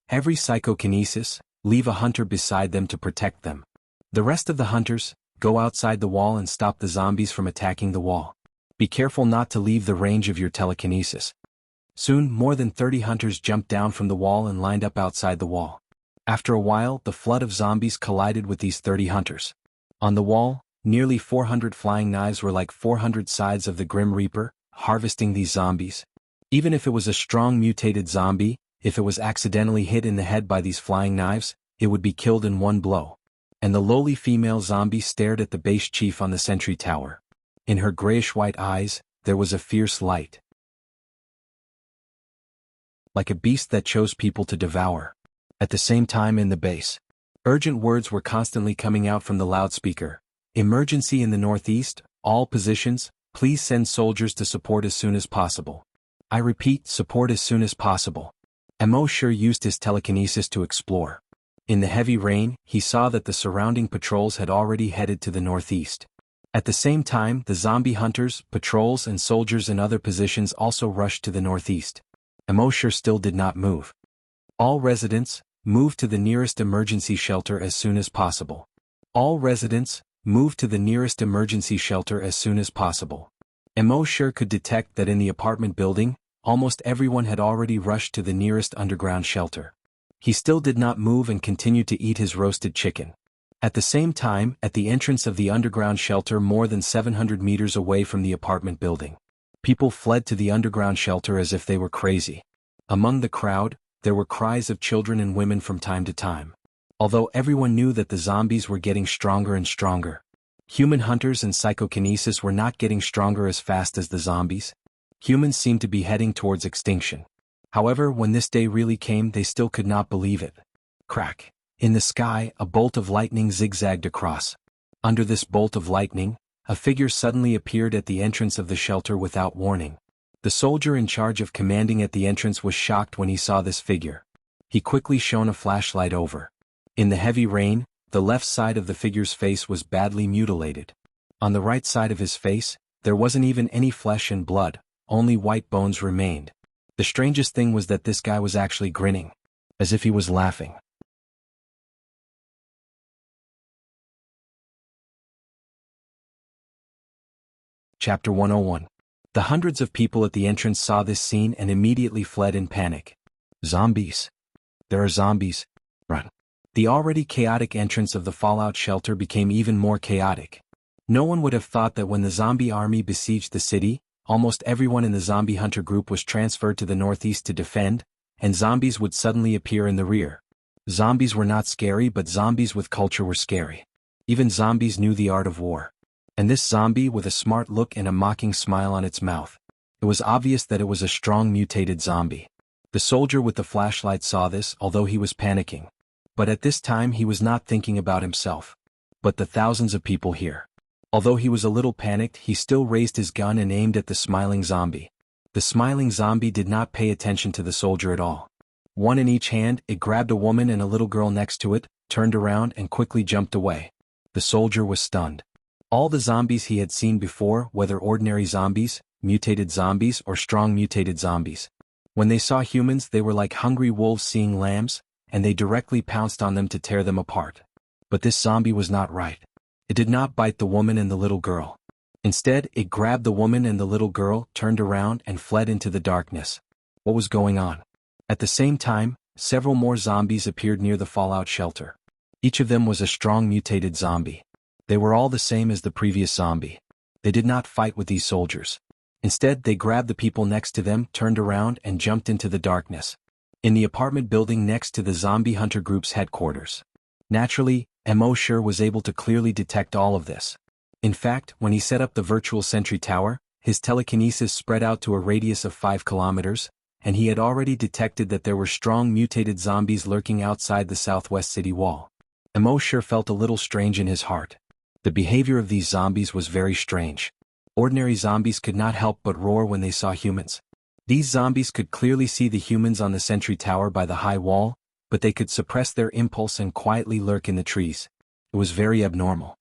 Speaker 1: Every psychokinesis, leave a hunter beside them to protect them. The rest of the hunters, go outside the wall and stop the zombies from attacking the wall. Be careful not to leave the range of your telekinesis." Soon, more than 30 hunters jumped down from the wall and lined up outside the wall. After a while, the flood of zombies collided with these 30 hunters. On the wall, nearly 400 flying knives were like 400 sides of the Grim Reaper, harvesting these zombies. Even if it was a strong mutated zombie, if it was accidentally hit in the head by these flying knives, it would be killed in one blow. And the lowly female zombie stared at the base chief on the sentry tower. In her grayish-white eyes, there was a fierce light. Like a beast that chose people to devour. At the same time in the base, urgent words were constantly coming out from the loudspeaker. "Emergency in the northeast, all positions, please send soldiers to support as soon as possible. I repeat, support as soon as possible." Mo sure used his telekinesis to explore. In the heavy rain, he saw that the surrounding patrols had already headed to the northeast. At the same time, the zombie hunters, patrols and soldiers in other positions also rushed to the northeast. Mo sure still did not move. "All residents, move to the nearest emergency shelter as soon as possible. All residents, move to the nearest emergency shelter as soon as possible." Mo sure could detect that in the apartment building, almost everyone had already rushed to the nearest underground shelter. He still did not move and continued to eat his roasted chicken. At the same time, at the entrance of the underground shelter more than 700 meters away from the apartment building, people fled to the underground shelter as if they were crazy. Among the crowd, there were cries of children and women from time to time. Although everyone knew that the zombies were getting stronger and stronger, human hunters and psychokinesis were not getting stronger as fast as the zombies. Humans seemed to be heading towards extinction. However, when this day really came, they still could not believe it. Crack. In the sky, a bolt of lightning zigzagged across. Under this bolt of lightning, a figure suddenly appeared at the entrance of the shelter without warning. The soldier in charge of commanding at the entrance was shocked when he saw this figure. He quickly shone a flashlight over. In the heavy rain, the left side of the figure's face was badly mutilated. On the right side of his face, there wasn't even any flesh and blood, only white bones remained. The strangest thing was that this guy was actually grinning, as if he was laughing. Chapter 101. The hundreds of people at the entrance saw this scene and immediately fled in panic. "Zombies! There are zombies! Run!" The already chaotic entrance of the fallout shelter became even more chaotic. No one would have thought that when the zombie army besieged the city, almost everyone in the zombie hunter group was transferred to the northeast to defend, and zombies would suddenly appear in the rear. Zombies were not scary, but zombies with culture were scary. Even zombies knew the art of war. And this zombie with a smart look and a mocking smile on its mouth. It was obvious that it was a strong mutated zombie. The soldier with the flashlight saw this, although he was panicking. But at this time he was not thinking about himself, but the thousands of people here. Although he was a little panicked, he still raised his gun and aimed at the smiling zombie. The smiling zombie did not pay attention to the soldier at all. One in each hand, it grabbed a woman and a little girl next to it, turned around and quickly jumped away. The soldier was stunned. All the zombies he had seen before, whether ordinary zombies, mutated zombies, or strong mutated zombies, when they saw humans they were like hungry wolves seeing lambs, and they directly pounced on them to tear them apart. But this zombie was not right. It did not bite the woman and the little girl. Instead, it grabbed the woman and the little girl, turned around and fled into the darkness. What was going on? At the same time, several more zombies appeared near the fallout shelter. Each of them was a strong mutated zombie. They were all the same as the previous zombie. They did not fight with these soldiers. Instead, they grabbed the people next to them, turned around and jumped into the darkness. In the apartment building next to the zombie hunter group's headquarters. Naturally, Mosher was able to clearly detect all of this. In fact, when he set up the virtual sentry tower, his telekinesis spread out to a radius of 5 kilometers, and he had already detected that there were strong mutated zombies lurking outside the southwest city wall. Mosher felt a little strange in his heart. The behavior of these zombies was very strange. Ordinary zombies could not help but roar when they saw humans. These zombies could clearly see the humans on the sentry tower by the high wall, but they could suppress their impulse and quietly lurk in the trees. It was very abnormal.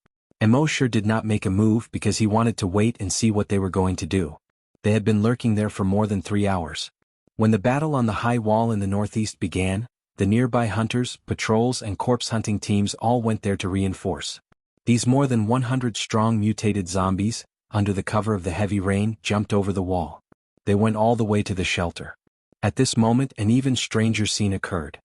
Speaker 1: Mosher did not make a move because he wanted to wait and see what they were going to do. They had been lurking there for more than 3 hours. When the battle on the high wall in the northeast began, the nearby hunters, patrols and corpse hunting teams all went there to reinforce. These more than 100-strong mutated zombies, under the cover of the heavy rain, jumped over the wall. They went all the way to the shelter. At this moment, an even stranger scene occurred.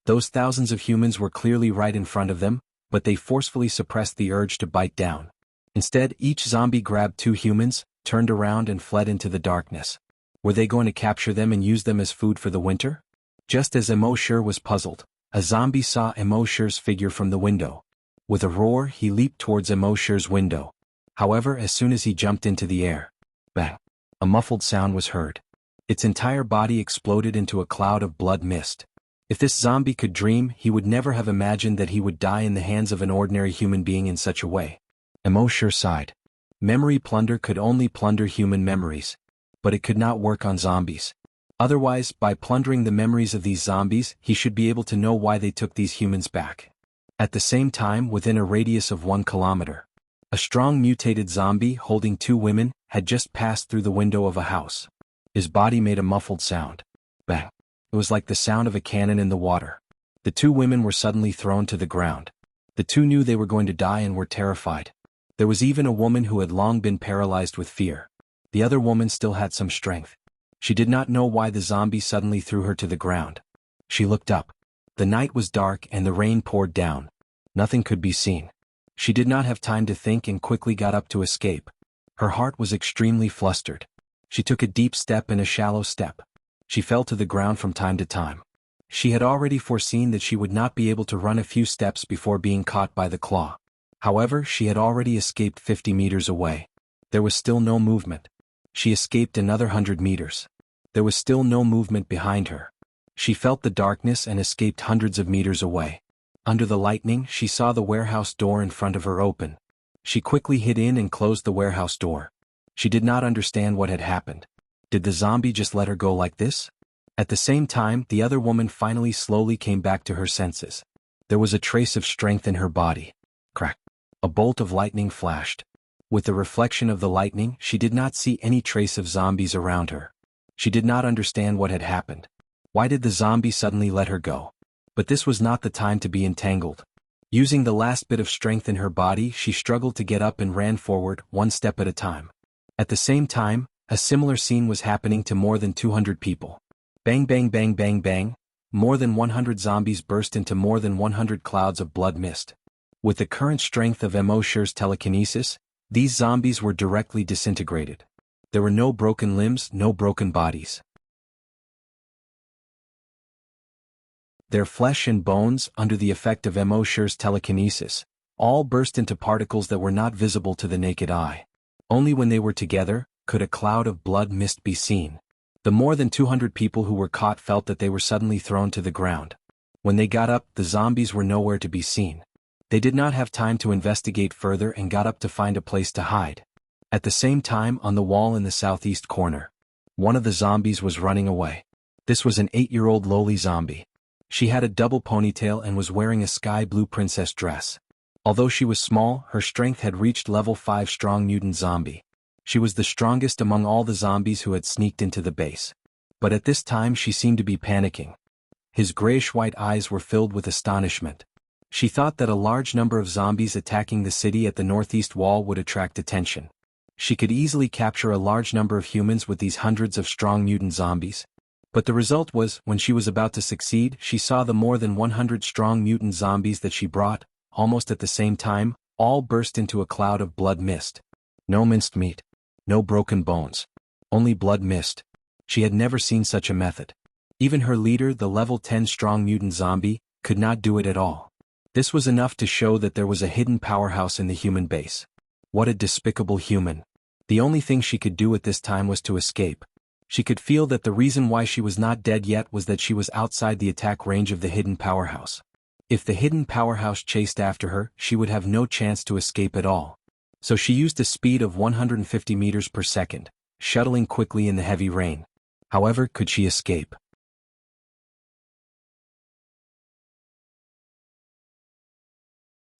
Speaker 1: Those thousands of humans were clearly right in front of them, but they forcefully suppressed the urge to bite down. Instead, each zombie grabbed 2 humans, turned around and fled into the darkness. Were they going to capture them and use them as food for the winter? Just as Mosher was puzzled, a zombie saw Mosher's figure from the window. With a roar, he leaped towards Mosher's window. However, as soon as he jumped into the air, bang! A muffled sound was heard. Its entire body exploded into a cloud of blood mist. If this zombie could dream, he would never have imagined that he would die in the hands of an ordinary human being in such a way. Mosher sighed. Memory plunder could only plunder human memories. But it could not work on zombies. Otherwise, by plundering the memories of these zombies, he should be able to know why they took these humans back. At the same time, within a radius of 1 kilometer, a strong mutated zombie holding 2 women had just passed through the window of a house. His body made a muffled sound. Bang! It was like the sound of a cannon in the water. The 2 women were suddenly thrown to the ground. The 2 knew they were going to die and were terrified. There was even a woman who had long been paralyzed with fear. The other woman still had some strength. She did not know why the zombie suddenly threw her to the ground. She looked up. The night was dark and the rain poured down. Nothing could be seen. She did not have time to think and quickly got up to escape. Her heart was extremely flustered. She took a deep step and a shallow step. She fell to the ground from time to time. She had already foreseen that she would not be able to run a few steps before being caught by the claw. However, she had already escaped 50 meters away. There was still no movement. She escaped another 100 meters. There was still no movement behind her. She felt the darkness and escaped hundreds of meters away. Under the lightning, she saw the warehouse door in front of her open. She quickly hid in and closed the warehouse door. She did not understand what had happened. Did the zombie just let her go like this? At the same time, the other woman finally slowly came back to her senses. There was a trace of strength in her body. Crack! A bolt of lightning flashed. With the reflection of the lightning, she did not see any trace of zombies around her. She did not understand what had happened. Why did the zombie suddenly let her go? But this was not the time to be entangled. Using the last bit of strength in her body, she struggled to get up and ran forward, 1 step at a time. At the same time, a similar scene was happening to more than 200 people. Bang bang bang bang bang, more than 100 zombies burst into more than 100 clouds of blood mist. With the current strength of Mosher's telekinesis, these zombies were directly disintegrated. There were no broken limbs, no broken bodies. Their flesh and bones, under the effect of Mosher's telekinesis, all burst into particles that were not visible to the naked eye. Only when they were together could a cloud of blood mist be seen. The more than 200 people who were caught felt that they were suddenly thrown to the ground. When they got up, the zombies were nowhere to be seen. They did not have time to investigate further and got up to find a place to hide. At the same time, on the wall in the southeast corner, one of the zombies was running away. This was an 8-year-old lowly zombie. She had a double ponytail and was wearing a sky blue princess dress. Although she was small, her strength had reached level 5 strong mutant zombie. She was the strongest among all the zombies who had sneaked into the base. But at this time she seemed to be panicking. His grayish-white eyes were filled with astonishment. She thought that a large number of zombies attacking the city at the northeast wall would attract attention. She could easily capture a large number of humans with these hundreds of strong mutant zombies. But the result was, when she was about to succeed, she saw the more than 100 strong mutant zombies that she brought, almost at the same time, all burst into a cloud of blood mist. No minced meat. No broken bones. Only blood mist. She had never seen such a method. Even her leader, the level 10 strong mutant zombie, could not do it at all. This was enough to show that there was a hidden powerhouse in the human base. What a despicable human. The only thing she could do at this time was to escape. She could feel that the reason why she was not dead yet was that she was outside the attack range of the hidden powerhouse. If the hidden powerhouse chased after her, she would have no chance to escape at all. So she used a speed of 150 meters per second, shuttling quickly in the heavy rain. However, could she escape?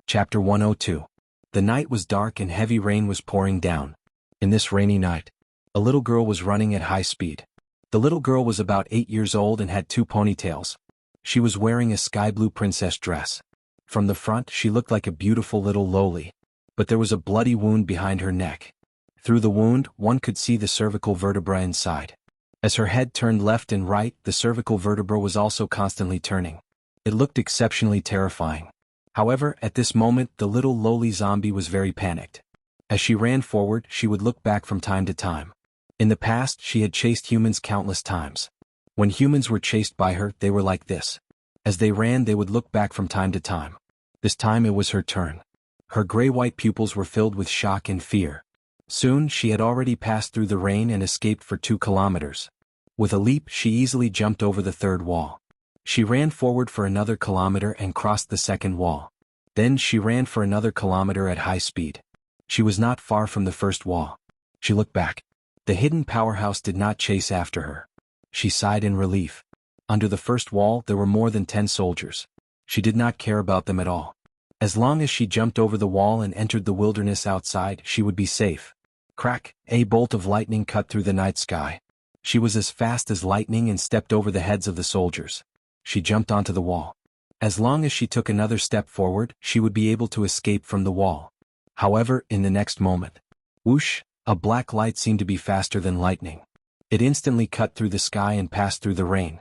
Speaker 1: Chapter 102. The night was dark and heavy rain was pouring down. In this rainy night, a little girl was running at high speed. The little girl was about 8 years old and had 2 ponytails. She was wearing a sky blue princess dress. From the front, she looked like a beautiful little loli. But there was a bloody wound behind her neck. Through the wound, one could see the cervical vertebra inside. As her head turned left and right, the cervical vertebra was also constantly turning. It looked exceptionally terrifying. However, at this moment, the little loli zombie was very panicked. As she ran forward, she would look back from time to time. In the past, she had chased humans countless times. When humans were chased by her, they were like this. As they ran, they would look back from time to time. This time it was her turn. Her gray-white pupils were filled with shock and fear. Soon, she had already passed through the rain and escaped for 2 kilometers. With a leap, she easily jumped over the 3rd wall. She ran forward for another kilometer and crossed the 2nd wall. Then she ran for another kilometer at high speed. She was not far from the 1st wall. She looked back. The hidden powerhouse did not chase after her. She sighed in relief. Under the 1st wall, there were more than 10 soldiers. She did not care about them at all. As long as she jumped over the wall and entered the wilderness outside, she would be safe. Crack! A bolt of lightning cut through the night sky. She was as fast as lightning and stepped over the heads of the soldiers. She jumped onto the wall. As long as she took another step forward, she would be able to escape from the wall. However, in the next moment, whoosh, a black light seemed to be faster than lightning. It instantly cut through the sky and passed through the rain.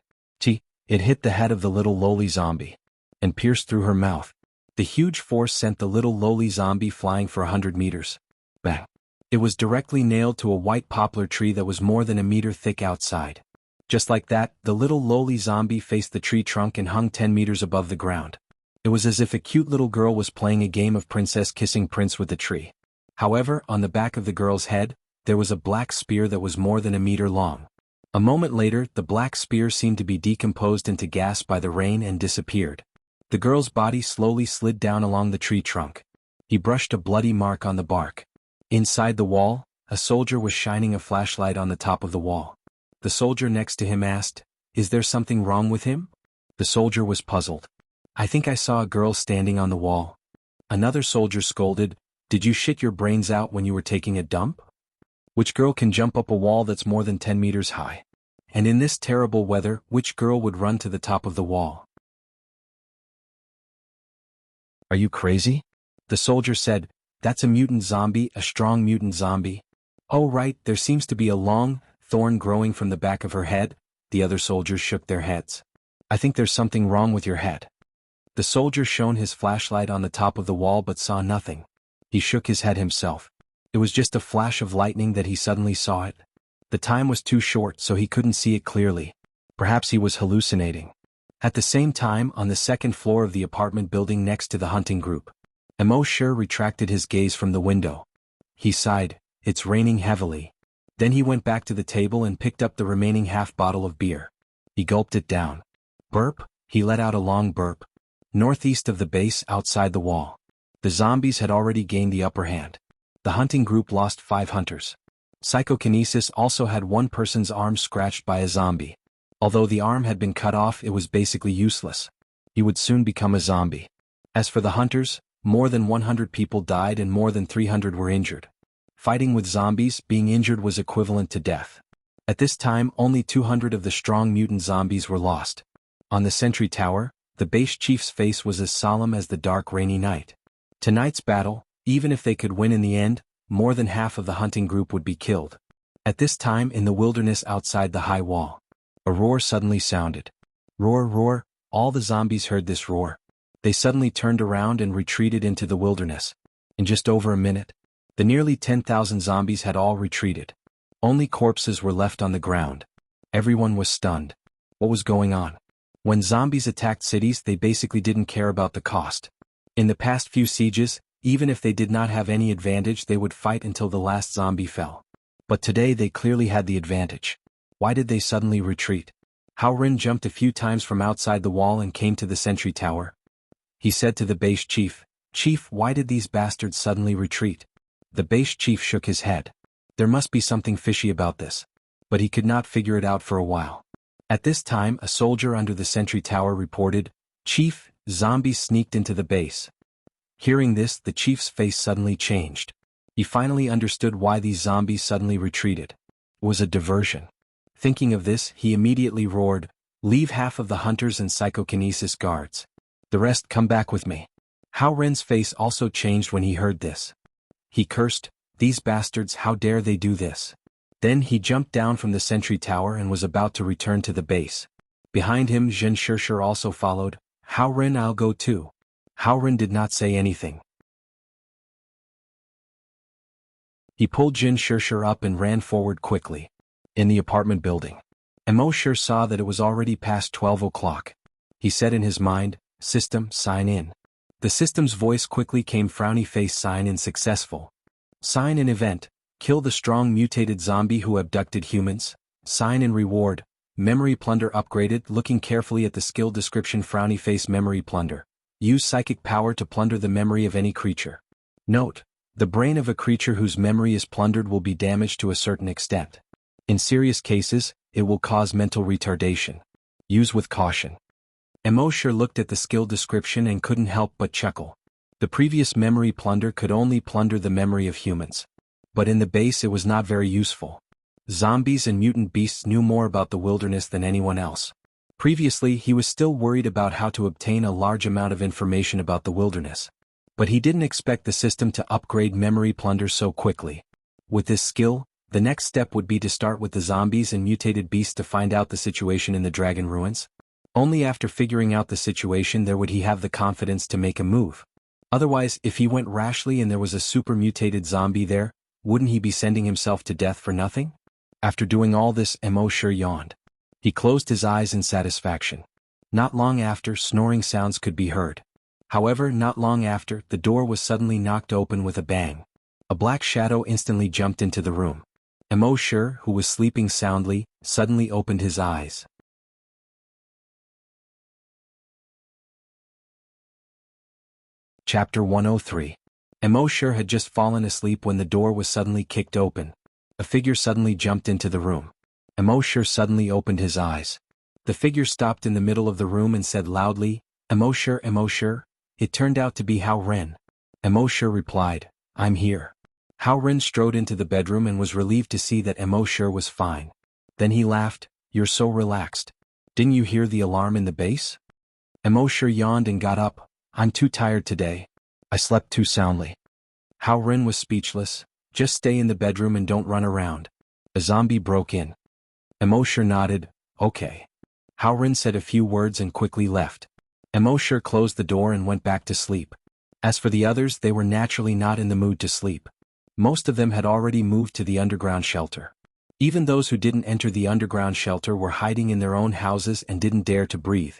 Speaker 1: It hit the head of the little loli zombie and pierced through her mouth. The huge force sent the little loli zombie flying for 100 meters. Bang! It was directly nailed to a white poplar tree that was more than a meter thick outside. Just like that, the little loli zombie faced the tree trunk and hung 10 meters above the ground. It was as if a cute little girl was playing a game of princess kissing prince with the tree. However, on the back of the girl's head, there was a black spear that was more than a meter long. A moment later, the black spear seemed to be decomposed into gas by the rain and disappeared. The girl's body slowly slid down along the tree trunk. He brushed a bloody mark on the bark. Inside the wall, a soldier was shining a flashlight on the top of the wall. The soldier next to him asked, "Is there something wrong with him?" The soldier was puzzled. "I think I saw a girl standing on the wall." Another soldier scolded, "Did you shit your brains out when you were taking a dump? Which girl can jump up a wall that's more than 10 meters high? And in this terrible weather, which girl would run to the top of the wall?" "Are you crazy?" The soldier said, "That's a mutant zombie, a strong mutant zombie." "Oh right, there seems to be a long thorn growing from the back of her head." The other soldiers shook their heads. "I think there's something wrong with your head." The soldier shone his flashlight on the top of the wall but saw nothing. He shook his head himself. It was just a flash of lightning that he suddenly saw it. The time was too short so he couldn't see it clearly. Perhaps he was hallucinating. At the same time, on the 2nd floor of the apartment building next to the hunting group, Imo retracted his gaze from the window. He sighed, "It's raining heavily." Then he went back to the table and picked up the remaining half bottle of beer. He gulped it down. Burp, he let out a long burp. Northeast of the base, outside the wall, the zombies had already gained the upper hand. The hunting group lost 5 hunters. Psychokinesis also had one person's arm scratched by a zombie. Although the arm had been cut off, it was basically useless. He would soon become a zombie. As for the hunters, more than 100 people died and more than 300 were injured. Fighting with zombies, being injured was equivalent to death. At this time, only 200 of the strong mutant zombies were lost. On the sentry tower, The base chief's face was as solemn as the dark rainy night. Tonight's battle, even if they could win in the end, more than half of the hunting group would be killed. At this time in the wilderness outside the high wall, a roar suddenly sounded. Roar, roar, all the zombies heard this roar. They suddenly turned around and retreated into the wilderness. In just over a minute, the nearly 10,000 zombies had all retreated. Only corpses were left on the ground. Everyone was stunned. What was going on? When zombies attacked cities, they basically didn't care about the cost. In the past few sieges, even if they did not have any advantage, they would fight until the last zombie fell. But today they clearly had the advantage. Why did they suddenly retreat? Hao Ren jumped a few times from outside the wall and came to the sentry tower. He said to the base chief, "Chief, why did these bastards suddenly retreat?" The base chief shook his head. There must be something fishy about this. But he could not figure it out for a while. At this time, a soldier under the sentry tower reported, "Chief, zombies sneaked into the base." Hearing this, the chief's face suddenly changed. He finally understood why these zombies suddenly retreated. It was a diversion. Thinking of this, he immediately roared, "Leave half of the hunters and psychokinesis guards. The rest come back with me." Hao Ren's face also changed when he heard this. He cursed, "These bastards, how dare they do this?" Then he jumped down from the sentry tower and was about to return to the base. Behind him, Zhen Shishir also followed. "Hao Ren, I'll go too." Hao Ren did not say anything. He pulled Zhen Shishir up and ran forward quickly. In the apartment building, Imo-Shir saw that it was already past 12 o'clock. He said in his mind, "System, sign in." The system's voice quickly came, "Frowny face, sign in successful. Sign in event, kill the strong mutated zombie who abducted humans. Sign in reward, memory plunder upgraded." Looking carefully at the skill description, "Frowny face memory plunder. Use psychic power to plunder the memory of any creature." Note: the brain of a creature whose memory is plundered will be damaged to a certain extent. In serious cases, it will cause mental retardation. Use with caution. Imo-Shir looked at the skill description and couldn't help but chuckle. The previous memory plunder could only plunder the memory of humans. But in the base it was not very useful. Zombies and mutant beasts knew more about the wilderness than anyone else. Previously he was still worried about how to obtain a large amount of information about the wilderness. But he didn't expect the system to upgrade memory plunder so quickly. With this skill, the next step would be to start with the zombies and mutated beasts to find out the situation in the dragon ruins. Only after figuring out the situation there would he have the confidence to make a move. Otherwise, if he went rashly and there was a super mutated zombie there, wouldn't he be sending himself to death for nothing? After doing all this, Imo-Shir yawned. He closed his eyes in satisfaction. Not long after, snoring sounds could be heard. However, not long after, the door was suddenly knocked open with a bang. A black shadow instantly jumped into the room. Imo-Shir, who was sleeping soundly, suddenly opened his eyes. Chapter 103. Imo-Shir had just fallen asleep when the door was suddenly kicked open. A figure suddenly jumped into the room. Imo-Shir suddenly opened his eyes. The figure stopped in the middle of the room and said loudly, "Imo-Shir, Imo-Shir." It turned out to be Hao Ren. Imo-Shir replied, "I'm here." Hao Ren strode into the bedroom and was relieved to see that Imo-Shir was fine. Then he laughed, "You're so relaxed. Didn't you hear the alarm in the base?" Imo-Shir yawned and got up. "I'm too tired today. I slept too soundly." Hao Ren was speechless. "Just stay in the bedroom and don't run around. A zombie broke in." Imo-Shir nodded, "Okay." Hao Ren said a few words and quickly left. Imo-Shir closed the door and went back to sleep. As for the others, they were naturally not in the mood to sleep. Most of them had already moved to the underground shelter. Even those who didn't enter the underground shelter were hiding in their own houses and didn't dare to breathe.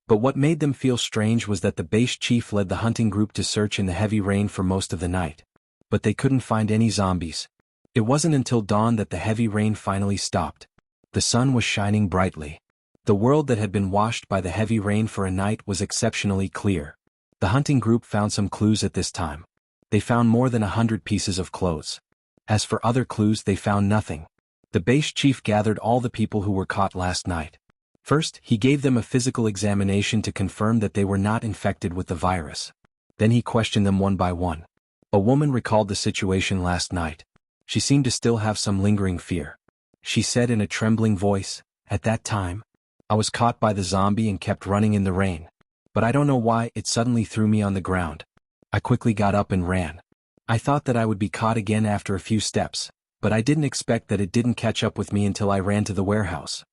Speaker 1: But what made them feel strange was that the base chief led the hunting group to search in the heavy rain for most of the night. But they couldn't find any zombies. It wasn't until dawn that the heavy rain finally stopped. The sun was shining brightly. The world that had been washed by the heavy rain for a night was exceptionally clear. The hunting group found some clues at this time. They found more than 100 pieces of clothes. As for other clues, they found nothing. The base chief gathered all the people who were caught last night. First, he gave them a physical examination to confirm that they were not infected with the virus. Then he questioned them one by one. A woman recalled the situation last night. She seemed to still have some lingering fear. She said in a trembling voice, "At that time, I was caught by the zombie and kept running in the rain. but I don't know why it suddenly threw me on the ground. I quickly got up and ran. I thought that I would be caught again after a few steps, but I didn't expect that it didn't catch up with me until I ran to the warehouse.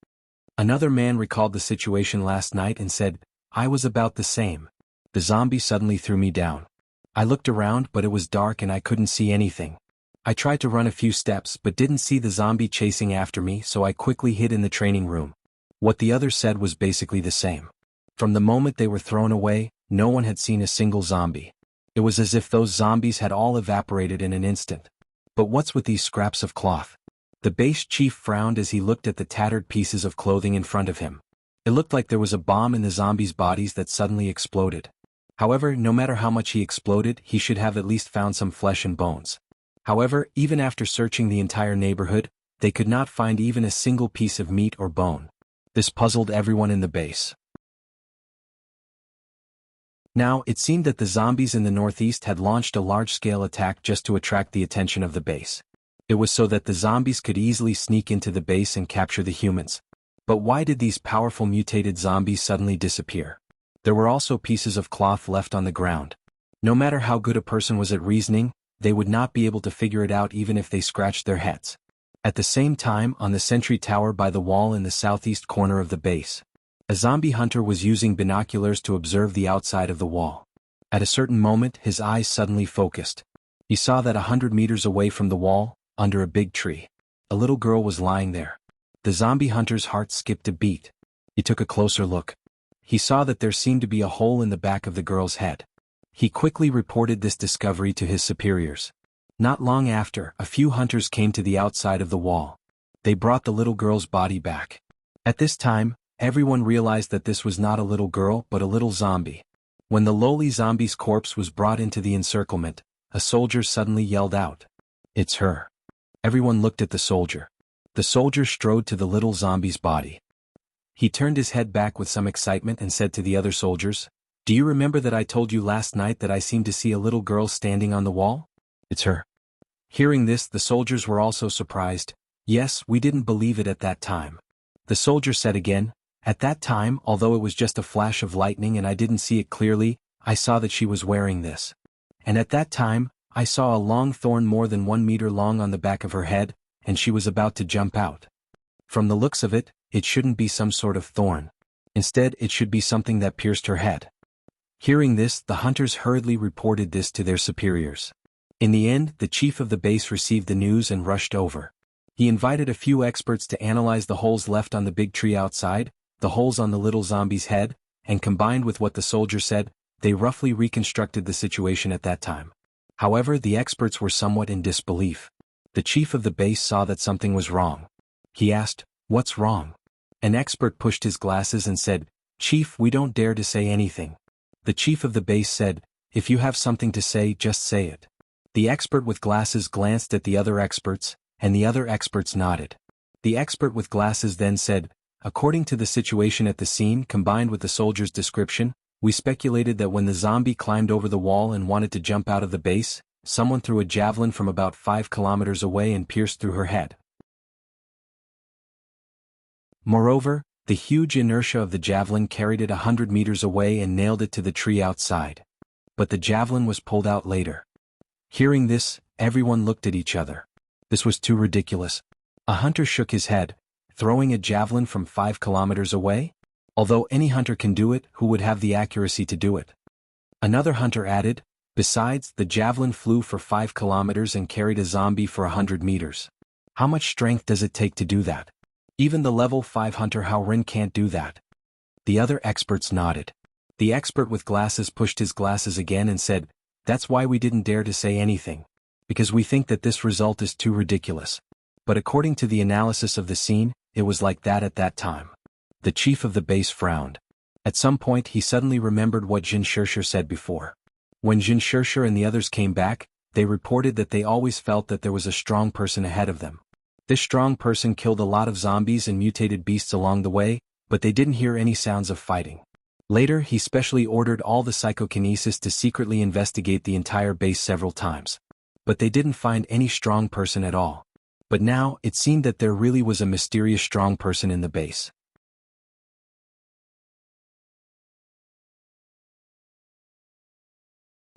Speaker 1: Another man recalled the situation last night and said, I was about the same. The zombie suddenly threw me down. I looked around but it was dark and I couldn't see anything. I tried to run a few steps but didn't see the zombie chasing after me, so I quickly hid in the training room. What the others said was basically the same. From the moment they were thrown away, no one had seen a single zombie. It was as if those zombies had all evaporated in an instant. But what's with these scraps of cloth? The base chief frowned as he looked at the tattered pieces of clothing in front of him. It looked like there was a bomb in the zombies' bodies that suddenly exploded. However, no matter how much he exploded, he should have at least found some flesh and bones. However, even after searching the entire neighborhood, they could not find even a single piece of meat or bone. This puzzled everyone in the base. Now, it seemed that the zombies in the northeast had launched a large-scale attack just to attract the attention of the base. It was so that the zombies could easily sneak into the base and capture the humans. But why did these powerful mutated zombies suddenly disappear? There were also pieces of cloth left on the ground. No matter how good a person was at reasoning, they would not be able to figure it out even if they scratched their heads. At the same time, on the sentry tower by the wall in the southeast corner of the base, a zombie hunter was using binoculars to observe the outside of the wall. At a certain moment, his eyes suddenly focused. He saw that 100 meters away from the wall, under a big tree, a little girl was lying there. The zombie hunter's heart skipped a beat. He took a closer look. He saw that there seemed to be a hole in the back of the girl's head. He quickly reported this discovery to his superiors. Not long after, a few hunters came to the outside of the wall. They brought the little girl's body back. At this time, everyone realized that this was not a little girl but a little zombie. When the lowly zombie's corpse was brought into the encirclement, a soldier suddenly yelled out, "It's her." Everyone looked at the soldier. The soldier strode to the little zombie's body. He turned his head back with some excitement and said to the other soldiers, "Do you remember that I told you last night that I seemed to see a little girl standing on the wall? It's her." Hearing this, the soldiers were also surprised. "Yes, we didn't believe it at that time." The soldier said again, "At that time, although it was just a flash of lightning and I didn't see it clearly, I saw that she was wearing this. And at that time, I saw a long thorn more than 1 meter long on the back of her head, and she was about to jump out. From the looks of it, it shouldn't be some sort of thorn. Instead, it should be something that pierced her head." Hearing this, the hunters hurriedly reported this to their superiors. In the end, the chief of the base received the news and rushed over. He invited a few experts to analyze the holes left on the big tree outside, the holes on the little zombie's head, and combined with what the soldier said, they roughly reconstructed the situation at that time. However, the experts were somewhat in disbelief. The chief of the base saw that something was wrong. He asked, "What's wrong?" An expert pushed his glasses and said, "Chief, we don't dare to say anything." The chief of the base said, "If you have something to say, just say it." The expert with glasses glanced at the other experts, and the other experts nodded. The expert with glasses then said, "According to the situation at the scene combined with the soldier's description, we speculated that when the zombie climbed over the wall and wanted to jump out of the base, someone threw a javelin from about 5 kilometers away and pierced through her head. Moreover, the huge inertia of the javelin carried it 100 meters away and nailed it to the tree outside. But the javelin was pulled out later." Hearing this, everyone looked at each other. This was too ridiculous. A hunter shook his head. Throwing a javelin from 5 kilometers away? Although any hunter can do it, who would have the accuracy to do it? Another hunter added, "Besides, the javelin flew for 5 kilometers and carried a zombie for 100 meters. How much strength does it take to do that? Even the level 5 hunter Hao-Rin can't do that." The other experts nodded. The expert with glasses pushed his glasses again and said, "That's why we didn't dare to say anything. Because we think that this result is too ridiculous. But according to the analysis of the scene, it was like that at that time." The chief of the base frowned. At some point he suddenly remembered what Jin Shirshir said before. When Jin Shirshir and the others came back, they reported that they always felt that there was a strong person ahead of them. This strong person killed a lot of zombies and mutated beasts along the way, but they didn't hear any sounds of fighting. Later he specially ordered all the psychokinesis to secretly investigate the entire base several times. But they didn't find any strong person at all. But now, it seemed that there really was a mysterious strong person in the base.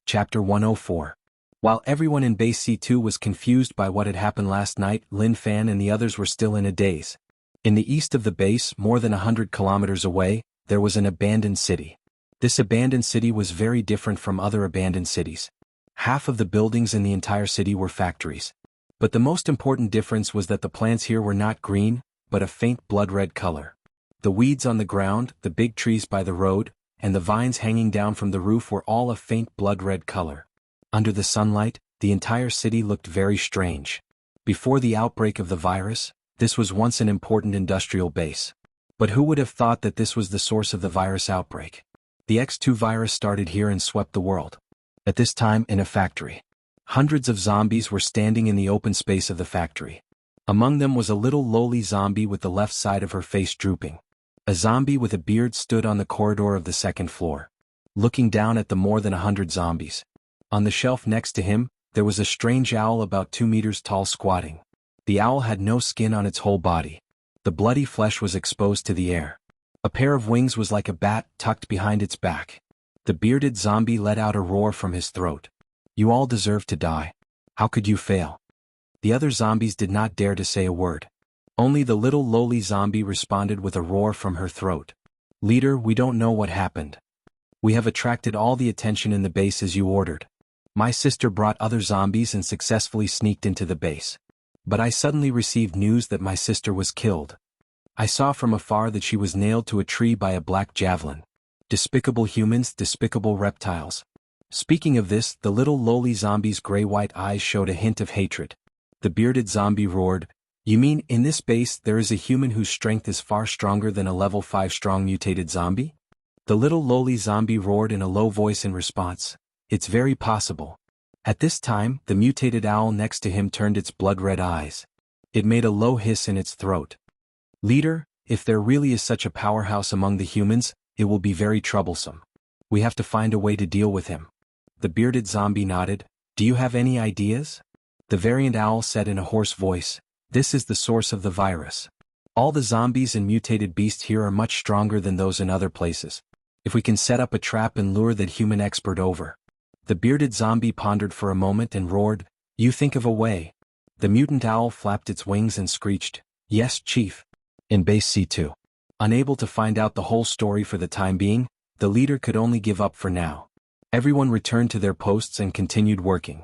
Speaker 1: Chapter 104. While everyone in Base C2 was confused by what had happened last night, Lin Fan and the others were still in a daze. In the east of the base, more than 100 kilometers away, there was an abandoned city. This abandoned city was very different from other abandoned cities. Half of the buildings in the entire city were factories. But the most important difference was that the plants here were not green, but a faint blood-red color. The weeds on the ground, the big trees by the road, and the vines hanging down from the roof were all a faint blood-red color. Under the sunlight, the entire city looked very strange. Before the outbreak of the virus, this was once an important industrial base. But who would have thought that this was the source of the virus outbreak? The X2 virus started here and swept the world. At this time, in a factory. Hundreds of zombies were standing in the open space of the factory. Among them was a little lowly zombie with the left side of her face drooping. A zombie with a beard stood on the corridor of the second floor, looking down at the more than 100 zombies. On the shelf next to him, there was a strange owl about 2 meters tall squatting. The owl had no skin on its whole body. The bloody flesh was exposed to the air. A pair of wings was like a bat tucked behind its back. The bearded zombie let out a roar from his throat. "You all deserve to die. How could you fail?" The other zombies did not dare to say a word. Only the little lowly zombie responded with a roar from her throat. "Leader, we don't know what happened. We have attracted all the attention in the base as you ordered. My sister brought other zombies and successfully sneaked into the base. But I suddenly received news that my sister was killed. I saw from afar that she was nailed to a tree by a black javelin. Despicable humans, despicable reptiles." Speaking of this, the little lowly zombie's gray-white eyes showed a hint of hatred. The bearded zombie roared, "You mean, in this base there is a human whose strength is far stronger than a level 5 strong mutated zombie?" The little lowly zombie roared in a low voice in response, "It's very possible." At this time, the mutated owl next to him turned its blood-red eyes. It made a low hiss in its throat. "Leader, if there really is such a powerhouse among the humans, it will be very troublesome. We have to find a way to deal with him." The bearded zombie nodded. "Do you have any ideas?" The variant owl said in a hoarse voice, "This is the source of the virus. All the zombies and mutated beasts here are much stronger than those in other places. If we can set up a trap and lure that human expert over." The bearded zombie pondered for a moment and roared, "You think of a way." The mutant owl flapped its wings and screeched, "Yes, Chief." In Base C2. Unable to find out the whole story for the time being, the leader could only give up for now. Everyone returned to their posts and continued working.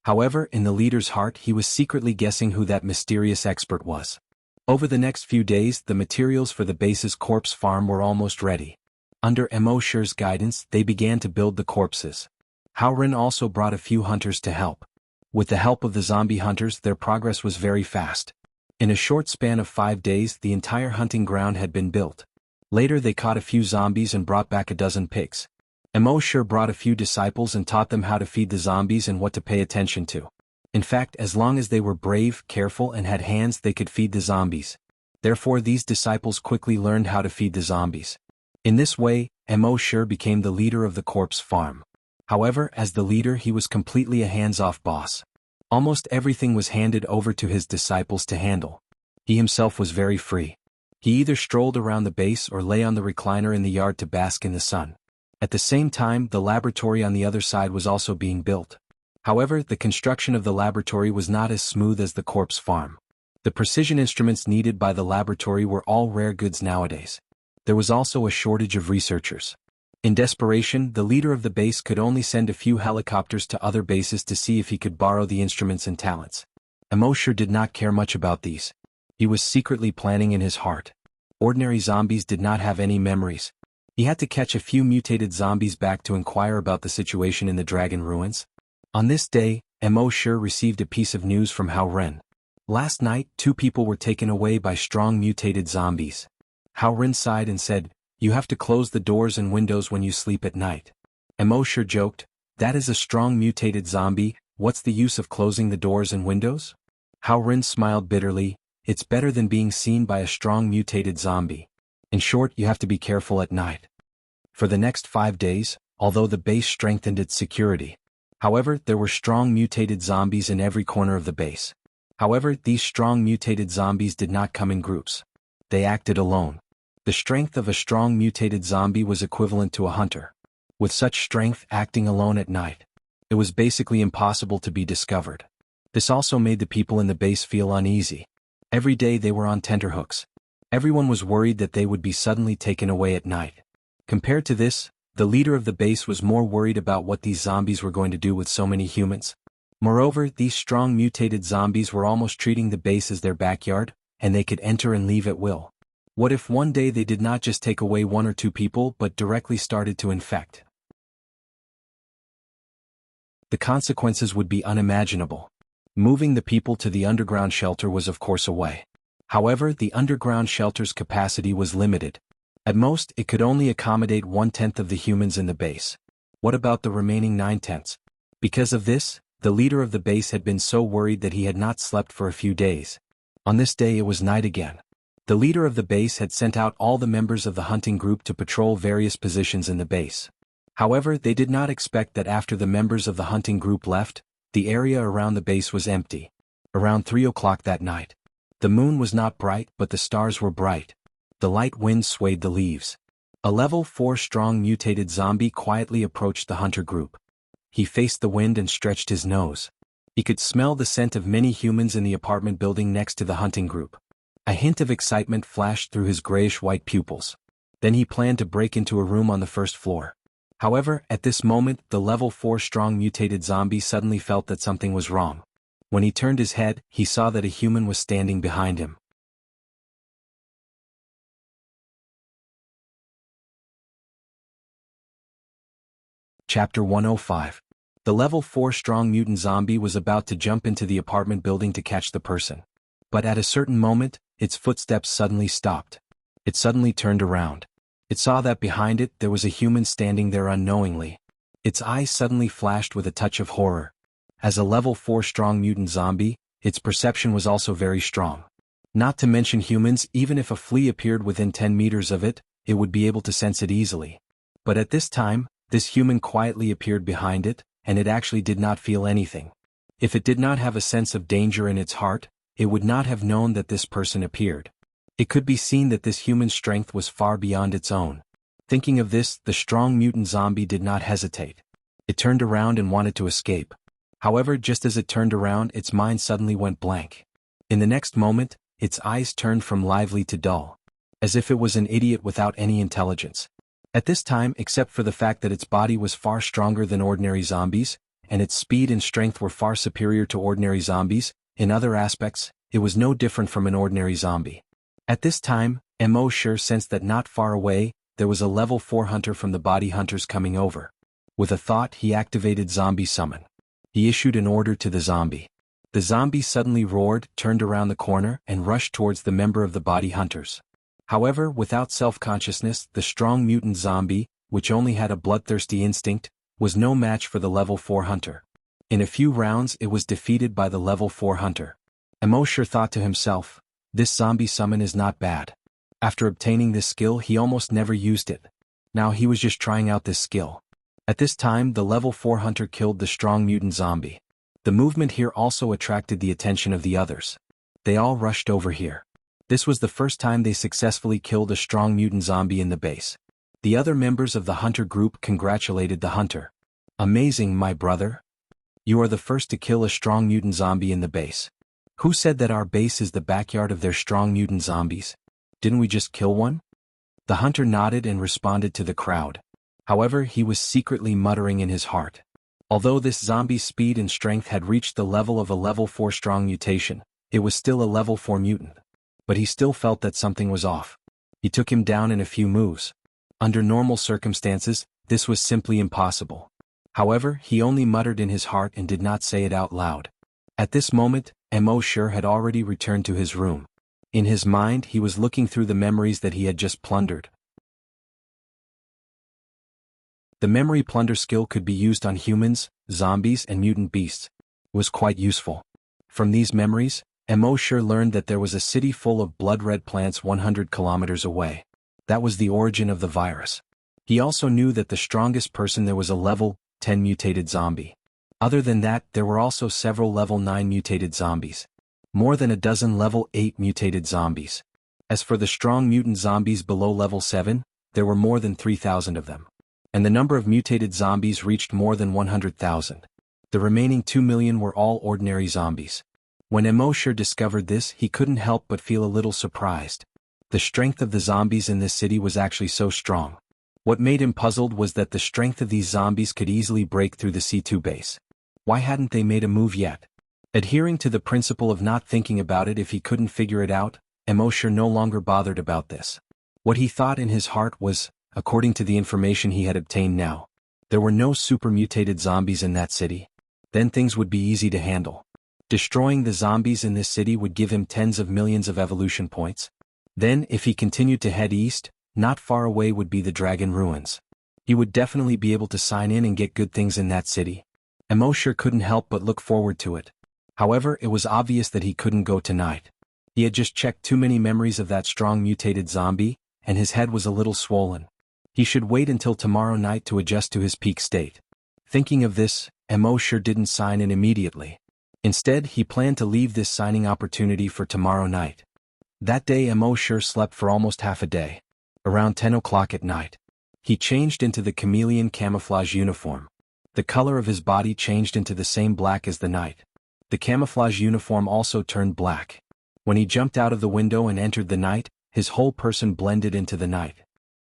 Speaker 1: However, in the leader's heart he was secretly guessing who that mysterious expert was. Over the next few days, the materials for the base's corpse farm were almost ready. Under Mo Shi's guidance, they began to build the corpses. Hao Ren also brought a few hunters to help. With the help of the zombie hunters, their progress was very fast. In a short span of 5 days, the entire hunting ground had been built. Later they caught a few zombies and brought back a dozen pigs. Mo Shi brought a few disciples and taught them how to feed the zombies and what to pay attention to. In fact, as long as they were brave, careful, and had hands, they could feed the zombies. Therefore, these disciples quickly learned how to feed the zombies. In this way, Mo Shi became the leader of the corpse farm. However, as the leader, he was completely a hands-off boss. Almost everything was handed over to his disciples to handle. He himself was very free. He either strolled around the base or lay on the recliner in the yard to bask in the sun. At the same time, the laboratory on the other side was also being built. However, the construction of the laboratory was not as smooth as the corpse farm. The precision instruments needed by the laboratory were all rare goods nowadays. There was also a shortage of researchers. In desperation, the leader of the base could only send a few helicopters to other bases to see if he could borrow the instruments and talents. Mo Shi did not care much about these. He was secretly planning in his heart. Ordinary zombies did not have any memories. He had to catch a few mutated zombies back to inquire about the situation in the dragon ruins. On this day, Mo Shi received a piece of news from Hao Ren. Last night, 2 people were taken away by strong mutated zombies. Hao Ren sighed and said, "You have to close the doors and windows when you sleep at night." Mo Shi joked, "That is a strong mutated zombie, what's the use of closing the doors and windows?" Hao Ren smiled bitterly, "It's better than being seen by a strong mutated zombie. In short, you have to be careful at night." For the next 5 days, although the base strengthened its security. However, there were strong mutated zombies in every corner of the base. However, these strong mutated zombies did not come in groups. They acted alone. The strength of a strong mutated zombie was equivalent to a hunter. With such strength acting alone at night, it was basically impossible to be discovered. This also made the people in the base feel uneasy. Every day they were on tenterhooks. Everyone was worried that they would be suddenly taken away at night. Compared to this, the leader of the base was more worried about what these zombies were going to do with so many humans. Moreover, these strong mutated zombies were almost treating the base as their backyard, and they could enter and leave at will. What if one day they did not just take away 1 or 2 people but directly started to infect? The consequences would be unimaginable. Moving the people to the underground shelter was of course a way. However, the underground shelter's capacity was limited. At most, it could only accommodate 1/10 of the humans in the base. What about the remaining 9/10? Because of this, the leader of the base had been so worried that he had not slept for a few days. On this day it was night again. The leader of the base had sent out all the members of the hunting group to patrol various positions in the base. However, they did not expect that after the members of the hunting group left, the area around the base was empty. Around 3 o'clock that night, the moon was not bright but the stars were bright. The light wind swayed the leaves. A level 4 strong mutated zombie quietly approached the hunter group. He faced the wind and stretched his nose. He could smell the scent of many humans in the apartment building next to the hunting group. A hint of excitement flashed through his grayish-white pupils. Then he planned to break into a room on the first floor. However, at this moment, the level 4 strong mutated zombie suddenly felt that something was wrong. When he turned his head, he saw that a human was standing behind him. Chapter 105. The level 4 strong mutant zombie was about to jump into the apartment building to catch the person. But at a certain moment, its footsteps suddenly stopped. It suddenly turned around. It saw that behind it there was a human standing there unknowingly. Its eyes suddenly flashed with a touch of horror. As a level 4 strong mutant zombie, its perception was also very strong. Not to mention humans, even if a flea appeared within 10 meters of it, it would be able to sense it easily. But at this time, this human quietly appeared behind it, and it actually did not feel anything. If it did not have a sense of danger in its heart, it would not have known that this person appeared. It could be seen that this human's strength was far beyond its own. Thinking of this, the strong mutant zombie did not hesitate. It turned around and wanted to escape. However, just as it turned around, its mind suddenly went blank. In the next moment, its eyes turned from lively to dull, as if it was an idiot without any intelligence. At this time, except for the fact that its body was far stronger than ordinary zombies, and its speed and strength were far superior to ordinary zombies, in other aspects, it was no different from an ordinary zombie. At this time, Mo sure sensed that not far away, there was a level 4 hunter from the body hunters coming over. With a thought, he activated Zombie Summon. He issued an order to the zombie. The zombie suddenly roared, turned around the corner, and rushed towards the member of the body hunters. However, without self-consciousness, the strong mutant zombie, which only had a bloodthirsty instinct, was no match for the level 4 hunter. In a few rounds it was defeated by the level 4 hunter. Mo sure thought to himself, this zombie summon is not bad. After obtaining this skill he almost never used it. Now he was just trying out this skill. At this time the level 4 hunter killed the strong mutant zombie. The movement here also attracted the attention of the others. They all rushed over here. This was the first time they successfully killed a strong mutant zombie in the base. The other members of the hunter group congratulated the hunter. Amazing, my brother. You are the first to kill a strong mutant zombie in the base. Who said that our base is the backyard of their strong mutant zombies? Didn't we just kill one? The hunter nodded and responded to the crowd. However, he was secretly muttering in his heart. Although this zombie's speed and strength had reached the level of a level 4 strong mutation, it was still a level 4 mutant. But he still felt that something was off. He took him down in a few moves. Under normal circumstances, this was simply impossible. However, he only muttered in his heart and did not say it out loud. At this moment, Mo sure had already returned to his room. In his mind, he was looking through the memories that he had just plundered. The memory plunder skill could be used on humans, zombies, and mutant beasts. It was quite useful. From these memories, Mo sure learned that there was a city full of blood-red plants 100 kilometers away. That was the origin of the virus. He also knew that the strongest person there was a level 10 mutated zombie. Other than that, there were also several level 9 mutated zombies. More than a dozen level 8 mutated zombies. As for the strong mutant zombies below level 7, there were more than 3,000 of them. and the number of mutated zombies reached more than 100,000. The remaining 2 million were all ordinary zombies. When Immortality discovered this, he couldn't help but feel a little surprised. The strength of the zombies in this city was actually so strong. What made him puzzled was that the strength of these zombies could easily break through the C2 base. Why hadn't they made a move yet? Adhering to the principle of not thinking about it if he couldn't figure it out, Immortality no longer bothered about this. What he thought in his heart was, according to the information he had obtained now, there were no super mutated zombies in that city. Then things would be easy to handle. Destroying the zombies in this city would give him tens of millions of evolution points. Then, if he continued to head east, not far away would be the Dragon Ruins. He would definitely be able to sign in and get good things in that city. Immortality couldn't help but look forward to it. However, it was obvious that he couldn't go tonight. He had just checked too many memories of that strong mutated zombie, and his head was a little swollen. He should wait until tomorrow night to adjust to his peak state. Thinking of this, Immortality didn't sign in immediately. Instead, he planned to leave this signing opportunity for tomorrow night. That day Immortality slept for almost half a day. Around 10 o'clock at night, he changed into the chameleon camouflage uniform. The color of his body changed into the same black as the night. The camouflage uniform also turned black. When he jumped out of the window and entered the night, his whole person blended into the night.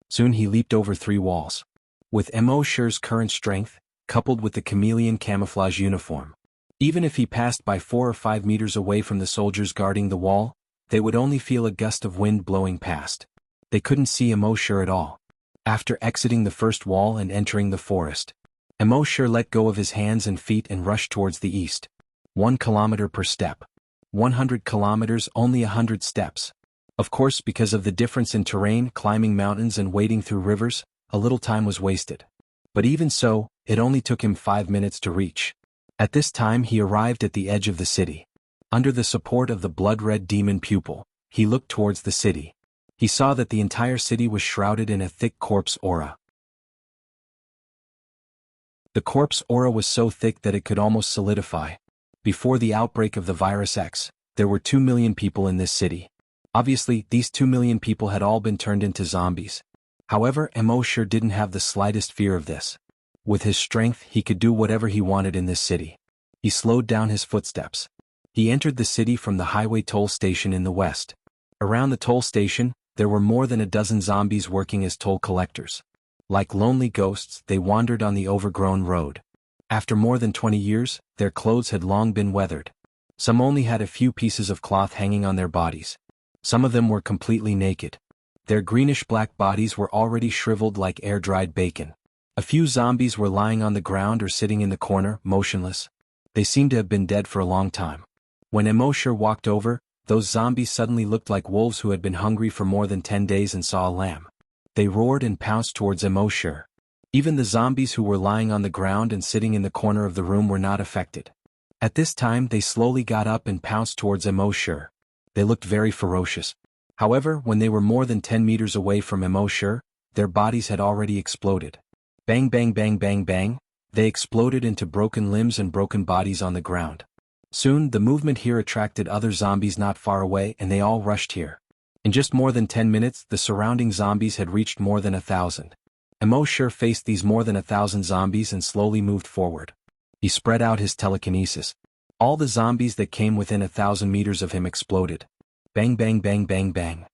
Speaker 1: Soon he leaped over 3 walls. With Immortality's current strength, coupled with the chameleon camouflage uniform, even if he passed by 4 or 5 meters away from the soldiers guarding the wall, they would only feel a gust of wind blowing past. They couldn't see Immortality at all. After exiting the first wall and entering the forest, Immortality let go of his hands and feet and rushed towards the east. 1 kilometer per step. 100 kilometers, only 100 steps. Of course, because of the difference in terrain, climbing mountains and wading through rivers, a little time was wasted. But even so, it only took him 5 minutes to reach. At this time he arrived at the edge of the city. Under the support of the blood-red demon pupil, he looked towards the city. He saw that the entire city was shrouded in a thick corpse aura. The corpse aura was so thick that it could almost solidify. Before the outbreak of the virus X, there were 2 million people in this city. Obviously, these 2 million people had all been turned into zombies. However, Immortality didn't have the slightest fear of this. With his strength, he could do whatever he wanted in this city. He slowed down his footsteps. He entered the city from the highway toll station in the west. Around the toll station, there were more than a dozen zombies working as toll collectors. Like lonely ghosts, they wandered on the overgrown road. After more than 20 years, their clothes had long been weathered. Some only had a few pieces of cloth hanging on their bodies. Some of them were completely naked. Their greenish-black bodies were already shriveled like air-dried bacon. A few zombies were lying on the ground or sitting in the corner, motionless. They seemed to have been dead for a long time. When Immortality walked over, those zombies suddenly looked like wolves who had been hungry for more than 10 days and saw a lamb. They roared and pounced towards Immortality. Even the zombies who were lying on the ground and sitting in the corner of the room were not affected. At this time they slowly got up and pounced towards Immortality. They looked very ferocious. However, when they were more than 10 meters away from Immortality, their bodies had already exploded. Bang bang bang bang bang, they exploded into broken limbs and broken bodies on the ground. Soon, the movement here attracted other zombies not far away and they all rushed here. In just more than 10 minutes, the surrounding zombies had reached more than 1,000. Immortality faced these more than 1,000 zombies and slowly moved forward. He spread out his telekinesis. All the zombies that came within 1,000 meters of him exploded. Bang bang bang bang bang.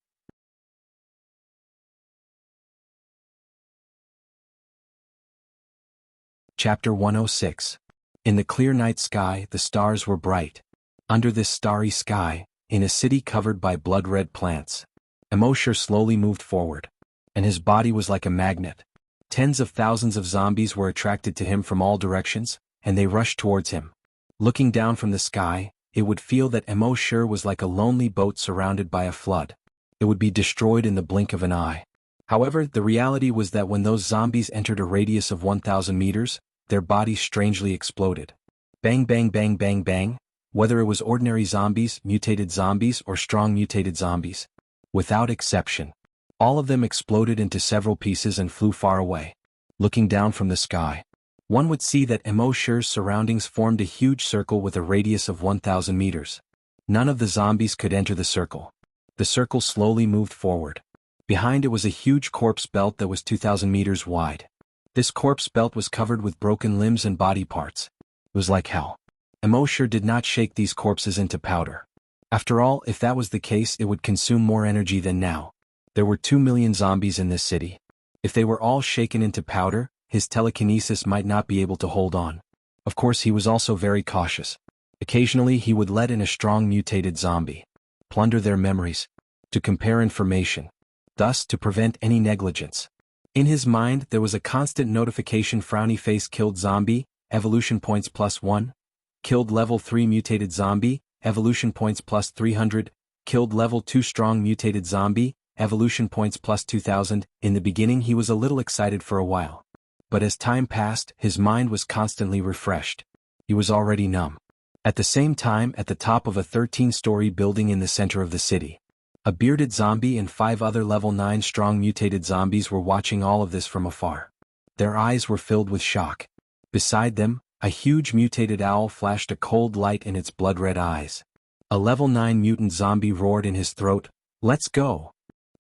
Speaker 1: Chapter 106. In the clear night sky, the stars were bright. Under this starry sky, in a city covered by blood-red plants, Immortality slowly moved forward. And his body was like a magnet. Tens of thousands of zombies were attracted to him from all directions, and they rushed towards him. Looking down from the sky, it would feel that Immortality was like a lonely boat surrounded by a flood. It would be destroyed in the blink of an eye. However, the reality was that when those zombies entered a radius of 1,000 meters, their bodies strangely exploded. Bang bang bang bang bang, whether it was ordinary zombies, mutated zombies, or strong mutated zombies. Without exception, all of them exploded into several pieces and flew far away. Looking down from the sky, one would see that Immortality's surroundings formed a huge circle with a radius of 1,000 meters. None of the zombies could enter the circle. The circle slowly moved forward. Behind it was a huge corpse belt that was 2,000 meters wide. This corpse belt was covered with broken limbs and body parts. It was like hell. Immortality did not shake these corpses into powder. After all, if that was the case, it would consume more energy than now. There were 2 million zombies in this city. If they were all shaken into powder, his telekinesis might not be able to hold on. Of course, he was also very cautious. Occasionally, he would let in a strong mutated zombie, plunder their memories, to compare information, thus to prevent any negligence. In his mind, there was a constant notification: frowny face killed zombie, evolution points +1, killed level 3 mutated zombie, evolution points +300, killed level 2 strong mutated zombie, evolution points +2000. In the beginning he was a little excited for a while. But as time passed, his mind was constantly refreshed. He was already numb. At the same time, at the top of a 13-story building in the center of the city, a bearded zombie and 5 other level 9 strong mutated zombies were watching all of this from afar. Their eyes were filled with shock. Beside them, a huge mutated owl flashed a cold light in its blood-red eyes. A level 9 mutant zombie roared in his throat, "Let's go!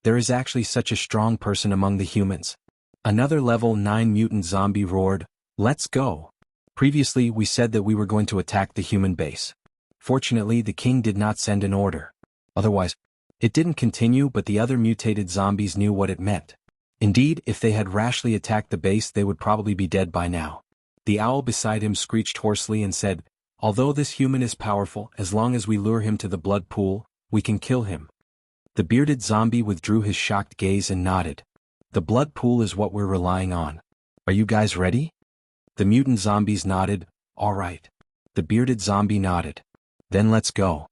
Speaker 1: There is actually such a strong person among the humans." Another level 9 mutant zombie roared, "Let's go! Previously we said that we were going to attack the human base. Fortunately, the king did not send an order. Otherwise, it didn't continue, but the other mutated zombies knew what it meant. Indeed, if they had rashly attacked the base, they would probably be dead by now." The owl beside him screeched hoarsely and said, "Although this human is powerful, as long as we lure him to the blood pool, we can kill him." The bearded zombie withdrew his shocked gaze and nodded. "The blood pool is what we're relying on. Are you guys ready?" The mutant zombies nodded. "All right." The bearded zombie nodded. "Then let's go."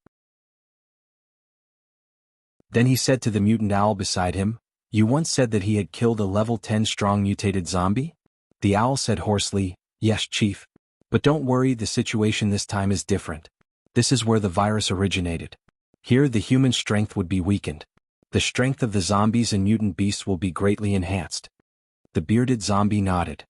Speaker 1: Then he said to the mutant owl beside him, "You once said that he had killed a level 10 strong mutated zombie?" The owl said hoarsely, "Yes, Chief. But don't worry, the situation this time is different. This is where the virus originated. Here the human strength would be weakened. The strength of the zombies and mutant beasts will be greatly enhanced." The bearded zombie nodded.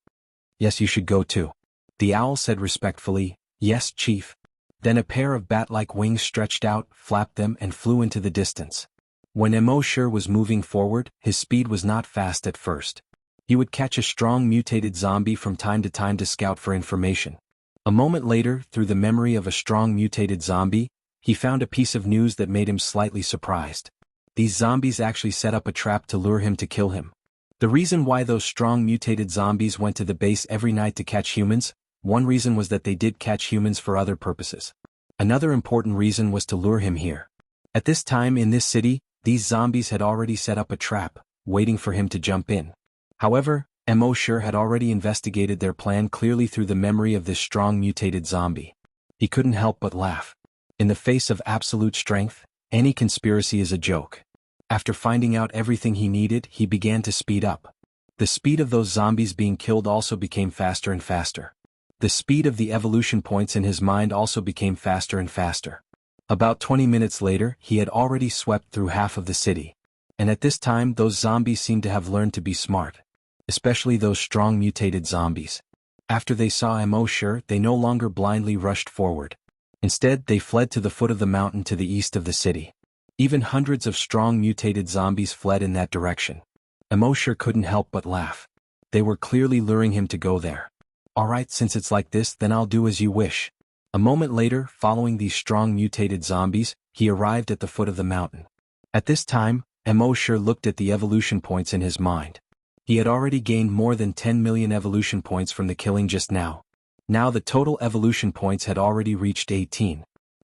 Speaker 1: "Yes, you should go too." The owl said respectfully, "Yes, Chief." Then a pair of bat-like wings stretched out, flapped them, and flew into the distance. When Immortality was moving forward, his speed was not fast at first. He would catch a strong mutated zombie from time to scout for information. A moment later, through the memory of a strong mutated zombie, he found a piece of news that made him slightly surprised. These zombies actually set up a trap to lure him to kill him. The reason why those strong mutated zombies went to the base every night to catch humans, one reason was that they did catch humans for other purposes. Another important reason was to lure him here. At this time in this city, these zombies had already set up a trap, waiting for him to jump in. However, Immortality had already investigated their plan clearly through the memory of this strong mutated zombie. He couldn't help but laugh. In the face of absolute strength, any conspiracy is a joke. After finding out everything he needed, he began to speed up. The speed of those zombies being killed also became faster and faster. The speed of the evolution points in his mind also became faster and faster. About 20 minutes later, he had already swept through half of the city. And at this time, those zombies seemed to have learned to be smart. Especially those strong mutated zombies. After they saw Immortality, they no longer blindly rushed forward. Instead, they fled to the foot of the mountain to the east of the city. Even hundreds of strong mutated zombies fled in that direction. Immortality couldn't help but laugh. They were clearly luring him to go there. "All right, since it's like this, then I'll do as you wish." A moment later, following these strong mutated zombies, he arrived at the foot of the mountain. At this time, Immortality looked at the evolution points in his mind. He had already gained more than 10 million evolution points from the killing just now. Now the total evolution points had already reached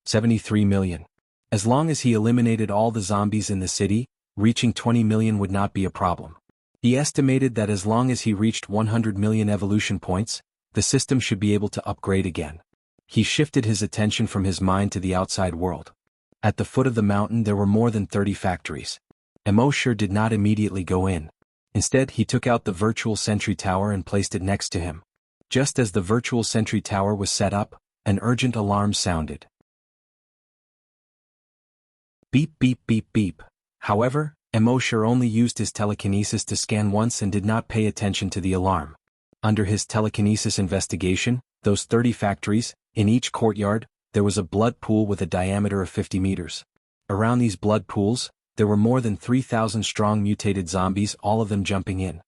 Speaker 1: 73 million. As long as he eliminated all the zombies in the city, reaching 20 million would not be a problem. He estimated that as long as he reached 100 million evolution points, the system should be able to upgrade again. He shifted his attention from his mind to the outside world. At the foot of the mountain there were more than 30 factories. Immortality did not immediately go in. Instead, he took out the virtual sentry tower and placed it next to him. Just as the virtual sentry tower was set up, an urgent alarm sounded. Beep beep beep beep. However, Immortality only used his telekinesis to scan once and did not pay attention to the alarm. Under his telekinesis investigation, those 30 factories, in each courtyard, there was a blood pool with a diameter of 50 meters. Around these blood pools, there were more than 3,000 strong mutated zombies, all of them jumping in.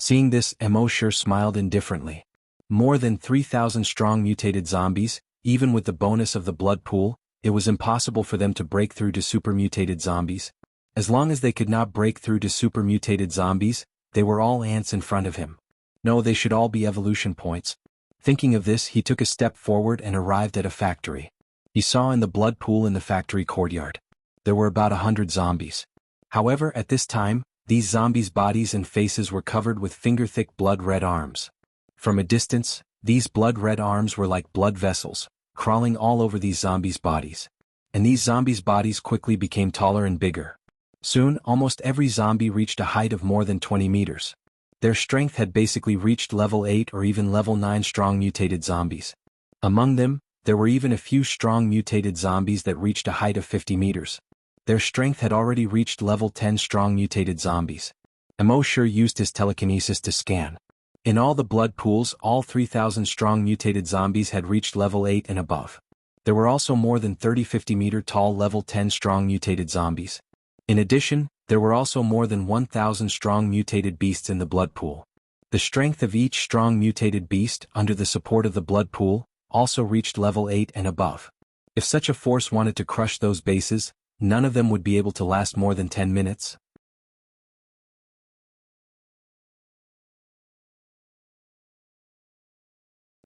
Speaker 1: Seeing this, Mo smiled indifferently. More than 3,000 strong mutated zombies, even with the bonus of the blood pool, it was impossible for them to break through to super mutated zombies. As long as they could not break through to super mutated zombies, they were all ants in front of him. No, they should all be evolution points. Thinking of this, he took a step forward and arrived at a factory. He saw in the blood pool in the factory courtyard. There were about 100 zombies. However, at this time, these zombies' bodies and faces were covered with finger-thick blood-red arms. From a distance, these blood-red arms were like blood vessels, crawling all over these zombies' bodies. And these zombies' bodies quickly became taller and bigger. Soon, almost every zombie reached a height of more than 20 meters. Their strength had basically reached level 8 or even level 9 strong mutated zombies. Among them, there were even a few strong mutated zombies that reached a height of 50 meters. Their strength had already reached level 10 strong mutated zombies. Mo used his telekinesis to scan. In all the blood pools, all 3,000 strong mutated zombies had reached level 8 and above. There were also more than 30 50-meter tall level 10 strong mutated zombies. In addition, there were also more than 1,000 strong mutated beasts in the blood pool. The strength of each strong mutated beast, under the support of the blood pool, also reached level 8 and above. If such a force wanted to crush those bases, none of them would be able to last more than 10 minutes.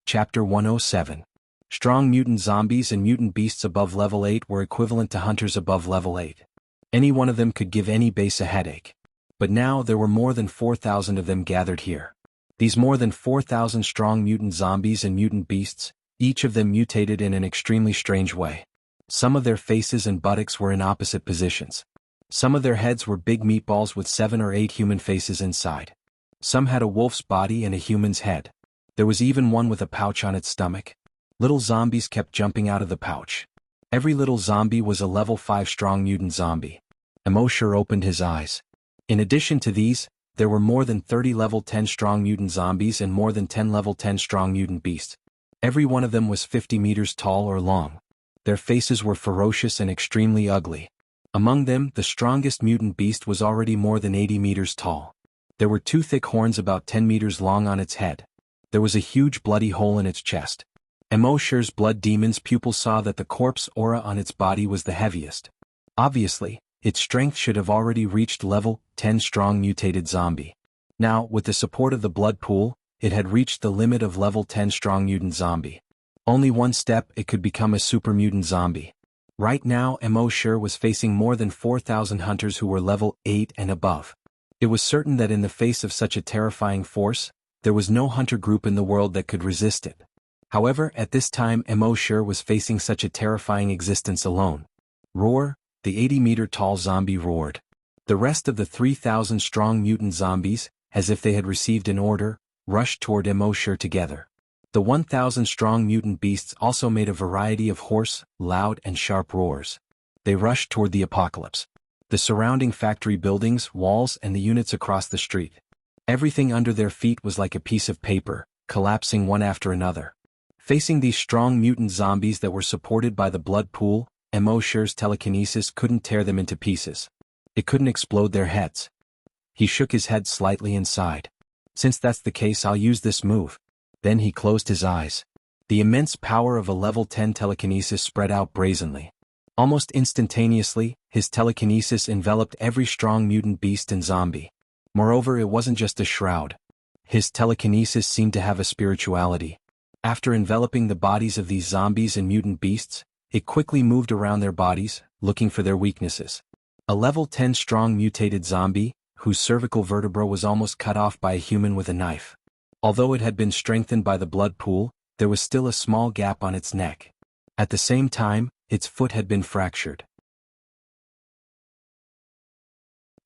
Speaker 1: Chapter 107. Strong mutant zombies and mutant beasts above level 8 were equivalent to hunters above level 8. Any one of them could give any base a headache. But now there were more than 4,000 of them gathered here. These more than 4,000 strong mutant zombies and mutant beasts, each of them mutated in an extremely strange way. Some of their faces and buttocks were in opposite positions. Some of their heads were big meatballs with 7 or 8 human faces inside. Some had a wolf's body and a human's head. There was even one with a pouch on its stomach. Little zombies kept jumping out of the pouch. Every little zombie was a level 5 strong mutant zombie. Mo opened his eyes. In addition to these, there were more than 30 level 10 strong mutant zombies and more than 10 level 10 strong mutant beasts. Every one of them was 50 meters tall or long. Their faces were ferocious and extremely ugly. Among them, the strongest mutant beast was already more than 80 meters tall. There were 2 thick horns about 10 meters long on its head. There was a huge bloody hole in its chest. Mo's blood demon's pupils saw that the corpse aura on its body was the heaviest. Obviously, its strength should have already reached level 10 strong mutated zombie. Now, with the support of the blood pool, it had reached the limit of level 10 strong mutant zombie. Only one step it could become a super mutant zombie. Right now, Mo was facing more than 4,000 hunters who were level 8 and above. It was certain that in the face of such a terrifying force, there was no hunter group in the world that could resist it. However, at this time Mo was facing such a terrifying existence alone. Roar, the 80-meter tall zombie roared. The rest of the 3,000 strong mutant zombies, as if they had received an order, rushed toward Mo together. The 1,000 strong mutant beasts also made a variety of hoarse, loud and sharp roars. They rushed toward the apocalypse. The surrounding factory buildings, walls and the units across the street. Everything under their feet was like a piece of paper, collapsing one after another. Facing these strong mutant zombies that were supported by the blood pool, Mo's telekinesis couldn't tear them into pieces. It couldn't explode their heads. He shook his head slightly and sighed. Since that's the case, I'll use this move. Then he closed his eyes. The immense power of a level 10 telekinesis spread out brazenly. Almost instantaneously, his telekinesis enveloped every strong mutant beast and zombie. Moreover, it wasn't just a shroud. His telekinesis seemed to have a spirituality. After enveloping the bodies of these zombies and mutant beasts, it quickly moved around their bodies, looking for their weaknesses. A level 10 strong mutated zombie, whose cervical vertebra was almost cut off by a human with a knife. Although it had been strengthened by the blood pool, there was still a small gap on its neck. At the same time, its foot had been fractured.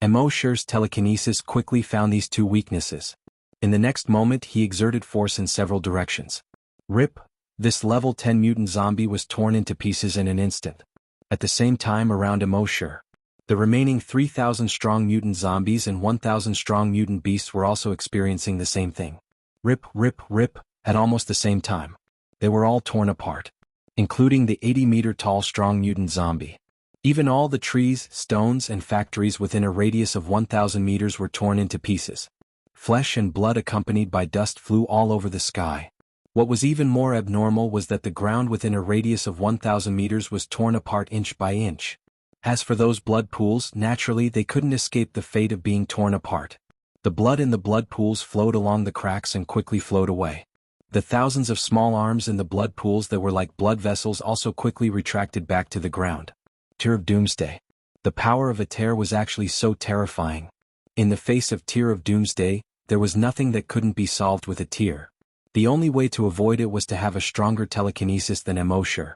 Speaker 1: Mo's telekinesis quickly found these 2 weaknesses. In the next moment he exerted force in several directions. Rip! This level 10 mutant zombie was torn into pieces in an instant. At the same time around Mo's, the remaining 3,000 strong mutant zombies and 1,000 strong mutant beasts were also experiencing the same thing. Rip, rip, rip, at almost the same time. They were all torn apart. Including the 80-meter tall strong mutant zombie. Even all the trees, stones and factories within a radius of 1,000 meters were torn into pieces. Flesh and blood accompanied by dust flew all over the sky. What was even more abnormal was that the ground within a radius of 1,000 meters was torn apart inch by inch. As for those blood pools, naturally they couldn't escape the fate of being torn apart. The blood in the blood pools flowed along the cracks and quickly flowed away. The thousands of small arms in the blood pools that were like blood vessels also quickly retracted back to the ground. Tear of Doomsday. The power of a tear was actually so terrifying. In the face of Tear of Doomsday, there was nothing that couldn't be solved with a tear. The only way to avoid it was to have a stronger telekinesis than Immortality.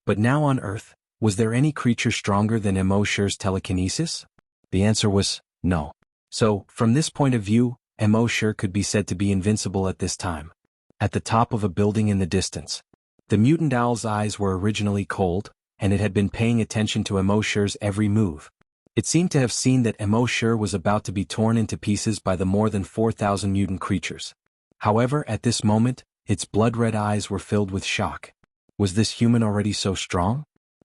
Speaker 1: But now on Earth, was there any creature stronger than Immortality's telekinesis? The answer was no. So, from this point of view, Immortality could be said to be invincible at this time. At the top of a building in the distance, the mutant owl's eyes were originally cold, and it had been paying attention to Immortality's every move. It seemed to have seen that Immortality was about to be torn into pieces by the more than 4,000 mutant creatures. However, at this moment, its blood-red eyes were filled with shock. Was this human already so strong?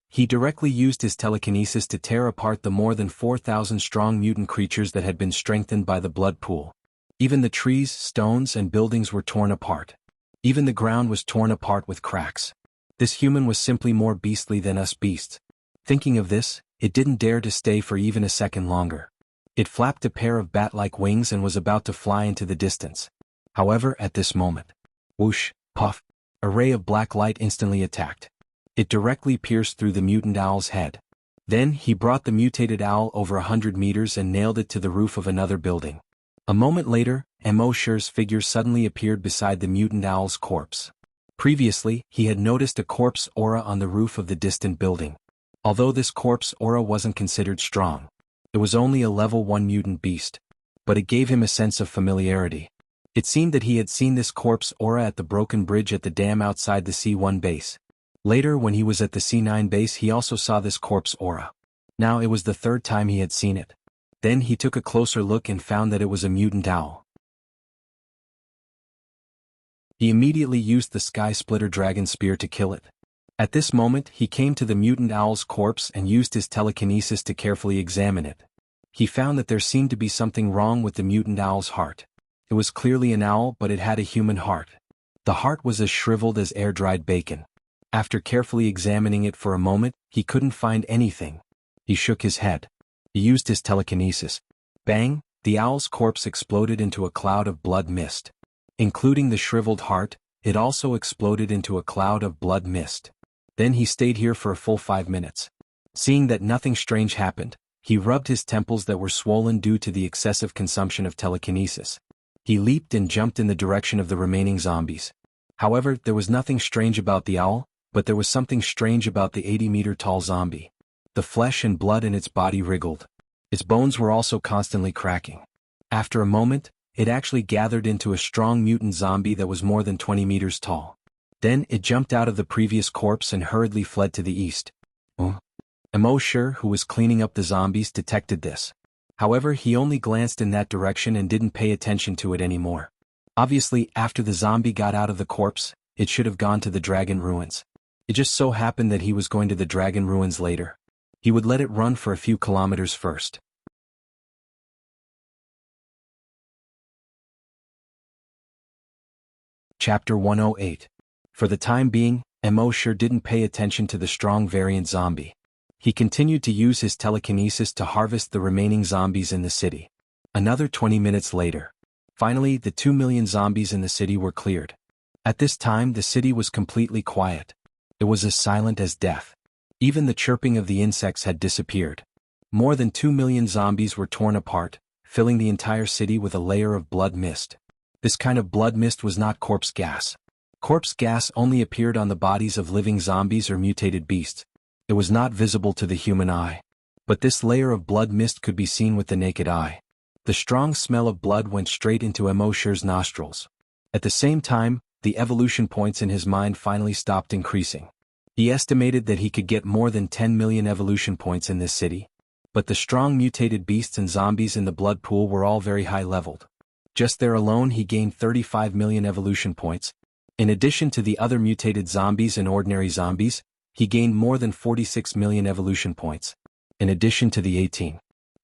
Speaker 1: He directly used his telekinesis to tear apart the more than 4,000 strong mutant creatures that had been strengthened by the blood pool. Even the trees, stones, and buildings were torn apart. Even the ground was torn apart with cracks. This human was simply more beastly than us beasts. Thinking of this, it didn't dare to stay for even a second longer. It flapped a pair of bat-like wings and was about to fly into the distance. However, at this moment, whoosh, puff, a ray of black light instantly attacked. It directly pierced through the mutant owl's head. Then, he brought the mutated owl over 100 meters and nailed it to the roof of another building. A moment later, Immortality's figure suddenly appeared beside the mutant owl's corpse. Previously, he had noticed a corpse aura on the roof of the distant building. Although this corpse aura wasn't considered strong, it was only a level 1 mutant beast. But it gave him a sense of familiarity. It seemed that he had seen this corpse aura at the broken bridge at the dam outside the C1 base. Later, when he was at the C9 base, he also saw this corpse aura. Now it was the third time he had seen it. Then he took a closer look and found that it was a mutant owl. He immediately used the Sky Splitter Dragon Spear to kill it. At this moment, he came to the mutant owl's corpse and used his telekinesis to carefully examine it. He found that there seemed to be something wrong with the mutant owl's heart. It was clearly an owl, but it had a human heart. The heart was as shriveled as air-dried bacon. After carefully examining it for a moment, he couldn't find anything. He shook his head. He used his telekinesis. Bang! The owl's corpse exploded into a cloud of blood mist. Including the shriveled heart, it also exploded into a cloud of blood mist. Then he stayed here for a full 5 minutes. Seeing that nothing strange happened, he rubbed his temples that were swollen due to the excessive consumption of telekinesis. He leaped and jumped in the direction of the remaining zombies. However, there was nothing strange about the owl, but there was something strange about the 80-meter-tall zombie. The flesh and blood in its body wriggled. Its bones were also constantly cracking. After a moment, it actually gathered into a strong mutant zombie that was more than 20 meters tall. Then it jumped out of the previous corpse and hurriedly fled to the east. Immortality, who was cleaning up the zombies, detected this. However, he only glanced in that direction and didn't pay attention to it anymore. Obviously, after the zombie got out of the corpse, it should have gone to the dragon ruins. It just so happened that he was going to the dragon ruins later. He would let it run for a few kilometers first. Chapter 108. For the time being, Immortality didn't pay attention to the strong variant zombie. He continued to use his telekinesis to harvest the remaining zombies in the city. Another 20 minutes later. Finally, the 2 million zombies in the city were cleared. At this time, the city was completely quiet. It was as silent as death. Even the chirping of the insects had disappeared. More than 2 million zombies were torn apart, filling the entire city with a layer of blood mist. This kind of blood mist was not corpse gas. Corpse gas only appeared on the bodies of living zombies or mutated beasts. It was not visible to the human eye. But this layer of blood mist could be seen with the naked eye. The strong smell of blood went straight into Immortality's nostrils. At the same time, the evolution points in his mind finally stopped increasing. He estimated that he could get more than 10 million evolution points in this city. But the strong mutated beasts and zombies in the blood pool were all very high-leveled. Just there alone he gained 35 million evolution points. In addition to the other mutated zombies and ordinary zombies, he gained more than 46 million evolution points. In addition to the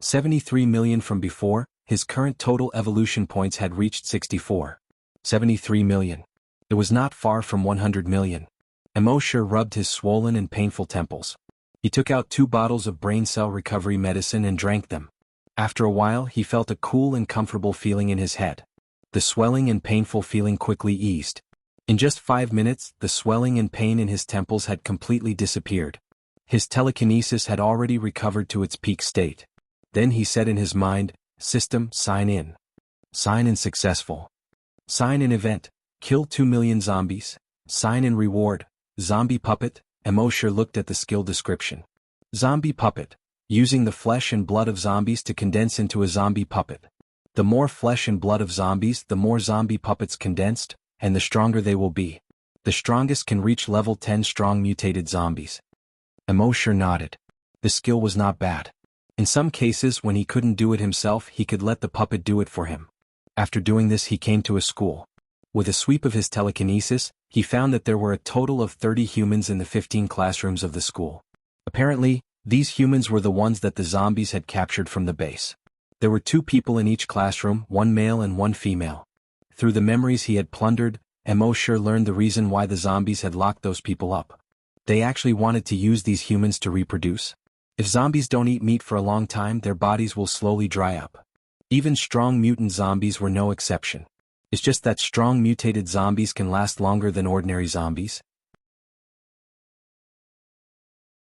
Speaker 1: 73 million from before, His current total evolution points had reached 64. 73 million. It was not far from 100 million. Immortality rubbed his swollen and painful temples. He took out 2 bottles of brain cell recovery medicine and drank them. After a while he felt a cool and comfortable feeling in his head. The swelling and painful feeling quickly eased. In just 5 minutes, the swelling and pain in his temples had completely disappeared. His telekinesis had already recovered to its peak state. Then he said in his mind, "System, sign in. Sign in successful. Sign in event. Kill 2 million zombies. Sign in reward. Zombie puppet." Immortality looked at the skill description. Zombie puppet. Using the flesh and blood of zombies to condense into a zombie puppet. The more flesh and blood of zombies, the more zombie puppets condensed, and the stronger they will be. The strongest can reach level 10 strong mutated zombies. Immortality nodded. The skill was not bad. In some cases when he couldn't do it himself, he could let the puppet do it for him. After doing this he came to a school. With a sweep of his telekinesis, he found that there were a total of 30 humans in the 15 classrooms of the school. Apparently, these humans were the ones that the zombies had captured from the base. There were 2 people in each classroom, 1 male and 1 female. Through the memories he had plundered, Immortality learned the reason why the zombies had locked those people up. They actually wanted to use these humans to reproduce. If zombies don't eat meat for a long time, their bodies will slowly dry up. Even strong mutant zombies were no exception. It's just that strong mutated zombies can last longer than ordinary zombies.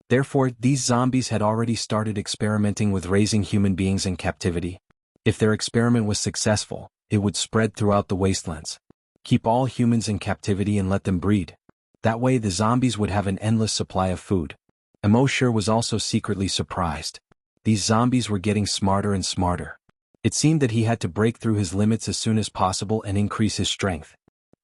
Speaker 1: Therefore, these zombies had already started experimenting with raising human beings in captivity. If their experiment was successful, it would spread throughout the wastelands. Keep all humans in captivity and let them breed. That way the zombies would have an endless supply of food. Immortality was also secretly surprised. These zombies were getting smarter and smarter. It seemed that he had to break through his limits as soon as possible and increase his strength.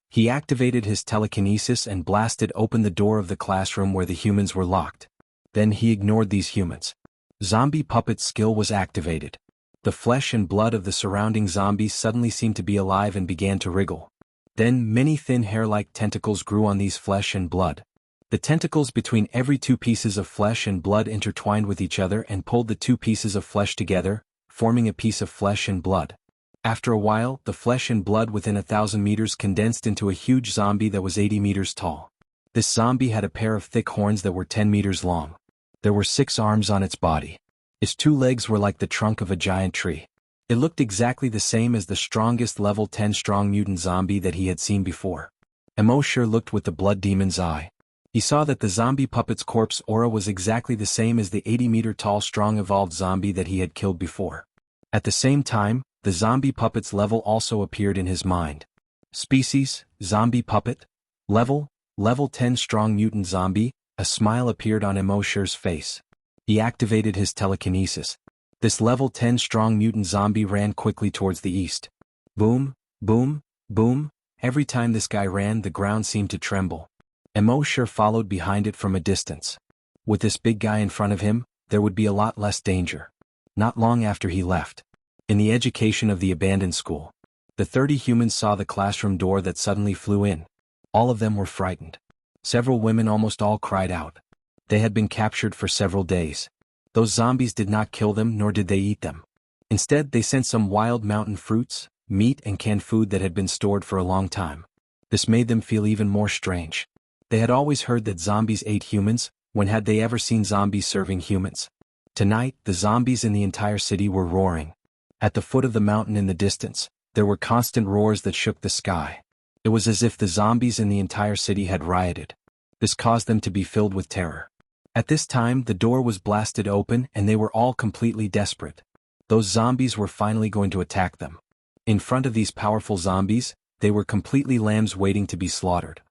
Speaker 1: He activated his telekinesis and blasted open the door of the classroom where the humans were locked. Then he ignored these humans. Zombie puppet skill was activated. The flesh and blood of the surrounding zombies suddenly seemed to be alive and began to wriggle. Then many thin hair-like tentacles grew on these flesh and blood. The tentacles between every 2 pieces of flesh and blood intertwined with each other and pulled the 2 pieces of flesh together, forming a piece of flesh and blood. After a while, the flesh and blood within 1,000 meters condensed into a huge zombie that was 80 meters tall. This zombie had a pair of thick horns that were 10 meters long. There were 6 arms on its body. Its 2 legs were like the trunk of a giant tree. It looked exactly the same as the strongest level 10 strong mutant zombie that he had seen before. Immortality looked with the blood demon's eye. He saw that the zombie puppet's corpse aura was exactly the same as the 80-meter-tall strong evolved zombie that he had killed before. At the same time, the zombie puppet's level also appeared in his mind. Species, zombie puppet. Level 10 strong mutant zombie. A smile appeared on Immortality's face. He activated his telekinesis. This level 10 strong mutant zombie ran quickly towards the east. Boom, boom, boom. Every time this guy ran, the ground seemed to tremble. Immortality followed behind it from a distance. With this big guy in front of him, there would be a lot less danger. Not long after he left. In the education of the abandoned school. The 30 humans saw the classroom door that suddenly flew in. All of them were frightened. Several women almost all cried out. They had been captured for several days. Those zombies did not kill them nor did they eat them. Instead they sent some wild mountain fruits, meat and canned food that had been stored for a long time. This made them feel even more strange. They had always heard that zombies ate humans. When had they ever seen zombies serving humans? Tonight, the zombies in the entire city were roaring. At the foot of the mountain in the distance, there were constant roars that shook the sky. It was as if the zombies in the entire city had rioted. This caused them to be filled with terror. At this time, the door was blasted open and they were all completely desperate. Those zombies were finally going to attack them. In front of these powerful zombies, they were completely lambs waiting to be slaughtered.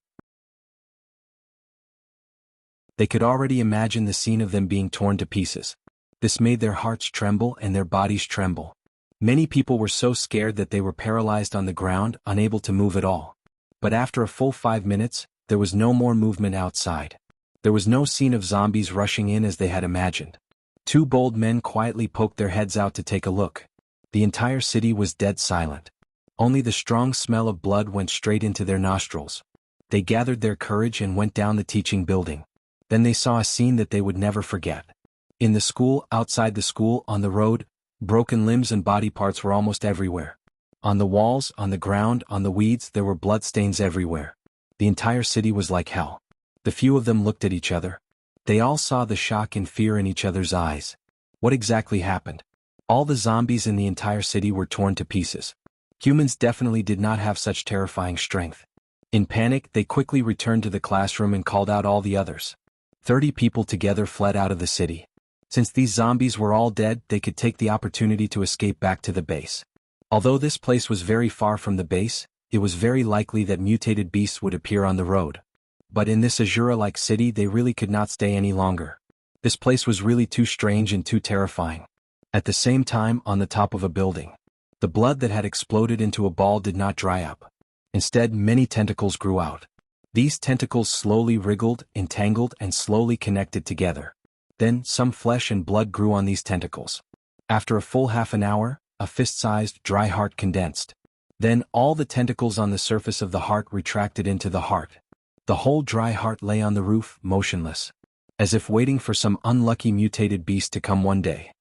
Speaker 1: They could already imagine the scene of them being torn to pieces. This made their hearts tremble and their bodies tremble. Many people were so scared that they were paralyzed on the ground, unable to move at all. But after a full 5 minutes, there was no more movement outside. There was no scene of zombies rushing in as they had imagined. 2 bold men quietly poked their heads out to take a look. The entire city was dead silent. Only the strong smell of blood went straight into their nostrils. They gathered their courage and went down the teaching building. Then they saw a scene that they would never forget. In the school, outside the school, on the road, Broken limbs and body parts were almost everywhere. On the walls, on the ground, on the weeds, there were bloodstains everywhere. The entire city was like hell. The few of them looked at each other. They all saw the shock and fear in each other's eyes. What exactly happened? All the zombies in the entire city were torn to pieces. Humans definitely did not have such terrifying strength. In panic, they quickly returned to the classroom and called out all the others. 30 people together fled out of the city. Since these zombies were all dead, they could take the opportunity to escape back to the base. Although this place was very far from the base, it was very likely that mutated beasts would appear on the road. But in this Azura-like city, they really could not stay any longer. This place was really too strange and too terrifying. At the same time, on the top of a building, the blood that had exploded into a ball did not dry up. Instead, many tentacles grew out. These tentacles slowly wriggled, entangled, and slowly connected together. Then, some flesh and blood grew on these tentacles. After a full half an hour, a fist-sized, dry heart condensed. Then, all the tentacles on the surface of the heart retracted into the heart. The whole dry heart lay on the roof, motionless, as if waiting for some unlucky mutated beast to come one day.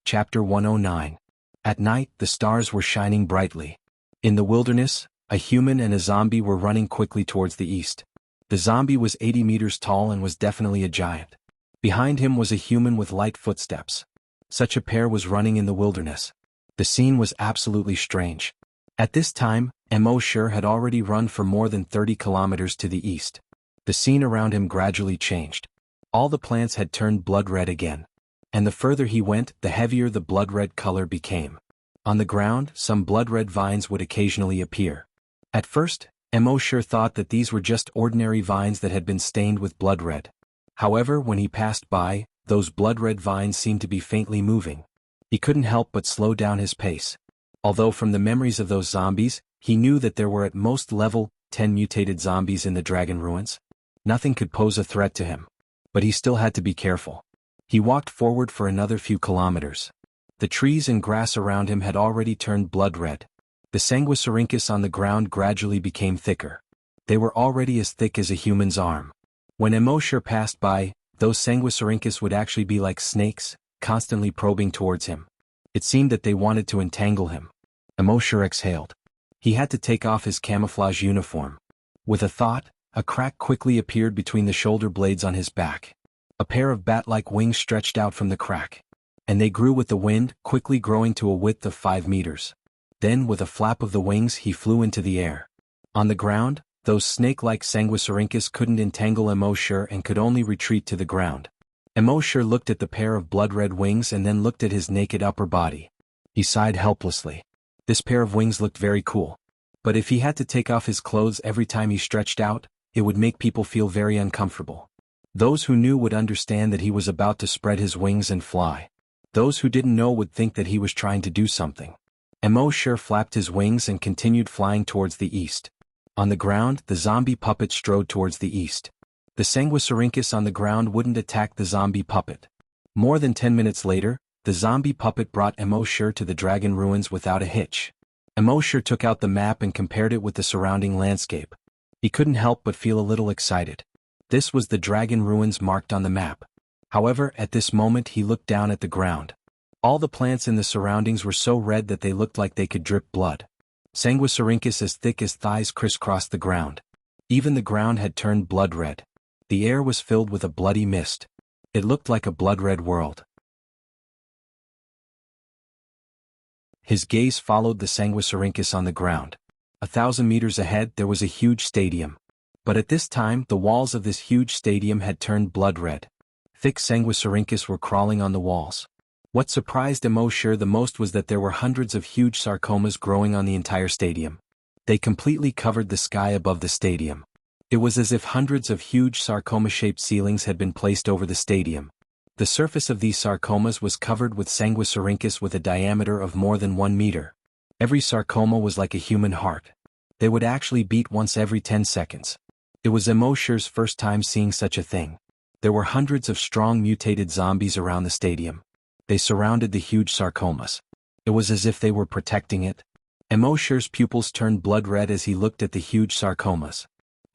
Speaker 1: Chapter 109. At night, the stars were shining brightly. In the wilderness, a human and a zombie were running quickly towards the east. The zombie was 80 meters tall and was definitely a giant. Behind him was a human with light footsteps. Such a pair was running in the wilderness. The scene was absolutely strange. At this time, Wuxia had already run for more than 30 kilometers to the east. The scene around him gradually changed. All the plants had turned blood red again. And the further he went, the heavier the blood red color became. On the ground, some blood red vines would occasionally appear. At first, Wuxia thought that these were just ordinary vines that had been stained with blood red. However, when he passed by, those blood red vines seemed to be faintly moving. He couldn't help but slow down his pace. Although from the memories of those zombies, he knew that there were at most level 10 mutated zombies in the dragon ruins. Nothing could pose a threat to him. But he still had to be careful. He walked forward for another few kilometers. The trees and grass around him had already turned blood red. The sanguisurincus on the ground gradually became thicker. They were already as thick as a human's arm. When Wuxia passed by, those sanguisurincus would actually be like snakes, constantly probing towards him. It seemed that they wanted to entangle him. Wuxia exhaled. He had to take off his camouflage uniform. With a thought, a crack quickly appeared between the shoulder blades on his back. A pair of bat-like wings stretched out from the crack. And they grew with the wind, quickly growing to a width of 5 meters. Then, with a flap of the wings, he flew into the air. On the ground, those snake-like sanguisurincus couldn't entangle Wuxia and could only retreat to the ground. Wuxia looked at the pair of blood-red wings and then looked at his naked upper body. He sighed helplessly. This pair of wings looked very cool. But if he had to take off his clothes every time he stretched out, it would make people feel very uncomfortable. Those who knew would understand that he was about to spread his wings and fly. Those who didn't know would think that he was trying to do something. Wuxia flapped his wings and continued flying towards the east. On the ground, the zombie puppet strode towards the east. The sanguisurincus on the ground wouldn't attack the zombie puppet. More than 10 minutes later, the zombie puppet brought Wuxia to the dragon ruins without a hitch. Wuxia took out the map and compared it with the surrounding landscape. He couldn't help but feel a little excited. This was the dragon ruins marked on the map. However, at this moment he looked down at the ground. All the plants in the surroundings were so red that they looked like they could drip blood. Sanguisurincus as thick as thighs crisscrossed the ground. Even the ground had turned blood red. The air was filled with a bloody mist. It looked like a blood-red world. His gaze followed the sanguisurincus on the ground. 1,000 meters ahead there was a huge stadium. But at this time the walls of this huge stadium had turned blood red. Thick sanguisurincus were crawling on the walls. What surprised Wuxia the most was that there were hundreds of huge sarcomas growing on the entire stadium. They completely covered the sky above the stadium. It was as if hundreds of huge sarcoma-shaped ceilings had been placed over the stadium. The surface of these sarcomas was covered with sanguisurincus with a diameter of more than 1 meter. Every sarcoma was like a human heart. They would actually beat once every 10 seconds. It was Wuxia's first time seeing such a thing. There were hundreds of strong mutated zombies around the stadium. They surrounded the huge sarcomas. It was as if they were protecting it. Wuxia's pupils turned blood red as he looked at the huge sarcomas.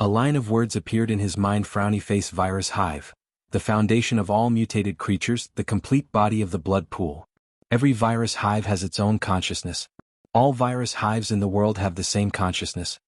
Speaker 1: A line of words appeared in his mind: frowny face virus hive. The foundation of all mutated creatures, the complete body of the blood pool. Every virus hive has its own consciousness. All virus hives in the world have the same consciousness.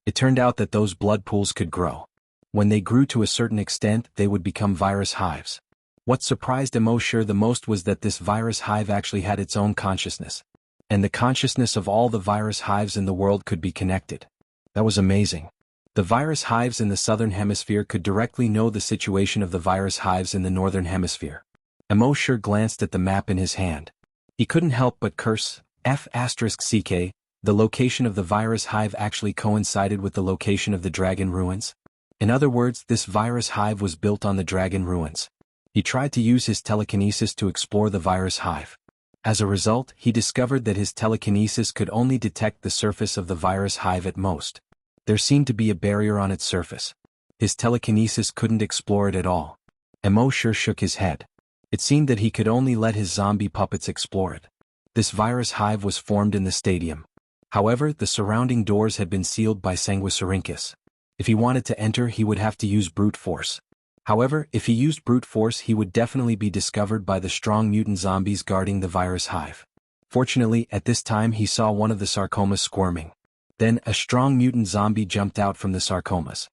Speaker 1: It turned out that those blood pools could grow. When they grew to a certain extent, they would become virus hives. What surprised Immortality the most was that this virus hive actually had its own consciousness. And the consciousness of all the virus hives in the world could be connected. That was amazing. The virus hives in the southern hemisphere could directly know the situation of the virus hives in the northern hemisphere. Immortality glanced at the map in his hand. He couldn't help but curse. F***ck, the location of the virus hive actually coincided with the location of the dragon ruins. In other words, this virus hive was built on the dragon ruins. He tried to use his telekinesis to explore the virus hive. As a result, he discovered that his telekinesis could only detect the surface of the virus hive at most. There seemed to be a barrier on its surface. His telekinesis couldn't explore it at all. Immortality shook his head. It seemed that he could only let his zombie puppets explore it. This virus hive was formed in the stadium. However, the surrounding doors had been sealed by Sanguisurincus. If he wanted to enter, he would have to use brute force. However, if he used brute force, he would definitely be discovered by the strong mutant zombies guarding the virus hive. Fortunately, at this time he saw one of the sarcomas squirming. Then, a strong mutant zombie jumped out from the sarcomas.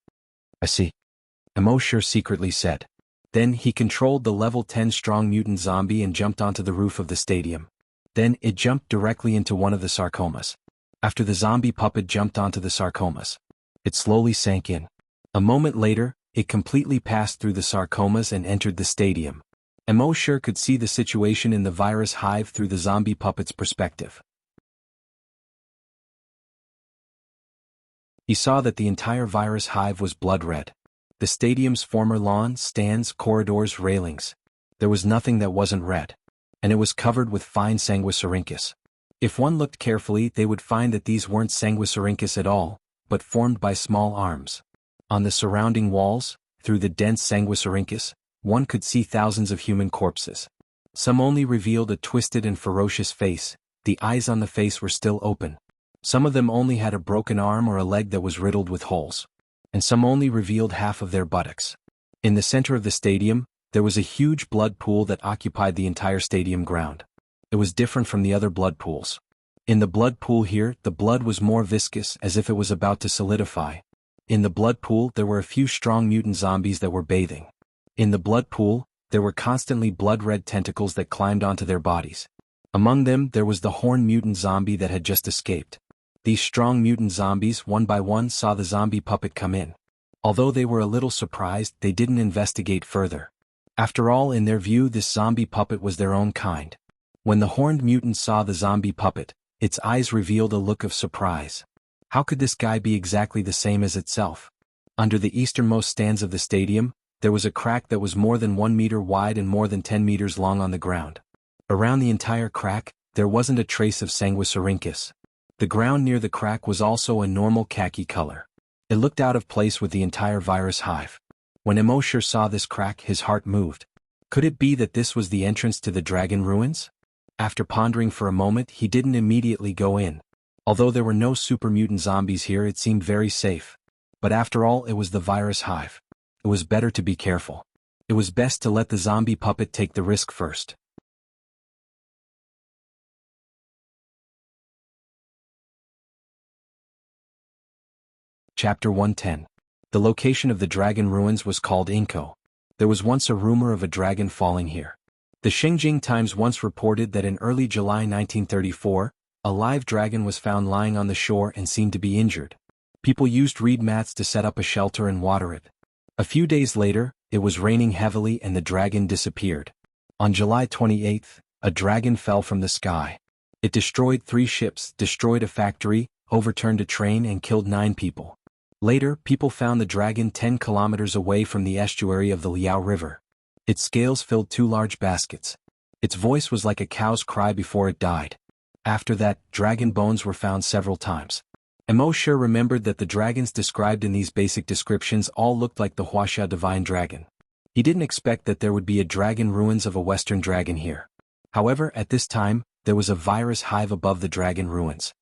Speaker 1: "I see," Immortality secretly said. Then he controlled the level 10 strong mutant zombie and jumped onto the roof of the stadium. Then it jumped directly into one of the sarcomas. After the zombie puppet jumped onto the sarcomas, it slowly sank in. A moment later, it completely passed through the sarcomas and entered the stadium. Immortality could see the situation in the virus hive through the zombie puppet's perspective. He saw that the entire virus hive was blood red. The stadium's former lawn, stands, corridors, railings. There was nothing that wasn't red. And it was covered with fine Sanguisurincus. If one looked carefully, they would find that these weren't Sanguisurincus at all, but formed by small arms. On the surrounding walls, through the dense Sanguisurincus, one could see thousands of human corpses. Some only revealed a twisted and ferocious face. The eyes on the face were still open. Some of them only had a broken arm or a leg that was riddled with holes. And some only revealed half of their buttocks. In the center of the stadium, there was a huge blood pool that occupied the entire stadium ground. It was different from the other blood pools. In the blood pool here, the blood was more viscous, as if it was about to solidify. In the blood pool, there were a few strong mutant zombies that were bathing. In the blood pool, there were constantly blood-red tentacles that climbed onto their bodies. Among them, there was the horned mutant zombie that had just escaped. These strong mutant zombies, one by one, saw the zombie puppet come in. Although they were a little surprised, they didn't investigate further. After all, in their view, this zombie puppet was their own kind. When the horned mutant saw the zombie puppet, its eyes revealed a look of surprise. How could this guy be exactly the same as itself? Under the easternmost stands of the stadium, there was a crack that was more than 1 meter wide and more than 10 meters long on the ground. Around the entire crack, there wasn't a trace of Sanguisurincus. The ground near the crack was also a normal khaki color. It looked out of place with the entire virus hive. When Immortality saw this crack, his heart moved. Could it be that this was the entrance to the dragon ruins? After pondering for a moment, he didn't immediately go in. Although there were no super mutant zombies here, it seemed very safe. But after all, it was the virus hive. It was better to be careful. It was best to let the zombie puppet take the risk first. Chapter 110. The location of the dragon ruins was called Inko. There was once a rumor of a dragon falling here. The Xinjiang Times once reported that in early July 1934, a live dragon was found lying on the shore and seemed to be injured. People used reed mats to set up a shelter and water it. A few days later, it was raining heavily and the dragon disappeared. On July 28, a dragon fell from the sky. It destroyed 3 ships, destroyed a factory, overturned a train and killed 9 people. Later, people found the dragon 10 kilometers away from the estuary of the Liao River. Its scales filled 2 large baskets. Its voice was like a cow's cry before it died. After that, dragon bones were found several times. Immortality remembered that the dragons described in these basic descriptions all looked like the Wuxia divine dragon. He didn't expect that there would be a dragon ruins of a western dragon here. However, at this time, there was a virus hive above the dragon ruins.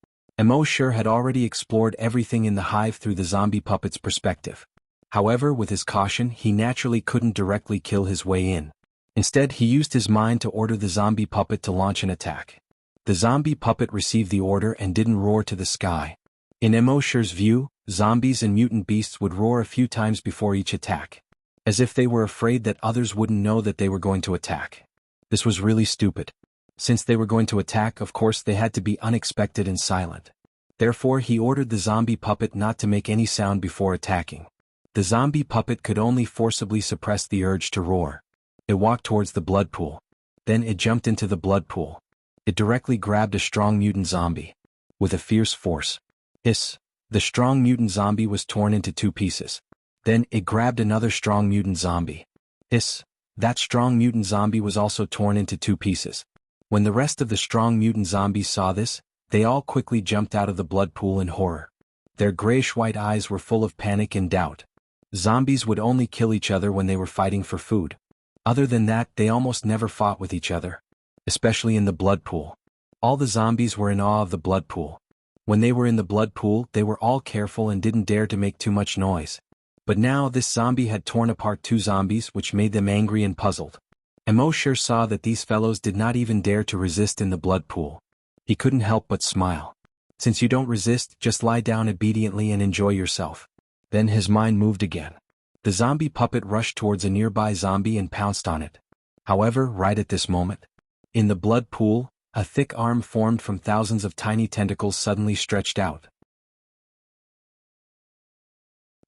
Speaker 1: Emo had already explored everything in the hive through the zombie puppet's perspective. However, with his caution, he naturally couldn't directly kill his way in. Instead, he used his mind to order the zombie puppet to launch an attack. The zombie puppet received the order and didn't roar to the sky. In Emo's view, zombies and mutant beasts would roar a few times before each attack, as if they were afraid that others wouldn't know that they were going to attack. This was really stupid. Since they were going to attack, of course they had to be unexpected and silent. Therefore, he ordered the zombie puppet not to make any sound before attacking. The zombie puppet could only forcibly suppress the urge to roar. It walked towards the blood pool. Then it jumped into the blood pool. It directly grabbed a strong mutant zombie. With a fierce force. Hiss! The strong mutant zombie was torn into 2 pieces. Then it grabbed another strong mutant zombie. Hiss! That strong mutant zombie was also torn into 2 pieces. When the rest of the strong mutant zombies saw this, they all quickly jumped out of the blood pool in horror. Their grayish-white eyes were full of panic and doubt. Zombies would only kill each other when they were fighting for food. Other than that, they almost never fought with each other. Especially in the blood pool. All the zombies were in awe of the blood pool. When they were in the blood pool, they were all careful and didn't dare to make too much noise. But now this zombie had torn apart 2 zombies, which made them angry and puzzled. Emo saw that these fellows did not even dare to resist in the blood pool. He couldn't help but smile. Since you don't resist, just lie down obediently and enjoy yourself. Then his mind moved again. The zombie puppet rushed towards a nearby zombie and pounced on it. However, right at this moment, in the blood pool, a thick arm formed from thousands of tiny tentacles suddenly stretched out.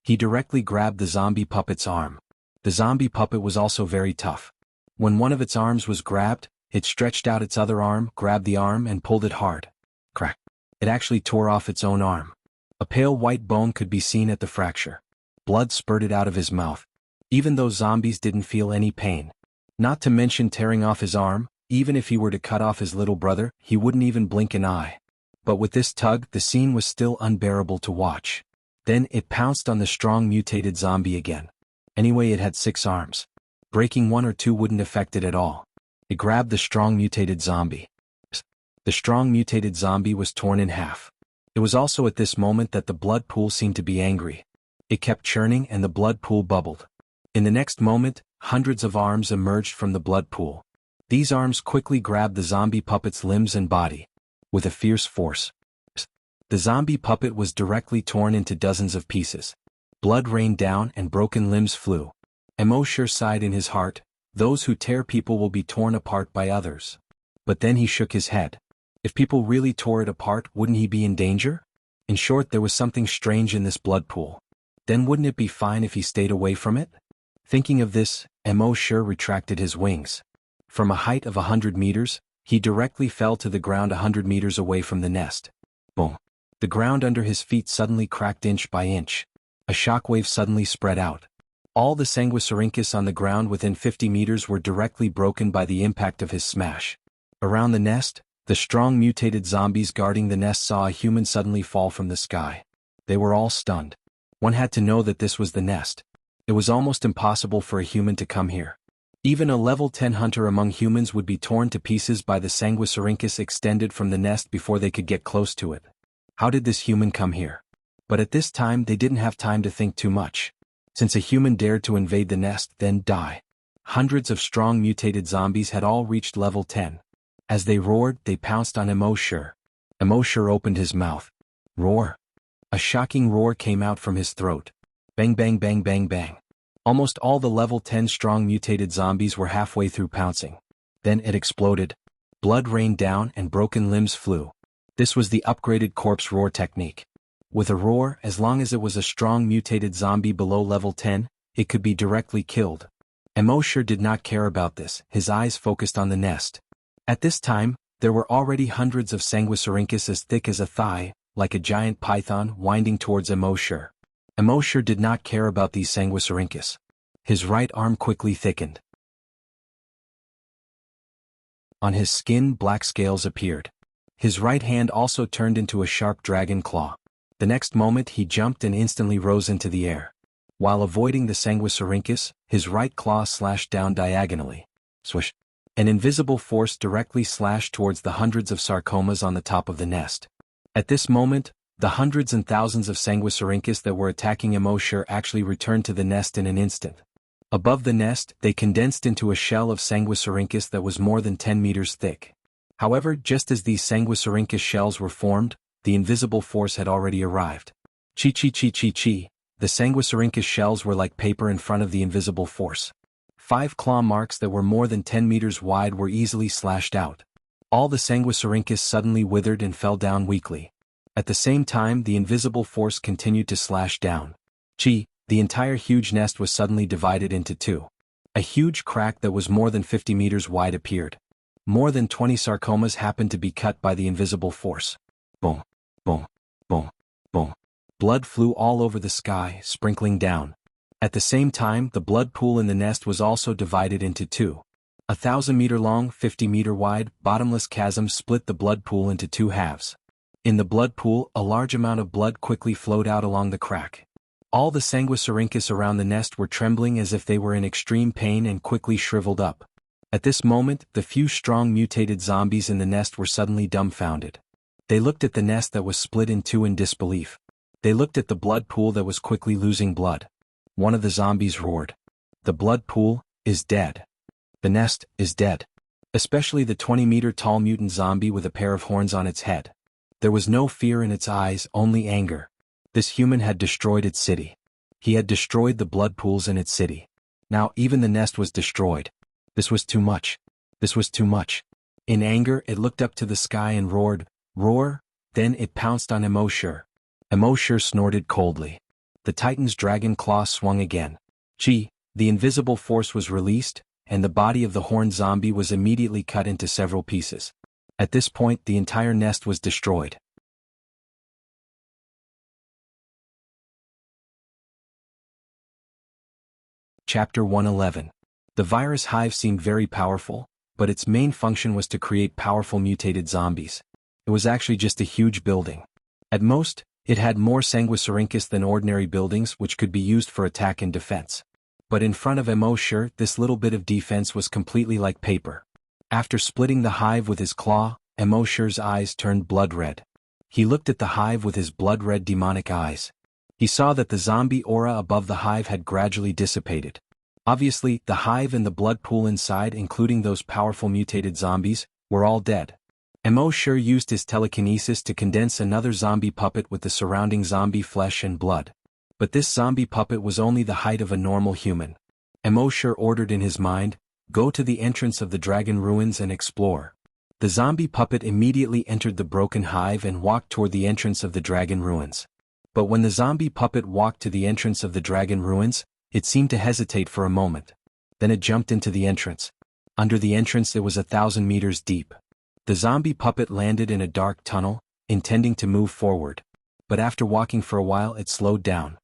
Speaker 1: He directly grabbed the zombie puppet's arm. The zombie puppet was also very tough. When one of its arms was grabbed, it stretched out its other arm, grabbed the arm and pulled it hard. Crack! It actually tore off its own arm. A pale white bone could be seen at the fracture. Blood spurted out of his mouth. Even though zombies didn't feel any pain. Not to mention tearing off his arm, even if he were to cut off his little brother, he wouldn't even blink an eye. But with this tug, the scene was still unbearable to watch. Then it pounced on the strong mutated zombie again. Anyway, it had 6 arms. Breaking 1 or 2 wouldn't affect it at all. It grabbed the strong mutated zombie. The strong mutated zombie was torn in half. It was also at this moment that the blood pool seemed to be angry. It kept churning and the blood pool bubbled. In the next moment, hundreds of arms emerged from the blood pool. These arms quickly grabbed the zombie puppet's limbs and body. With a fierce force. The zombie puppet was directly torn into dozens of pieces. Blood rained down and broken limbs flew. Emo sighed in his heart, those who tear people will be torn apart by others. But then he shook his head. If people really tore it apart, wouldn't he be in danger? In short, there was something strange in this blood pool. Then wouldn't it be fine if he stayed away from it? Thinking of this, Emo retracted his wings. From a height of 100 meters, he directly fell to the ground 100 meters away from the nest. Boom. The ground under his feet suddenly cracked inch by inch. A shockwave suddenly spread out. All the Sanguisurincus on the ground within 50 meters were directly broken by the impact of his smash. Around the nest, the strong mutated zombies guarding the nest saw a human suddenly fall from the sky. They were all stunned. One had to know that this was the nest. It was almost impossible for a human to come here. Even a level 10 hunter among humans would be torn to pieces by the Sanguisurincus extended from the nest before they could get close to it. How did this human come here? But at this time they didn't have time to think too much. Since a human dared to invade the nest, then die. Hundreds of strong mutated zombies had all reached level 10. As they roared, they pounced on Emo. Emo opened his mouth. Roar. A shocking roar came out from his throat. Bang bang bang bang bang. Almost all the level 10 strong mutated zombies were halfway through pouncing. Then it exploded. Blood rained down and broken limbs flew. This was the upgraded corpse roar technique. With a roar, as long as it was a strong mutated zombie below level 10, it could be directly killed. Emo did not care about this, his eyes focused on the nest. At this time, there were already hundreds of Sanguisurincus as thick as a thigh, like a giant python winding towards Emo. Emo did not care about these Sanguisurincus. His right arm quickly thickened. On his skin, black scales appeared. His right hand also turned into a sharp dragon claw. The next moment he jumped and instantly rose into the air. While avoiding the Sanguisurincus, his right claw slashed down diagonally. Swish! An invisible force directly slashed towards the hundreds of sarcomas on the top of the nest. At this moment, the hundreds and thousands of Sanguisurincus that were attacking Emoshur actually returned to the nest in an instant. Above the nest, they condensed into a shell of Sanguisurincus that was more than 10 meters thick. However, just as these Sanguisurincus shells were formed, the invisible force had already arrived. Chi. The Sanguisurincus shells were like paper in front of the invisible force. 5 claw marks that were more than 10 meters wide were easily slashed out. All the Sanguisurincus suddenly withered and fell down weakly. At the same time, the invisible force continued to slash down. The entire huge nest was suddenly divided into two. A huge crack that was more than 50 meters wide appeared. More than 20 sarcomas happened to be cut by the invisible force. Boom, boom, boom, boom. Blood flew all over the sky, sprinkling down. At the same time, the blood pool in the nest was also divided into two. 1,000-meter long, 50-meter wide, bottomless chasm split the blood pool into two halves. In the blood pool, a large amount of blood quickly flowed out along the crack. All the Sanguisurincus around the nest were trembling as if they were in extreme pain and quickly shriveled up. At this moment, the few strong mutated zombies in the nest were suddenly dumbfounded. They looked at the nest that was split in two in disbelief. They looked at the blood pool that was quickly losing blood. One of the zombies roared. The blood pool is dead. The nest is dead. Especially the 20-meter tall mutant zombie with a pair of horns on its head. There was no fear in its eyes, only anger. This human had destroyed its city. He had destroyed the blood pools in its city. Now even the nest was destroyed. This was too much. This was too much. In anger, it looked up to the sky and roared, roar, then it pounced on Emoshur. Emoshur snorted coldly. The Titan's dragon claw swung again. The invisible force was released, and the body of the horned zombie was immediately cut into several pieces. At this point, the entire nest was destroyed. Chapter 111. The virus hive seemed very powerful, but its main function was to create powerful mutated zombies. It was actually just a huge building. At most, it had more Sanguisurincus than ordinary buildings which could be used for attack and defense. But in front of Emoshur, this little bit of defense was completely like paper. After splitting the hive with his claw, Emoshur's eyes turned blood red. He looked at the hive with his blood-red demonic eyes. He saw that the zombie aura above the hive had gradually dissipated. Obviously, the hive and the blood pool inside, including those powerful mutated zombies, were all dead. Emoshur used his telekinesis to condense another zombie puppet with the surrounding zombie flesh and blood. But this zombie puppet was only the height of a normal human. Emoshur ordered in his mind, "Go to the entrance of the dragon ruins and explore." The zombie puppet immediately entered the broken hive and walked toward the entrance of the dragon ruins. But when the zombie puppet walked to the entrance of the dragon ruins, it seemed to hesitate for a moment. Then it jumped into the entrance. Under the entrance it was 1,000 meters deep. The zombie puppet landed in a dark tunnel, intending to move forward. But after walking for a while it slowed down.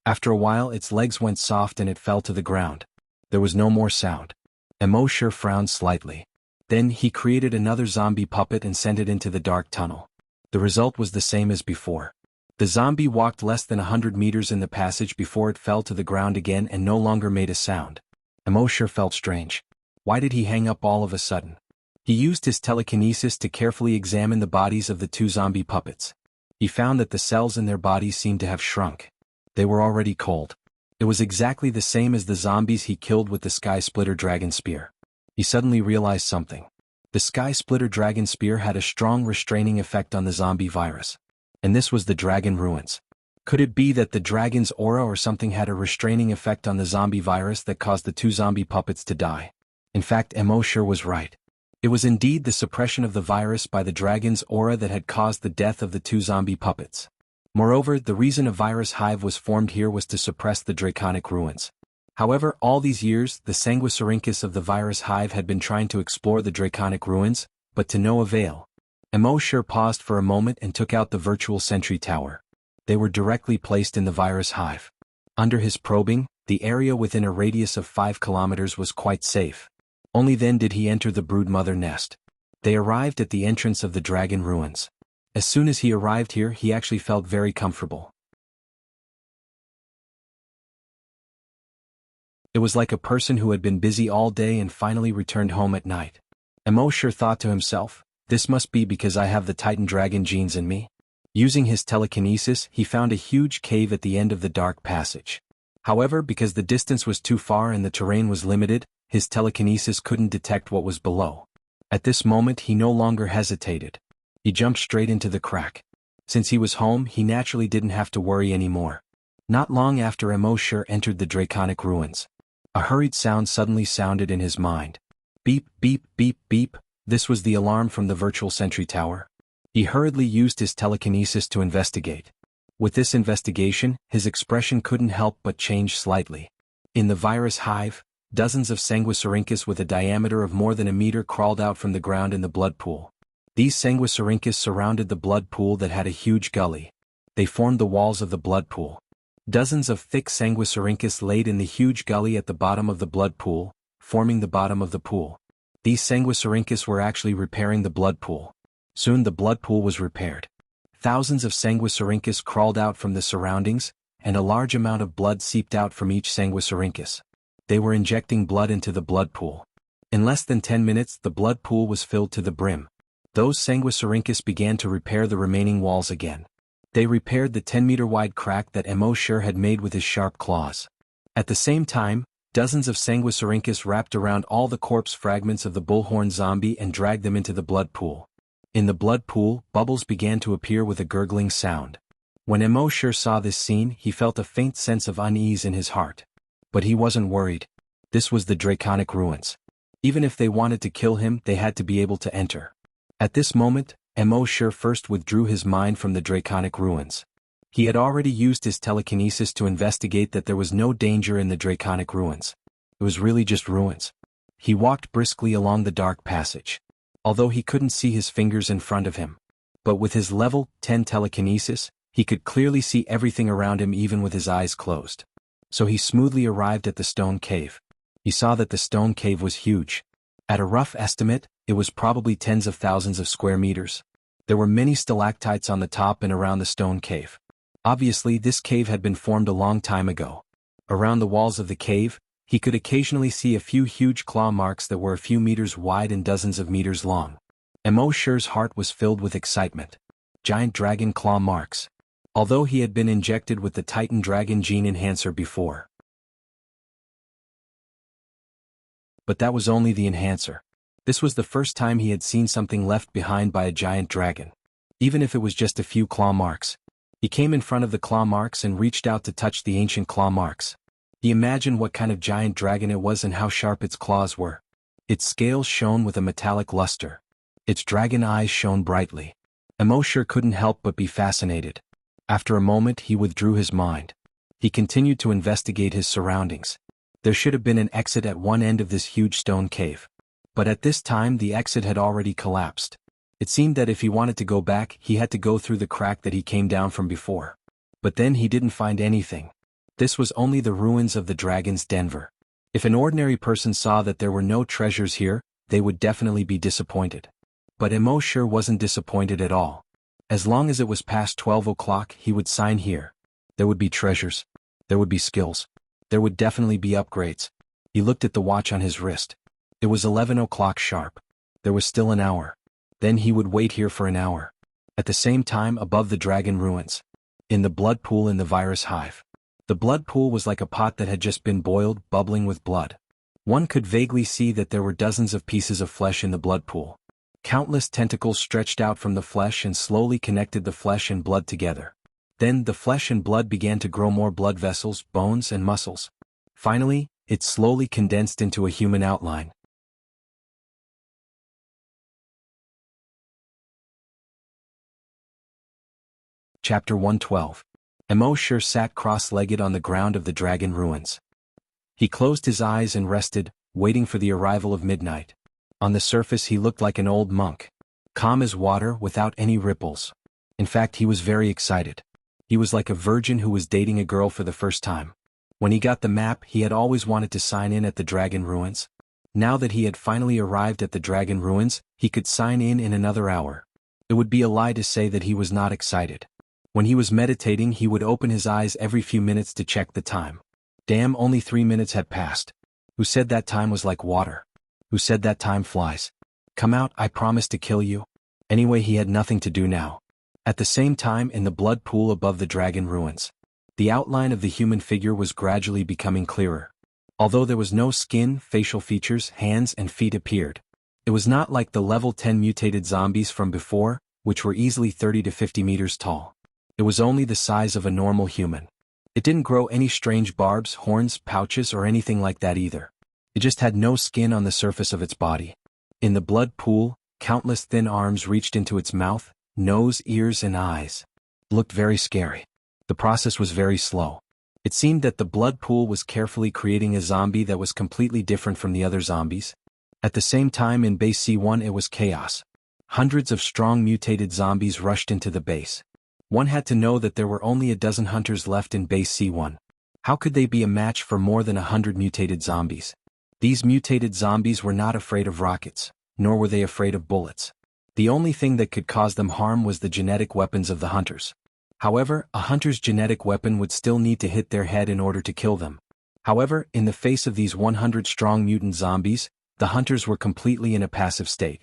Speaker 1: After a while its legs went soft and it fell to the ground. There was no more sound. Emoshur frowned slightly. Then he created another zombie puppet and sent it into the dark tunnel. The result was the same as before. The zombie walked less than 100 meters in the passage before it fell to the ground again and no longer made a sound. Emoshur felt strange. Why did he hang up all of a sudden? He used his telekinesis to carefully examine the bodies of the two zombie puppets. He found that the cells in their bodies seemed to have shrunk. They were already cold. It was exactly the same as the zombies he killed with the Sky Splitter Dragon Spear. He suddenly realized something. The Sky Splitter Dragon Spear had a strong restraining effect on the zombie virus. And this was the dragon ruins. Could it be that the dragon's aura or something had a restraining effect on the zombie virus that caused the two zombie puppets to die? In fact, Emoshur was right. It was indeed the suppression of the virus by the dragon's aura that had caused the death of the two zombie puppets. Moreover, the reason a virus hive was formed here was to suppress the draconic ruins. However, all these years, the Sanguisurincus of the virus hive had been trying to explore the draconic ruins, but to no avail. Emoshur paused for a moment and took out the virtual sentry tower. They were directly placed in the virus hive. Under his probing, the area within a radius of 5 kilometers was quite safe. Only then did he enter the broodmother nest. They arrived at the entrance of the dragon ruins. As soon as he arrived here, he actually felt very comfortable. It was like a person who had been busy all day and finally returned home at night. Emoshur thought to himself, "This must be because I have the Titan dragon genes in me." Using his telekinesis, he found a huge cave at the end of the dark passage. However, because the distance was too far and the terrain was limited, his telekinesis couldn't detect what was below. At this moment he no longer hesitated. He jumped straight into the crack. Since he was home, he naturally didn't have to worry anymore. Not long after Immortality entered the draconic ruins. A hurried sound suddenly sounded in his mind. Beep, beep, beep, beep. This was the alarm from the virtual sentry tower. He hurriedly used his telekinesis to investigate. With this investigation, his expression couldn't help but change slightly. In the virus hive, dozens of Sanguisurincus with a diameter of more than a meter crawled out from the ground in the blood pool. These Sanguisurincus surrounded the blood pool that had a huge gully. They formed the walls of the blood pool. Dozens of thick Sanguisurincus laid in the huge gully at the bottom of the blood pool, forming the bottom of the pool. These Sanguisurincus were actually repairing the blood pool. Soon the blood pool was repaired. Thousands of Sanguisurincus crawled out from the surroundings, and a large amount of blood seeped out from each Sanguisurincus. They were injecting blood into the blood pool. In less than 10 minutes the blood pool was filled to the brim. Those Sanguisurincus began to repair the remaining walls again. They repaired the 10-meter-wide crack that Immortality had made with his sharp claws. At the same time, dozens of Sanguisurincus wrapped around all the corpse fragments of the bullhorn zombie and dragged them into the blood pool. In the blood pool, bubbles began to appear with a gurgling sound. When Immortality saw this scene, he felt a faint sense of unease in his heart. But he wasn't worried. This was the draconic ruins. Even if they wanted to kill him, they had to be able to enter. At this moment, Immortality first withdrew his mind from the draconic ruins. He had already used his telekinesis to investigate that there was no danger in the draconic ruins. It was really just ruins. He walked briskly along the dark passage. Although he couldn't see his fingers in front of him. But with his level 10 telekinesis, he could clearly see everything around him even with his eyes closed. So he smoothly arrived at the stone cave. He saw that the stone cave was huge. At a rough estimate, it was probably tens of thousands of square meters. There were many stalactites on the top and around the stone cave. Obviously, this cave had been formed a long time ago. Around the walls of the cave, he could occasionally see a few huge claw marks that were a few meters wide and dozens of meters long. Immortality's heart was filled with excitement. Giant dragon claw marks. Although he had been injected with the Titan Dragon Gene Enhancer before. But that was only the enhancer. This was the first time he had seen something left behind by a giant dragon. Even if it was just a few claw marks. He came in front of the claw marks and reached out to touch the ancient claw marks. He imagined what kind of giant dragon it was and how sharp its claws were. Its scales shone with a metallic luster. Its dragon eyes shone brightly. Immortality couldn't help but be fascinated. After a moment he withdrew his mind. He continued to investigate his surroundings. There should have been an exit at one end of this huge stone cave. But at this time the exit had already collapsed. It seemed that if he wanted to go back, he had to go through the crack that he came down from before. But then he didn't find anything. This was only the ruins of the Dragon's Denver. If an ordinary person saw that there were no treasures here, they would definitely be disappointed. But Immortality wasn't disappointed at all. As long as it was past 12 o'clock, he would sign here. There would be treasures. There would be skills. There would definitely be upgrades. He looked at the watch on his wrist. It was 11 o'clock sharp. There was still an hour. Then he would wait here for an hour. At the same time, above the dragon ruins. In the blood pool in the virus hive. The blood pool was like a pot that had just been boiled, bubbling with blood. One could vaguely see that there were dozens of pieces of flesh in the blood pool. Countless tentacles stretched out from the flesh and slowly connected the flesh and blood together. Then the flesh and blood began to grow more blood vessels, bones and muscles. Finally, it slowly condensed into a human outline. Chapter 112. Immortality sat cross-legged on the ground of the dragon ruins. He closed his eyes and rested, waiting for the arrival of midnight. On the surface he looked like an old monk. Calm as water without any ripples. In fact, he was very excited. He was like a virgin who was dating a girl for the first time. When he got the map, he had always wanted to sign in at the dragon ruins. Now that he had finally arrived at the dragon ruins, he could sign in another hour. It would be a lie to say that he was not excited. When he was meditating, he would open his eyes every few minutes to check the time. Damn, only 3 minutes had passed. Who said that time was like water? Who said that time flies? Come out, I promise to kill you. Anyway, he had nothing to do now. At the same time, in the blood pool above the dragon ruins, the outline of the human figure was gradually becoming clearer. Although there was no skin, facial features, hands and feet appeared. It was not like the level 10 mutated zombies from before, which were easily 30 to 50 meters tall. It was only the size of a normal human. It didn't grow any strange barbs, horns, pouches or anything like that either. It just had no skin on the surface of its body. In the blood pool, countless thin arms reached into its mouth, nose, ears and eyes. It looked very scary. The process was very slow. It seemed that the blood pool was carefully creating a zombie that was completely different from the other zombies. At the same time in base C1 it was chaos. Hundreds of strong mutated zombies rushed into the base. One had to know that there were only a dozen hunters left in base C1. How could they be a match for more than 100 mutated zombies? These mutated zombies were not afraid of rockets, nor were they afraid of bullets. The only thing that could cause them harm was the genetic weapons of the hunters. However, a hunter's genetic weapon would still need to hit their head in order to kill them. However, in the face of these 100 strong mutant zombies, the hunters were completely in a passive state.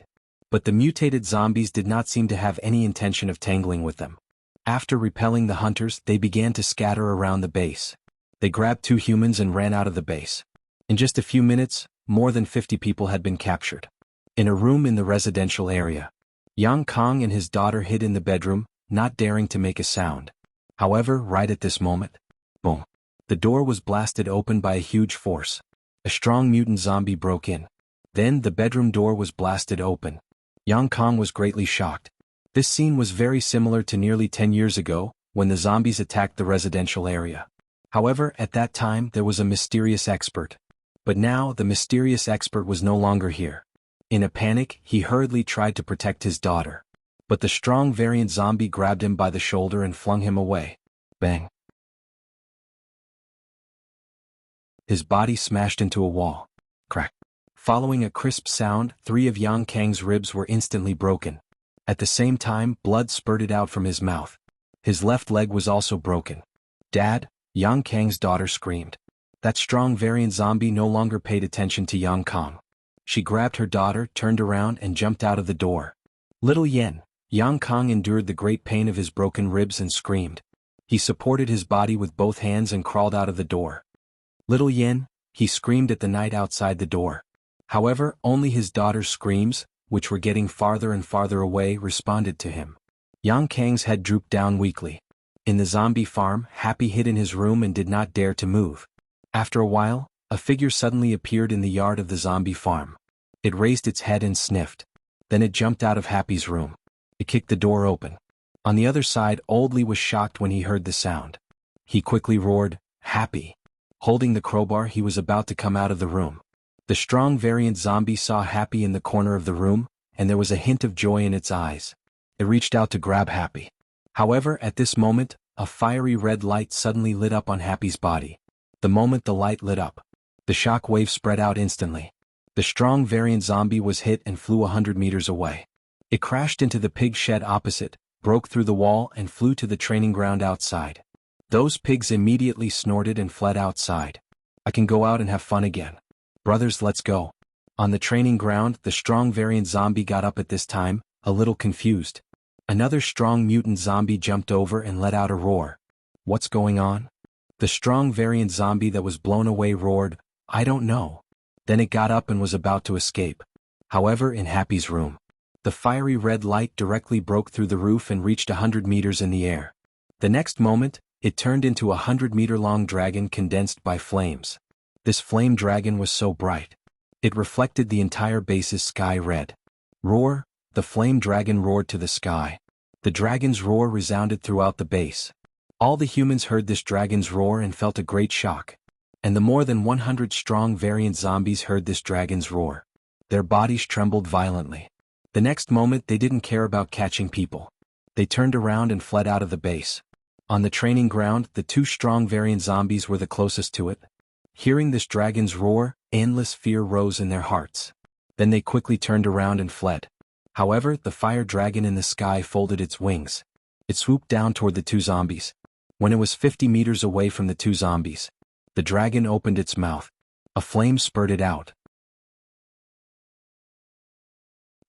Speaker 1: But the mutated zombies did not seem to have any intention of tangling with them. After repelling the hunters, they began to scatter around the base. They grabbed 2 humans and ran out of the base. In just a few minutes, more than 50 people had been captured. In a room in the residential area, Yang Kong and his daughter hid in the bedroom, not daring to make a sound. However, right at this moment, boom, the door was blasted open by a huge force. A strong mutant zombie broke in. Then the bedroom door was blasted open. Yang Kong was greatly shocked. This scene was very similar to nearly 10 years ago, when the zombies attacked the residential area. However, at that time there was a mysterious expert. But now the mysterious expert was no longer here. In a panic, he hurriedly tried to protect his daughter. But the strong variant zombie grabbed him by the shoulder and flung him away. Bang! His body smashed into a wall. Crack! Following a crisp sound, 3 of Yang Kang's ribs were instantly broken. At the same time, blood spurted out from his mouth. His left leg was also broken. "Dad!" Yang Kang's daughter screamed. That strong variant zombie no longer paid attention to Yang Kang. She grabbed her daughter, turned around and jumped out of the door. "Little Yen!" Yang Kang endured the great pain of his broken ribs and screamed. He supported his body with both hands and crawled out of the door. "Little Yen!" he screamed at the night outside the door. However, only his daughter's screams, which were getting farther and farther away, responded to him. Yang Kang's head drooped down weakly. In the zombie farm, Happy hid in his room and did not dare to move. After a while, a figure suddenly appeared in the yard of the zombie farm. It raised its head and sniffed. Then it jumped out of Happy's room. It kicked the door open. On the other side, Old Lee was shocked when he heard the sound. He quickly roared, "Happy!" Holding the crowbar, he was about to come out of the room. The strong variant zombie saw Happy in the corner of the room, and there was a hint of joy in its eyes. It reached out to grab Happy. However, at this moment, a fiery red light suddenly lit up on Happy's body. The moment the light lit up, the shock wave spread out instantly. The strong variant zombie was hit and flew 100 meters away. It crashed into the pig shed opposite, broke through the wall and flew to the training ground outside. Those pigs immediately snorted and fled outside. "I can go out and have fun again. Brothers, let's go." On the training ground, the strong variant zombie got up at this time, a little confused. Another strong mutant zombie jumped over and let out a roar. "What's going on?" The strong variant zombie that was blown away roared, "I don't know." Then it got up and was about to escape. However, in Happy's room, the fiery red light directly broke through the roof and reached 100 meters in the air. The next moment, it turned into a 100-meter-long dragon condensed by flames. This flame dragon was so bright. It reflected the entire base's sky red. Roar! The flame dragon roared to the sky. The dragon's roar resounded throughout the base. All the humans heard this dragon's roar and felt a great shock. And the more than 100 strong variant zombies heard this dragon's roar. Their bodies trembled violently. The next moment they didn't care about catching people. They turned around and fled out of the base. On the training ground, the 2 strong variant zombies were the closest to it. Hearing this dragon's roar, endless fear rose in their hearts. Then they quickly turned around and fled. However, the fire dragon in the sky folded its wings. It swooped down toward the 2 zombies. When it was 50 meters away from the 2 zombies, the dragon opened its mouth. A flame spurted out.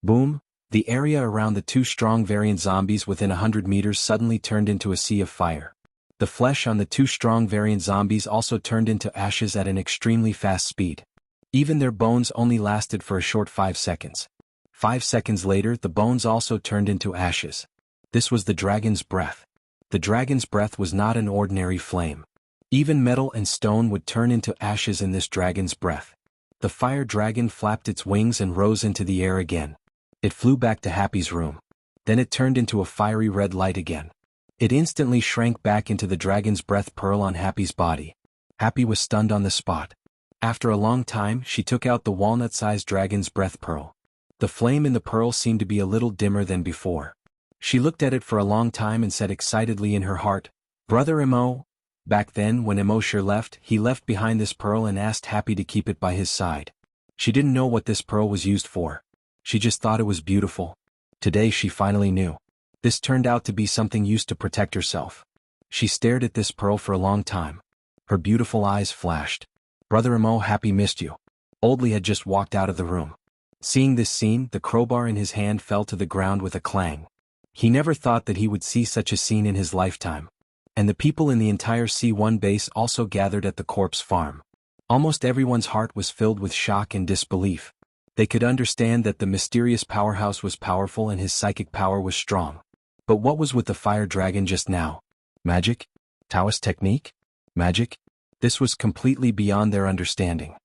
Speaker 1: Boom! The area around the two strong variant zombies within 100 meters suddenly turned into a sea of fire. The flesh on the two strong variant zombies also turned into ashes at an extremely fast speed. Even their bones only lasted for a short 5 seconds. 5 seconds later, the bones also turned into ashes. This was the dragon's breath. The dragon's breath was not an ordinary flame. Even metal and stone would turn into ashes in this dragon's breath. The fire dragon flapped its wings and rose into the air again. It flew back to Happy's room. Then it turned into a fiery red light again. It instantly shrank back into the dragon's breath pearl on Happy's body. Happy was stunned on the spot. After a long time, she took out the walnut-sized dragon's breath pearl. The flame in the pearl seemed to be a little dimmer than before. She looked at it for a long time and said excitedly in her heart, "Brother Emo." Back then, when Emosher left, he left behind this pearl and asked Happy to keep it by his side. She didn't know what this pearl was used for. She just thought it was beautiful. Today she finally knew. This turned out to be something used to protect herself. She stared at this pearl for a long time. Her beautiful eyes flashed. Brother Emo, Happy missed you. Oldly had just walked out of the room. Seeing this scene, the crowbar in his hand fell to the ground with a clang. He never thought that he would see such a scene in his lifetime. And the people in the entire C1 base also gathered at the corpse farm. Almost everyone's heart was filled with shock and disbelief. They could understand that the mysterious powerhouse was powerful and his psychic power was strong. But what was with the fire dragon just now? Magic? Taoist technique? Magic? This was completely beyond their understanding.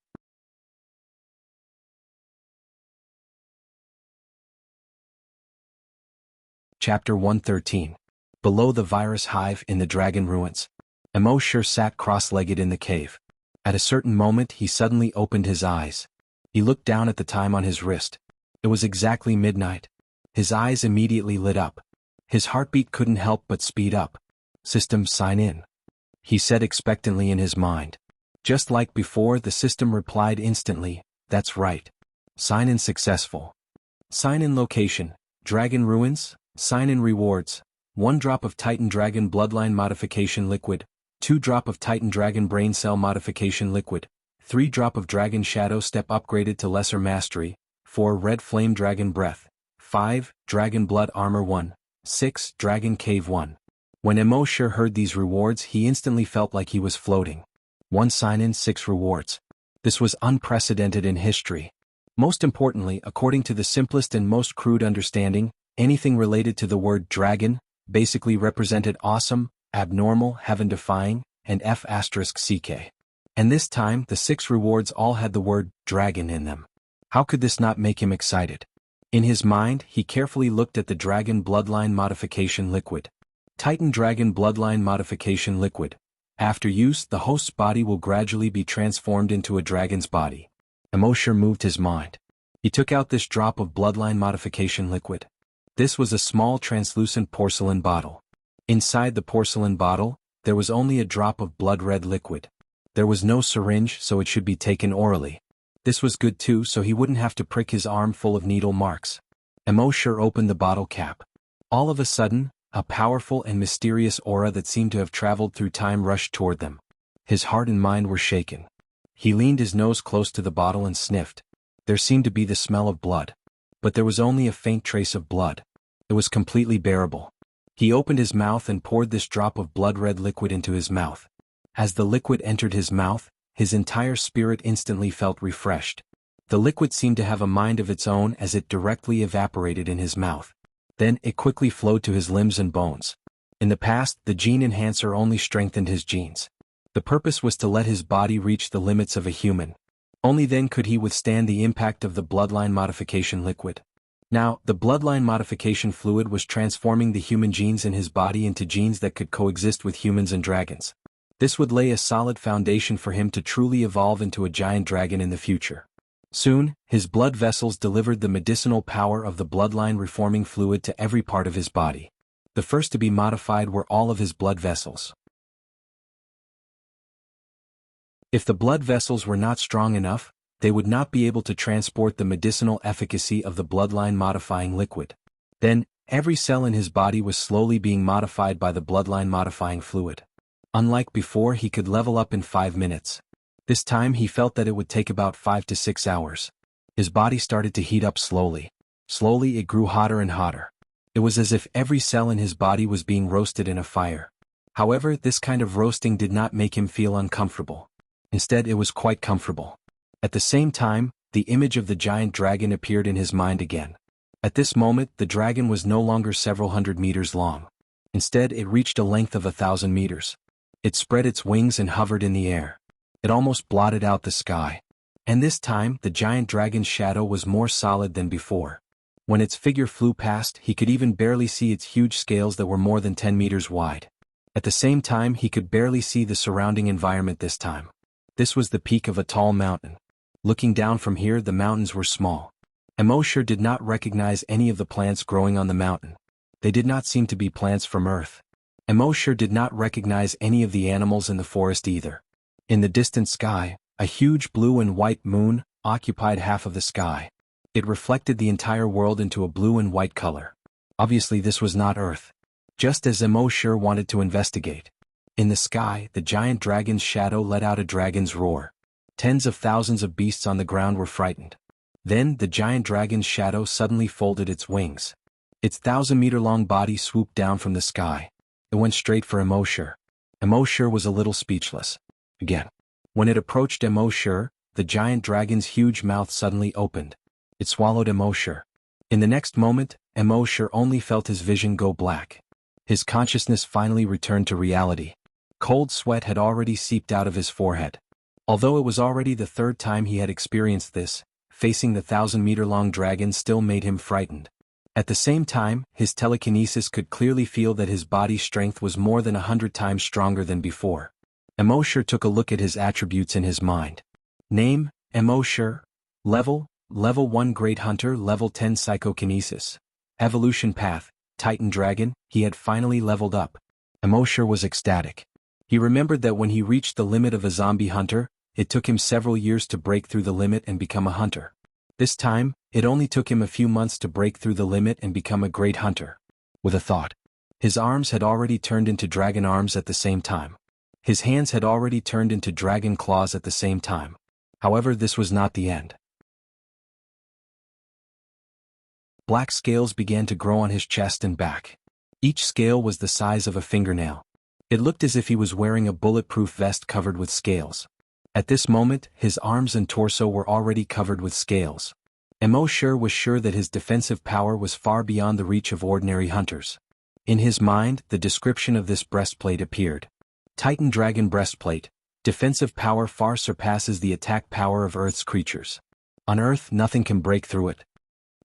Speaker 1: Chapter 113. Below the virus hive in the dragon ruins. Emosher sat cross-legged in the cave. At a certain moment he suddenly opened his eyes. He looked down at the time on his wrist. It was exactly midnight. His eyes immediately lit up. His heartbeat couldn't help but speed up. "System, sign in," he said expectantly in his mind. Just like before, the system replied instantly, "That's right. Sign in successful. Sign in location, Dragon Ruins. Sign in rewards, 1 drop of Titan Dragon Bloodline Modification Liquid, 2 drop of Titan Dragon Brain Cell Modification Liquid, 3 drop of Dragon Shadow Step upgraded to Lesser Mastery, 4 Red Flame Dragon Breath, 5 Dragon Blood Armor 1, 6 Dragon Cave 1. When Emosher heard these rewards, he instantly felt like he was floating. 1 sign-in, 6 rewards. This was unprecedented in history. Most importantly, according to the simplest and most crude understanding, anything related to the word dragon basically represented awesome, abnormal, heaven-defying, and F***CK. And this time, the 6 rewards all had the word dragon in them. How could this not make him excited? In his mind, he carefully looked at the Dragon Bloodline Modification Liquid. Titan Dragon Bloodline Modification Liquid. After use, the host's body will gradually be transformed into a dragon's body. Emosher moved his mind. He took out this drop of Bloodline Modification Liquid. This was a small translucent porcelain bottle. Inside the porcelain bottle, there was only a drop of blood-red liquid. There was no syringe, so it should be taken orally. This was good too, so he wouldn't have to prick his arm full of needle marks. Emosher opened the bottle cap. All of a sudden, a powerful and mysterious aura that seemed to have traveled through time rushed toward them. His heart and mind were shaken. He leaned his nose close to the bottle and sniffed. There seemed to be the smell of blood. But there was only a faint trace of blood. It was completely bearable. He opened his mouth and poured this drop of blood-red liquid into his mouth. As the liquid entered his mouth, his entire spirit instantly felt refreshed. The liquid seemed to have a mind of its own as it directly evaporated in his mouth. Then it quickly flowed to his limbs and bones. In the past, the gene enhancer only strengthened his genes. The purpose was to let his body reach the limits of a human. Only then could he withstand the impact of the bloodline modification liquid. Now, the bloodline modification fluid was transforming the human genes in his body into genes that could coexist with humans and dragons. This would lay a solid foundation for him to truly evolve into a giant dragon in the future. Soon, his blood vessels delivered the medicinal power of the bloodline reforming fluid to every part of his body. The first to be modified were all of his blood vessels. If the blood vessels were not strong enough, they would not be able to transport the medicinal efficacy of the bloodline modifying liquid. Then, every cell in his body was slowly being modified by the bloodline modifying fluid. Unlike before, he could level up in 5 minutes. This time he felt that it would take about 5 to 6 hours. His body started to heat up slowly. Slowly it grew hotter and hotter. It was as if every cell in his body was being roasted in a fire. However, this kind of roasting did not make him feel uncomfortable. Instead, it was quite comfortable. At the same time, the image of the giant dragon appeared in his mind again. At this moment, the dragon was no longer several hundred meters long. Instead, it reached a length of 1,000 meters. It spread its wings and hovered in the air. It almost blotted out the sky. And this time, the giant dragon's shadow was more solid than before. When its figure flew past, he could even barely see its huge scales that were more than 10 meters wide. At the same time, he could barely see the surrounding environment this time. This was the peak of a tall mountain. Looking down from here, the mountains were small. Immortality did not recognize any of the plants growing on the mountain. They did not seem to be plants from Earth. Immortality did not recognize any of the animals in the forest either. In the distant sky, a huge blue and white moon occupied half of the sky. It reflected the entire world into a blue and white color. Obviously, this was not Earth. Just as Immortality wanted to investigate. In the sky, the giant dragon's shadow let out a dragon's roar. Tens of thousands of beasts on the ground were frightened. Then, the giant dragon's shadow suddenly folded its wings. Its 1,000-meter-long body swooped down from the sky. It went straight for Immortality. Immortality was a little speechless. Again. When it approached Immortality, the giant dragon's huge mouth suddenly opened. It swallowed Immortality. In the next moment, Immortality only felt his vision go black. His consciousness finally returned to reality. Cold sweat had already seeped out of his forehead. Although it was already the third time he had experienced this, facing the 1,000-meter-long dragon still made him frightened. At the same time, his telekinesis could clearly feel that his body's strength was more than 100 times stronger than before. Immortality took a look at his attributes in his mind. Name, Immortality. Level 1 Great Hunter, Level 10 Psychokinesis. Evolution path, Titan Dragon. He had finally leveled up. Immortality was ecstatic. He remembered that when he reached the limit of a zombie hunter, it took him several years to break through the limit and become a hunter. This time, it only took him a few months to break through the limit and become a great hunter. With a thought. His arms had already turned into dragon arms at the same time. His hands had already turned into dragon claws at the same time. However, this was not the end. Black scales began to grow on his chest and back. Each scale was the size of a fingernail. It looked as if he was wearing a bulletproof vest covered with scales. At this moment, his arms and torso were already covered with scales. Immortality was sure that his defensive power was far beyond the reach of ordinary hunters. In his mind, the description of this breastplate appeared. Titan Dragon Breastplate. Defensive power far surpasses the attack power of Earth's creatures. On Earth, nothing can break through it.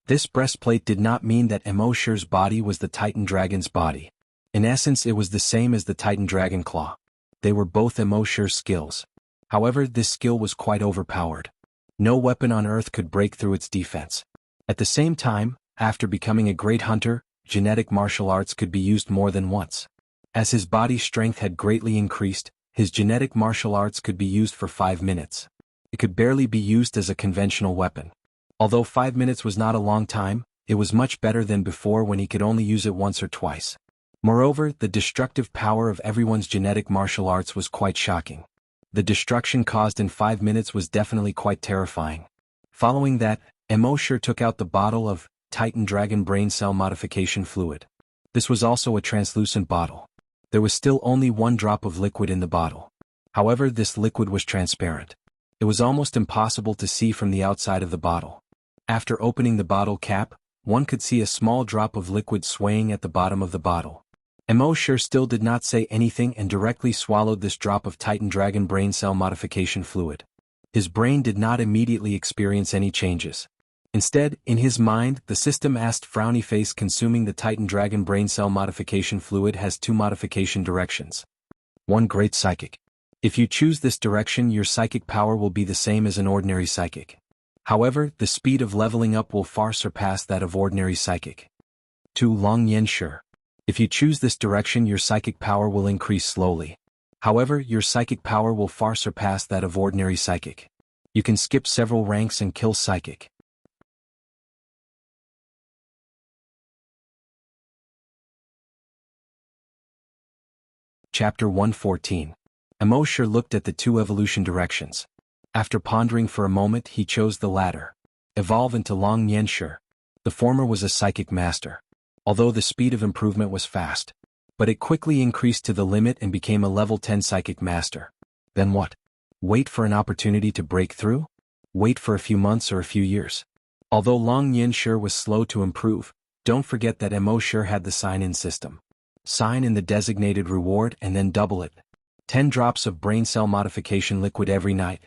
Speaker 1: This breastplate did not mean that Immortality's body was the Titan Dragon's body. In essence, it was the same as the Titan Dragon Claw. They were both Immortality's skills. However, this skill was quite overpowered. No weapon on Earth could break through its defense. At the same time, after becoming a great hunter, genetic martial arts could be used more than once. As his body's strength had greatly increased, his genetic martial arts could be used for 5 minutes. It could barely be used as a conventional weapon. Although 5 minutes was not a long time, it was much better than before when he could only use it once or twice. Moreover, the destructive power of everyone's genetic martial arts was quite shocking. The destruction caused in 5 minutes was definitely quite terrifying. Following that, Immortality took out the bottle of Titan Dragon Brain Cell Modification Fluid. This was also a translucent bottle. There was still only 1 drop of liquid in the bottle. However, this liquid was transparent. It was almost impossible to see from the outside of the bottle. After opening the bottle cap, one could see a small drop of liquid swaying at the bottom of the bottle. Immortality still did not say anything and directly swallowed this drop of Titan Dragon Brain Cell Modification Fluid. His brain did not immediately experience any changes. Instead, in his mind, the system asked frowny face consuming the Titan Dragon Brain Cell Modification Fluid has 2 modification directions. 1 Great Psychic. If you choose this direction, your psychic power will be the same as an ordinary psychic. However, the speed of leveling up will far surpass that of ordinary psychic. 2 Long Yen Shi. If you choose this direction, your psychic power will increase slowly. However, your psychic power will far surpass that of ordinary psychic. You can skip several ranks and kill psychic. Chapter 114. Immortality looked at the 2 evolution directions. After pondering for a moment, he chose the latter. Evolve into Long Yen Shi. The former was a psychic master, although the speed of improvement was fast. But it quickly increased to the limit and became a level 10 psychic master. Then what? Wait for an opportunity to break through? Wait for a few months or a few years. Although Long Yinshi was slow to improve, don't forget that Mo had the sign-in system. Sign in the designated reward and then double it. 10 drops of brain cell modification liquid every night.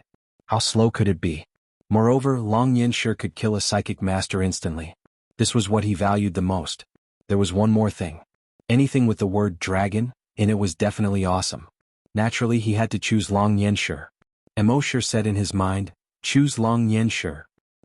Speaker 1: How slow could it be? Moreover, Long Yinshi could kill a psychic master instantly. This was what he valued the most. There was one more thing. Anything with the word dragon in it was definitely awesome. Naturally, he had to choose Long Yinshi. Mo said in his mind, choose Long Yinshi.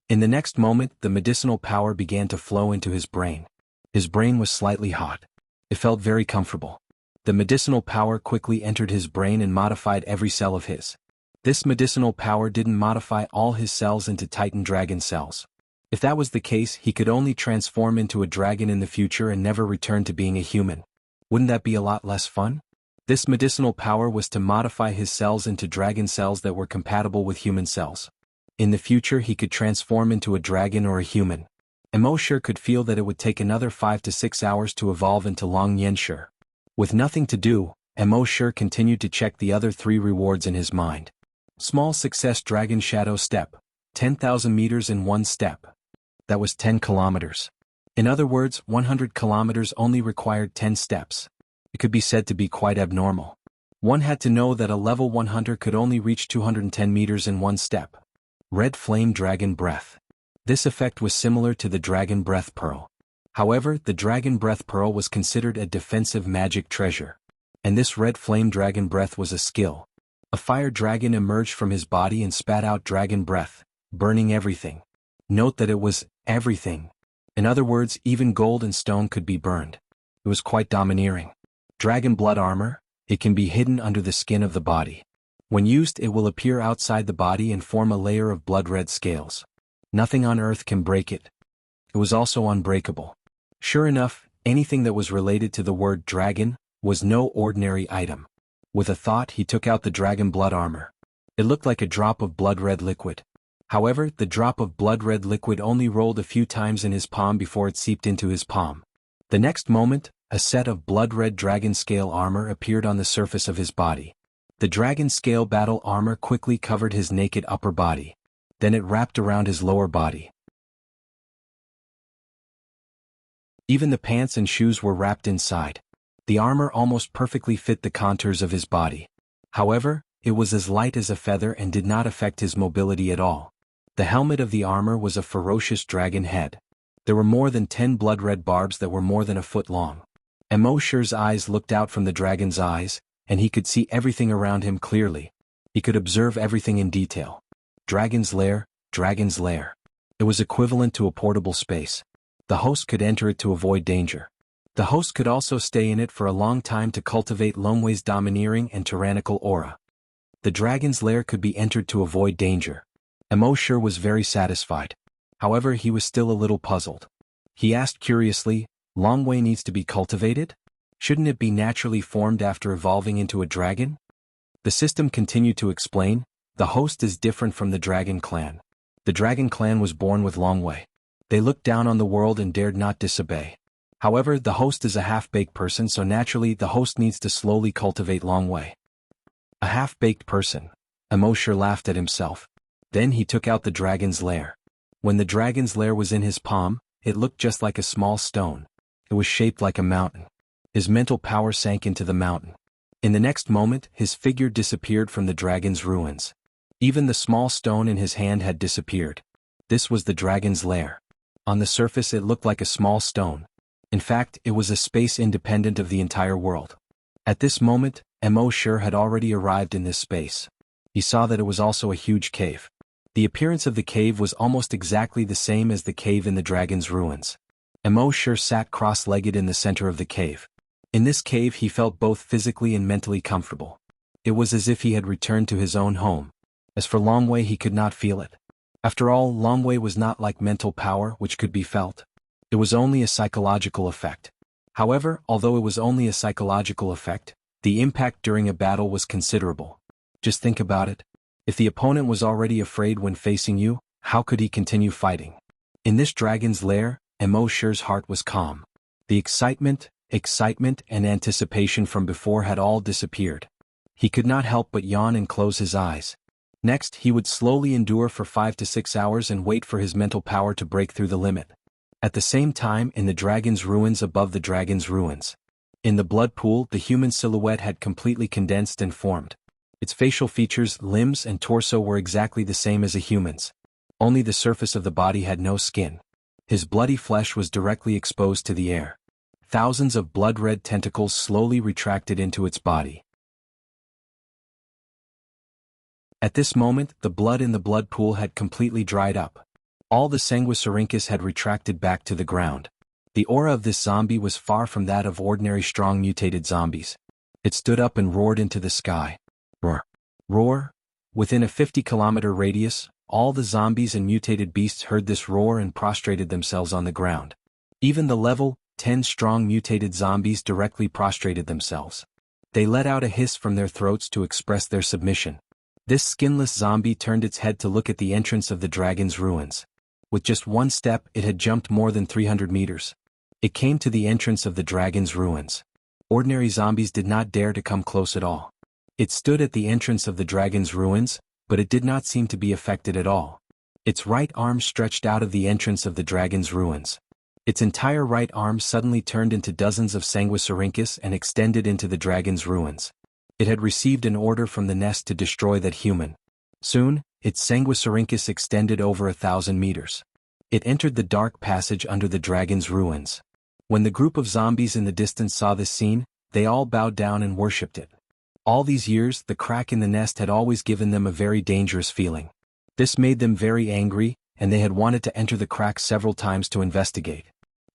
Speaker 1: In the next moment, the medicinal power began to flow into his brain. His brain was slightly hot. It felt very comfortable. The medicinal power quickly entered his brain and modified every cell of his. This medicinal power didn't modify all his cells into Titan dragon cells. If that was the case, he could only transform into a dragon in the future and never return to being a human. Wouldn't that be a lot less fun? This medicinal power was to modify his cells into dragon cells that were compatible with human cells. In the future, he could transform into a dragon or a human. Mo could feel that it would take another 5 to 6 hours to evolve into Long Yinshi. With nothing to do, Mo continued to check the other 3 rewards in his mind. Small success Dragon Shadow Step. 10,000 meters in 1 step. That was 10 kilometers. In other words, 100 kilometers only required 10 steps. It could be said to be quite abnormal. One had to know that a level 100 could only reach 210 meters in 1 step. Red Flame Dragon Breath. This effect was similar to the Dragon Breath Pearl. However, the Dragon Breath Pearl was considered a defensive magic treasure. And this Red Flame Dragon Breath was a skill. A fire dragon emerged from his body and spat out dragon breath, burning everything. Note that it was everything. In other words, even gold and stone could be burned. It was quite domineering. Dragon Blood Armor. It can be hidden under the skin of the body. When used, it will appear outside the body and form a layer of blood-red scales. Nothing on earth can break it. It was also unbreakable. Sure enough, anything that was related to the word dragon was no ordinary item. With a thought, he took out the dragon blood armor. It looked like a drop of blood-red liquid. However, the drop of blood-red liquid only rolled a few times in his palm before it seeped into his palm. The next moment, a set of blood-red dragon scale armor appeared on the surface of his body. The dragon scale battle armor quickly covered his naked upper body. Then it wrapped around his lower body. Even the pants and shoes were wrapped inside. The armor almost perfectly fit the contours of his body. However, it was as light as a feather and did not affect his mobility at all. The helmet of the armor was a ferocious dragon head. There were more than 10 blood-red barbs that were more than a foot long. Mosher's eyes looked out from the dragon's eyes, and he could see everything around him clearly. He could observe everything in detail. Dragon's lair, dragon's lair. It was equivalent to a portable space. The host could enter it to avoid danger. The host could also stay in it for a long time to cultivate Longwei's domineering and tyrannical aura. The dragon's lair could be entered to avoid danger. Mosher was very satisfied. However, he was still a little puzzled. He asked curiously, Longwei needs to be cultivated? Shouldn't it be naturally formed after evolving into a dragon? The system continued to explain, the host is different from the dragon clan. The dragon clan was born with Longwei. They looked down on the world and dared not disobey. However, the host is a half-baked person, so naturally the host needs to slowly cultivate Longwei. A half-baked person. Mosher laughed at himself. Then he took out the dragon's lair. When the dragon's lair was in his palm, it looked just like a small stone. It was shaped like a mountain. His mental power sank into the mountain. In the next moment, his figure disappeared from the dragon's ruins. Even the small stone in his hand had disappeared. This was the dragon's lair. On the surface it looked like a small stone. In fact, it was a space independent of the entire world. At this moment, Mosher had already arrived in this space. He saw that it was also a huge cave. The appearance of the cave was almost exactly the same as the cave in the dragon's ruins. Mosher sat cross-legged in the center of the cave. In this cave he felt both physically and mentally comfortable. It was as if he had returned to his own home. As for Longwei, he could not feel it. After all, Longwei was not like mental power which could be felt. It was only a psychological effect. However, although it was only a psychological effect, the impact during a battle was considerable. Just think about it. If the opponent was already afraid when facing you, how could he continue fighting? In this dragon's lair, Emoshir's heart was calm. The excitement, and anticipation from before had all disappeared. He could not help but yawn and close his eyes. Next, he would slowly endure for 5 to 6 hours and wait for his mental power to break through the limit. At the same time, in the dragon's ruins above the dragon's ruins. In the blood pool, the human silhouette had completely condensed and formed. Its facial features, limbs, and torso were exactly the same as a human's. Only the surface of the body had no skin. His bloody flesh was directly exposed to the air. Thousands of blood-red tentacles slowly retracted into its body. At this moment, the blood in the blood pool had completely dried up. All the Sanguisurincus had retracted back to the ground. The aura of this zombie was far from that of ordinary strong mutated zombies. It stood up and roared into the sky. Roar. Roar. Within a 50-kilometer radius, all the zombies and mutated beasts heard this roar and prostrated themselves on the ground. Even the level 10 strong mutated zombies directly prostrated themselves. They let out a hiss from their throats to express their submission. This skinless zombie turned its head to look at the entrance of the dragon's ruins. With just one step, it had jumped more than 300 meters. It came to the entrance of the dragon's ruins. Ordinary zombies did not dare to come close at all. It stood at the entrance of the dragon's ruins, but it did not seem to be affected at all. Its right arm stretched out of the entrance of the dragon's ruins. Its entire right arm suddenly turned into dozens of Sanguisurincus and extended into the dragon's ruins. It had received an order from the nest to destroy that human. Soon, its Sanguisurincus extended over 1,000 meters. It entered the dark passage under the dragon's ruins. When the group of zombies in the distance saw this scene, they all bowed down and worshipped it. All these years, the crack in the nest had always given them a very dangerous feeling. This made them very angry, and they had wanted to enter the crack several times to investigate.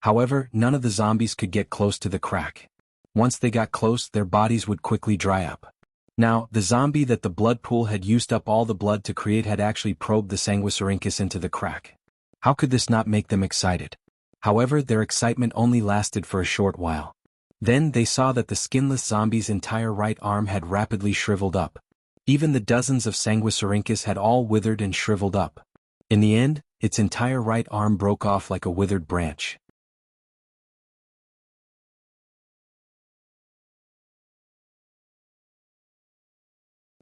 Speaker 1: However, none of the zombies could get close to the crack. Once they got close, their bodies would quickly dry up. Now, the zombie that the blood pool had used up all the blood to create had actually probed the Sanguisurincus into the crack. How could this not make them excited? However, their excitement only lasted for a short while. Then they saw that the skinless zombie's entire right arm had rapidly shriveled up. Even the dozens of Sanguisurincus had all withered and shriveled up. In the end, its entire right arm broke off like a withered branch.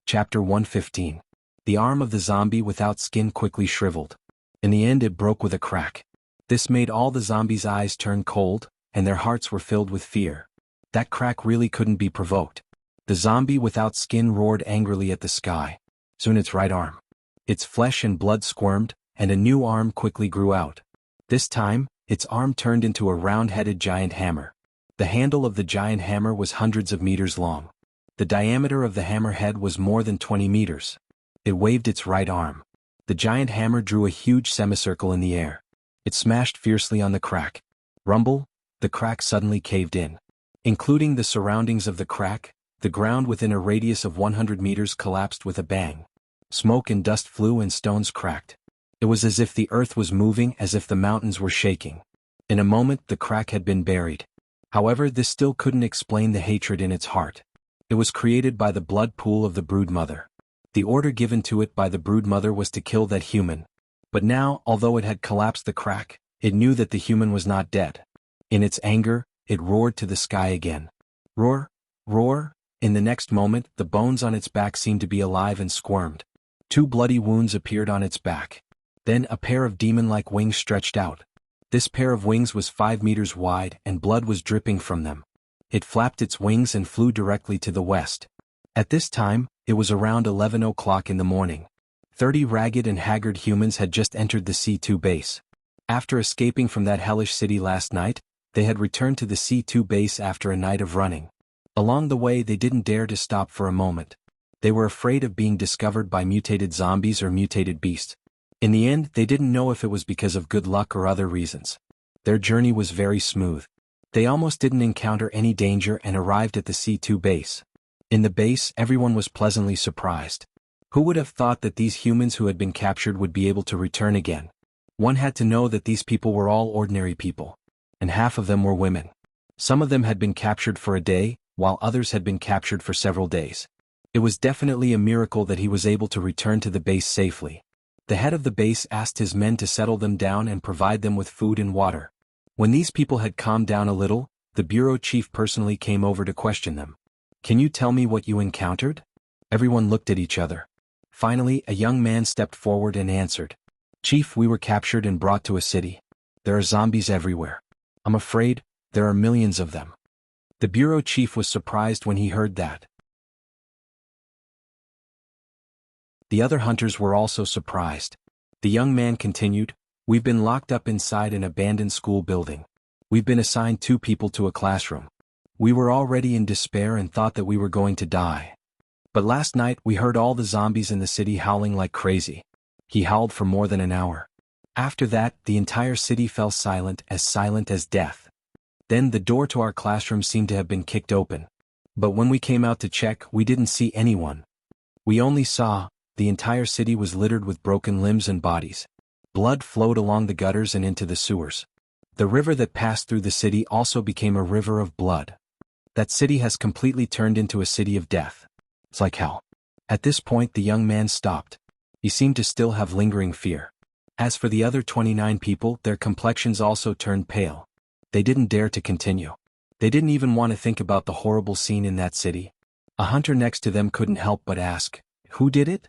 Speaker 1: Chapter 115. The arm of the zombie without skin quickly shriveled. In the end, it broke with a crack. This made all the zombies' eyes turn cold, and their hearts were filled with fear. That crack really couldn't be provoked. The zombie without skin roared angrily at the sky. Soon its right arm. Its flesh and blood squirmed, and a new arm quickly grew out. This time, its arm turned into a round-headed giant hammer. The handle of the giant hammer was hundreds of meters long. The diameter of the hammer head was more than 20 meters. It waved its right arm. The giant hammer drew a huge semicircle in the air. It smashed fiercely on the crack. Rumble, the crack suddenly caved in. Including the surroundings of the crack, the ground within a radius of 100 meters collapsed with a bang. Smoke and dust flew and stones cracked. It was as if the earth was moving, as if the mountains were shaking. In a moment, the crack had been buried. However, this still couldn't explain the hatred in its heart. It was created by the blood pool of the broodmother. The order given to it by the broodmother was to kill that human. But now, although it had collapsed the crack, it knew that the human was not dead. In its anger, it roared to the sky again. Roar, roar. In the next moment, the bones on its back seemed to be alive and squirmed. 2 bloody wounds appeared on its back. Then a pair of demon-like wings stretched out. This pair of wings was 5 meters wide, and blood was dripping from them. It flapped its wings and flew directly to the west. At this time, it was around 11 o'clock in the morning. 30 ragged and haggard humans had just entered the C2 base. After escaping from that hellish city last night, they had returned to the C2 base after a night of running. Along the way, they didn't dare to stop for a moment. They were afraid of being discovered by mutated zombies or mutated beasts. In the end, they didn't know if it was because of good luck or other reasons. Their journey was very smooth. They almost didn't encounter any danger and arrived at the C2 base. In the base, everyone was pleasantly surprised. Who would have thought that these humans who had been captured would be able to return again? One had to know that these people were all ordinary people. And half of them were women. Some of them had been captured for a day, while others had been captured for several days. It was definitely a miracle that he was able to return to the base safely. The head of the base asked his men to settle them down and provide them with food and water. When these people had calmed down a little, the bureau chief personally came over to question them. Can you tell me what you encountered? Everyone looked at each other. Finally, a young man stepped forward and answered. Chief, we were captured and brought to a city. There are zombies everywhere. I'm afraid, there are millions of them. The bureau chief was surprised when he heard that. The other hunters were also surprised. The young man continued, we've been locked up inside an abandoned school building. We've been assigned 2 people to a classroom. We were already in despair and thought that we were going to die. But last night we heard all the zombies in the city howling like crazy. He howled for more than an hour. After that, the entire city fell silent as death. Then the door to our classroom seemed to have been kicked open. But when we came out to check, we didn't see anyone. We only saw, the entire city was littered with broken limbs and bodies. Blood flowed along the gutters and into the sewers. The river that passed through the city also became a river of blood. That city has completely turned into a city of death. It's like hell. At this point the young man stopped. He seemed to still have lingering fear. As for the other 29 people, their complexions also turned pale. They didn't dare to continue. They didn't even want to think about the horrible scene in that city. A hunter next to them couldn't help but ask, who did it?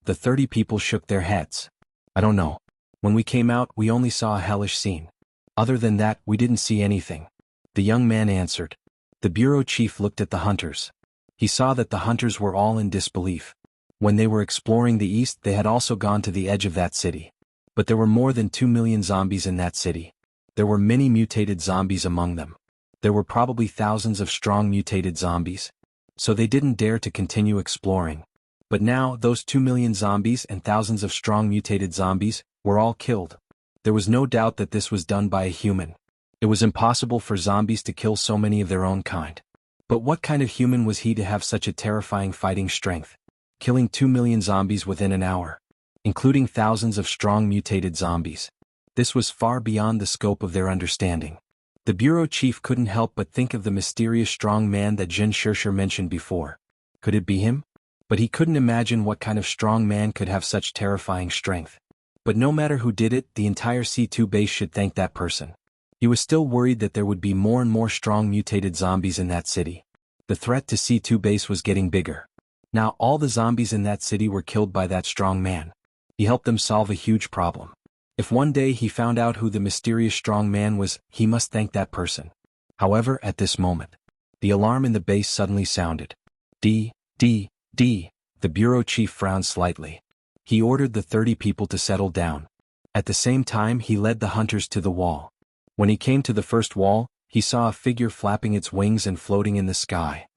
Speaker 1: The 30 people shook their heads. I don't know. When we came out, we only saw a hellish scene. Other than that, we didn't see anything. The young man answered. The bureau chief looked at the hunters. He saw that the hunters were all in disbelief. When they were exploring the east, they had also gone to the edge of that city. But there were more than 2 million zombies in that city. There were many mutated zombies among them. There were probably thousands of strong mutated zombies. So they didn't dare to continue exploring. But now, those 2 million zombies and thousands of strong mutated zombies were all killed. There was no doubt that this was done by a human. It was impossible for zombies to kill so many of their own kind. But what kind of human was he to have such a terrifying fighting strength? Killing 2 million zombies within an hour. Including thousands of strong mutated zombies. This was far beyond the scope of their understanding. The bureau chief couldn't help but think of the mysterious strong man that Jin Shirsher mentioned before. Could it be him? But he couldn't imagine what kind of strong man could have such terrifying strength. But no matter who did it, the entire C2 base should thank that person. He was still worried that there would be more and more strong mutated zombies in that city. The threat to C2 base was getting bigger. Now all the zombies in that city were killed by that strong man. He helped them solve a huge problem. If one day he found out who the mysterious strong man was, he must thank that person. However, at this moment, the alarm in the base suddenly sounded. D. The bureau chief frowned slightly. He ordered the 30 people to settle down. At the same time, he led the hunters to the wall. When he came to the first wall, he saw a figure flapping its wings and floating in the sky.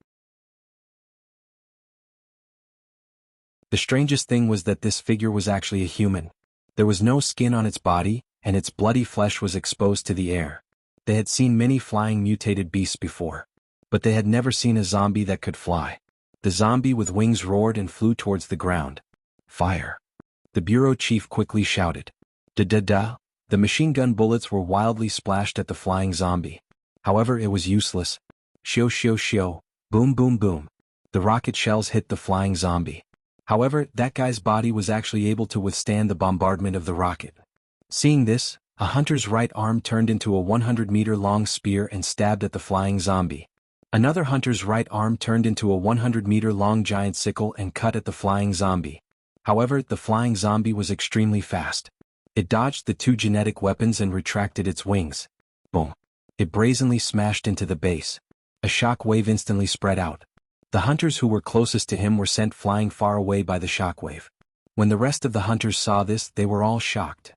Speaker 1: The strangest thing was that this figure was actually a human. There was no skin on its body, and its bloody flesh was exposed to the air. They had seen many flying mutated beasts before. But they had never seen a zombie that could fly. The zombie with wings roared and flew towards the ground. Fire! The bureau chief quickly shouted. Da-da-da! The machine gun bullets were wildly splashed at the flying zombie. However, it was useless. Shio shio shio, boom boom boom. The rocket shells hit the flying zombie. However, that guy's body was actually able to withstand the bombardment of the rocket. Seeing this, a hunter's right arm turned into a 100-meter-long spear and stabbed at the flying zombie. Another hunter's right arm turned into a 100-meter-long giant sickle and cut at the flying zombie. However, the flying zombie was extremely fast. It dodged the 2 genetic weapons and retracted its wings. Boom! It brazenly smashed into the base. A shock wave instantly spread out. The hunters who were closest to him were sent flying far away by the shockwave. When the rest of the hunters saw this, they were all shocked.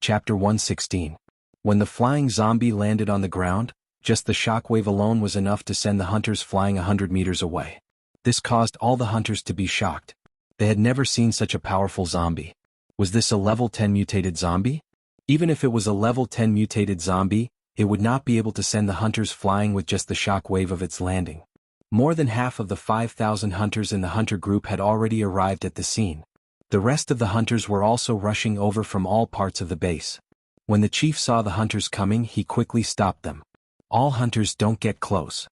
Speaker 1: Chapter 116. When the flying zombie landed on the ground, just the shockwave alone was enough to send the hunters flying 100 meters away. This caused all the hunters to be shocked. They had never seen such a powerful zombie. Was this a level 10 mutated zombie? Even if it was a level 10 mutated zombie, it would not be able to send the hunters flying with just the shockwave of its landing. More than half of the 5,000 hunters in the hunter group had already arrived at the scene. The rest of the hunters were also rushing over from all parts of the base. When the chief saw the hunters coming, he quickly stopped them. All hunters don't get close.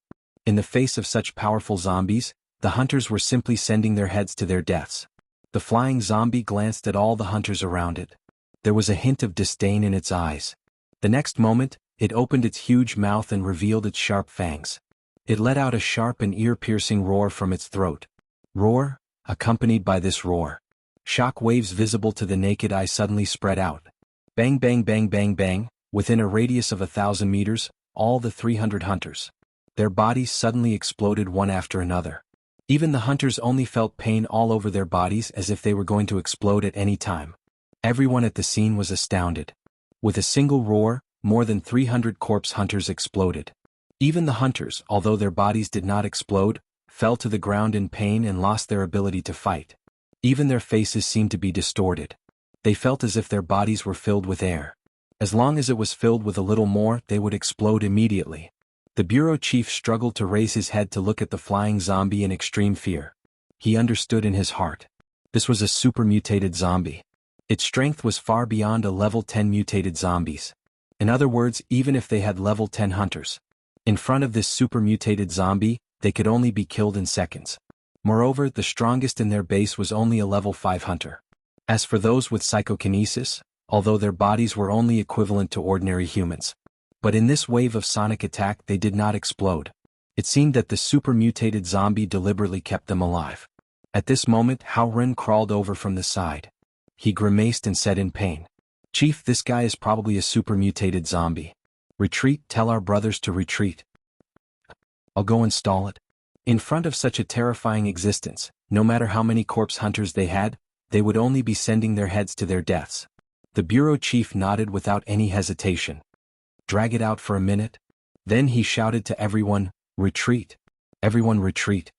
Speaker 1: In the face of such powerful zombies, the hunters were simply sending their heads to their deaths. The flying zombie glanced at all the hunters around it. There was a hint of disdain in its eyes. The next moment, it opened its huge mouth and revealed its sharp fangs. It let out a sharp and ear-piercing roar from its throat. Roar, accompanied by this roar. Shock waves visible to the naked eye suddenly spread out. Bang bang bang bang bang, within a radius of 1,000 meters, all the 300 hunters. Their bodies suddenly exploded one after another. Even the hunters only felt pain all over their bodies as if they were going to explode at any time. Everyone at the scene was astounded. With a single roar, more than 300 corpse hunters exploded. Even the hunters, although their bodies did not explode, fell to the ground in pain and lost their ability to fight. Even their faces seemed to be distorted. They felt as if their bodies were filled with air. As long as it was filled with a little more, they would explode immediately. The bureau chief struggled to raise his head to look at the flying zombie in extreme fear. He understood in his heart. This was a super mutated zombie. Its strength was far beyond a level 10 mutated zombies. In other words, even if they had level 10 hunters. In front of this super mutated zombie, they could only be killed in seconds. Moreover, the strongest in their base was only a level 5 hunter. As for those with psychokinesis, although their bodies were only equivalent to ordinary humans. But in this wave of sonic attack they did not explode. It seemed that the super mutated zombie deliberately kept them alive. At this moment Hao Ren crawled over from the side. He grimaced and said in pain, "Chief, this guy is probably a super mutated zombie. Retreat, tell our brothers to retreat. I'll go install it." In front of such a terrifying existence, no matter how many corpse hunters they had, they would only be sending their heads to their deaths. The bureau chief nodded without any hesitation. "Drag it out for a minute." Then he shouted to everyone, "Retreat. Everyone retreat."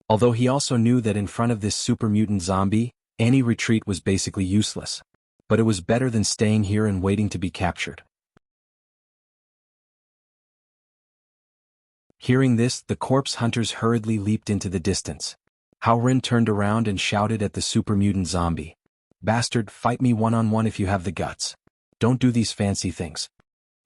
Speaker 1: Although he also knew that in front of this super mutant zombie, any retreat was basically useless. But it was better than staying here and waiting to be captured. Hearing this, the corpse hunters hurriedly leaped into the distance. Hao Ren turned around and shouted at the super mutant zombie, "Bastard, fight me one-on-one if you have the guts. Don't do these fancy things."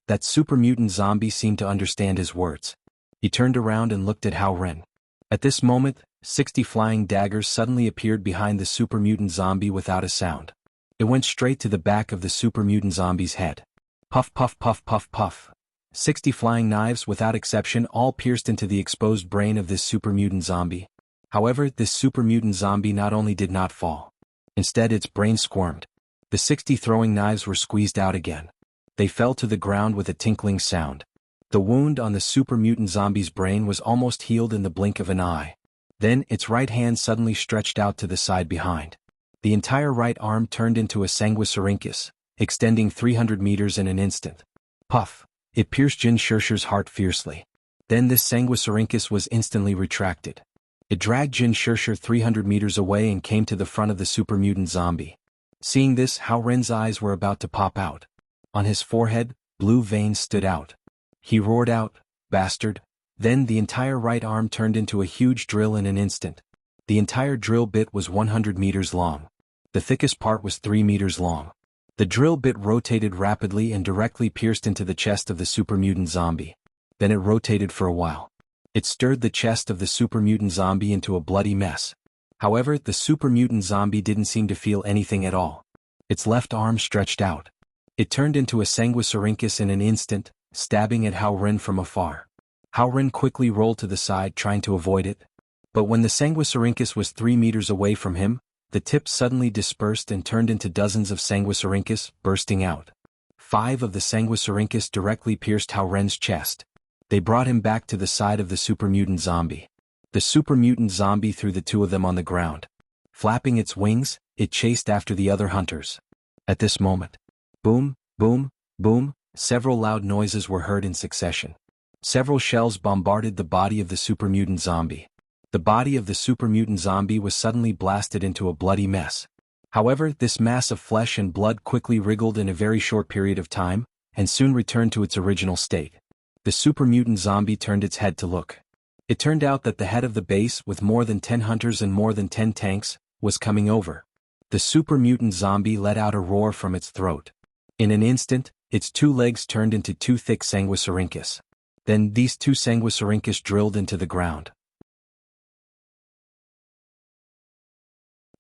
Speaker 1: That super mutant zombie seemed to understand his words. He turned around and looked at Hao Ren. At this moment, 60 flying daggers suddenly appeared behind the super mutant zombie without a sound. It went straight to the back of the super mutant zombie's head. Puff puff puff puff puff. 60 flying knives without exception all pierced into the exposed brain of this super mutant zombie. However, this super mutant zombie not only did not fall. Instead, its brain squirmed. The 60 throwing knives were squeezed out again. They fell to the ground with a tinkling sound. The wound on the super mutant zombie's brain was almost healed in the blink of an eye. Then, its right hand suddenly stretched out to the side behind. The entire right arm turned into a sanguisurincus, extending 300 meters in an instant. Puff! It pierced Jin Shirshir's heart fiercely. Then this sanguisurincus was instantly retracted. It dragged Jin Shirshir 300 meters away and came to the front of the super mutant zombie. Seeing this, Hao Ren's eyes were about to pop out. On his forehead, blue veins stood out. He roared out, "Bastard!" Then the entire right arm turned into a huge drill in an instant. The entire drill bit was 100 meters long. The thickest part was 3 meters long. The drill bit rotated rapidly and directly pierced into the chest of the super mutant zombie. Then it rotated for a while. It stirred the chest of the super mutant zombie into a bloody mess. However, the super mutant zombie didn't seem to feel anything at all. Its left arm stretched out. It turned into a sanguisurincus in an instant, stabbing at Hao Ren from afar. Hao Ren quickly rolled to the side trying to avoid it. But when the sanguisurincus was 3 meters away from him, the tip suddenly dispersed and turned into dozens of sanguisurincus, bursting out. 5 of the sanguisurincus directly pierced Hao Ren's chest. They brought him back to the side of the super mutant zombie. The super mutant zombie threw the 2 of them on the ground. Flapping its wings, it chased after the other hunters. At this moment, boom, boom, boom, several loud noises were heard in succession. Several shells bombarded the body of the super mutant zombie. The body of the super mutant zombie was suddenly blasted into a bloody mess. However, this mass of flesh and blood quickly wriggled in a very short period of time, and soon returned to its original state. The super mutant zombie turned its head to look. It turned out that the head of the base, with more than 10 hunters and more than 10 tanks, was coming over. The super mutant zombie let out a roar from its throat. In an instant, its 2 legs turned into 2 thick sanguisurincus. Then these 2 sanguisurincus drilled into the ground.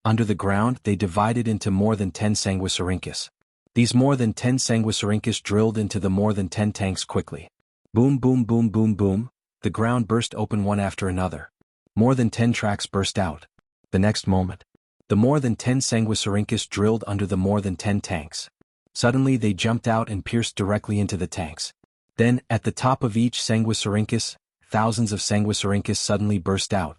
Speaker 1: Under the ground, they divided into more than 10 Sanguisurincus. These more than 10 Sanguisurincus drilled into the more than 10 tanks quickly. Boom boom boom boom boom, the ground burst open one after another. More than 10 tracks burst out. The next moment, the more than 10 Sanguisurincus drilled under the more than 10 tanks. Suddenly they jumped out and pierced directly into the tanks. Then, at the top of each Sanguisurincus, thousands of Sanguisurincus suddenly burst out.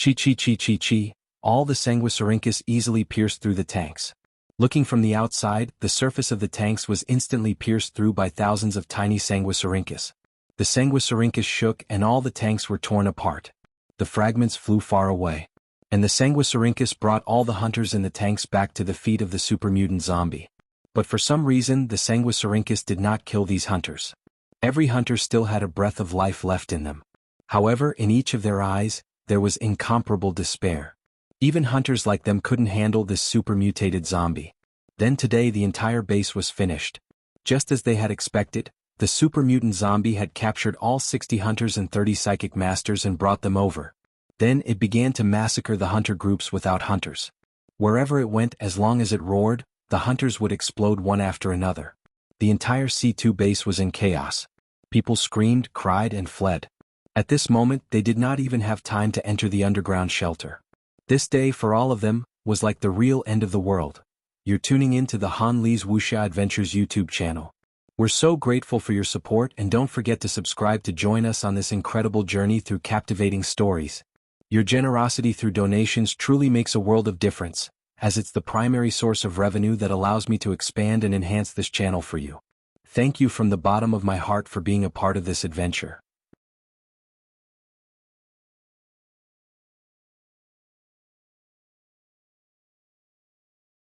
Speaker 1: Chi chi chi chi chi, all the Sanguisurincus easily pierced through the tanks. Looking from the outside, the surface of the tanks was instantly pierced through by thousands of tiny Sanguisurincus. The Sanguisurincus shook and all the tanks were torn apart. The fragments flew far away. And the Sanguisurincus brought all the hunters in the tanks back to the feet of the super mutant zombie. But for some reason the Sanguisurincus did not kill these hunters. Every hunter still had a breath of life left in them. However, in each of their eyes, there was incomparable despair. Even hunters like them couldn't handle this super mutated zombie. Then today the entire base was finished. Just as they had expected, the super mutant zombie had captured all 60 hunters and 30 psychic masters and brought them over. Then it began to massacre the hunter groups without hunters. Wherever it went, as long as it roared, the hunters would explode one after another. The entire C2 base was in chaos. People screamed, cried, and fled. At this moment, they did not even have time to enter the underground shelter. This day, for all of them, was like the real end of the world. You're tuning in to the Han Li's Wuxia Adventures YouTube channel. We're so grateful for your support, and don't forget to subscribe to join us on this incredible journey through captivating stories. Your generosity through donations truly makes a world of difference, as it's the primary source of revenue that allows me to expand and enhance this channel for you. Thank you from the bottom of my heart for being a part of this adventure.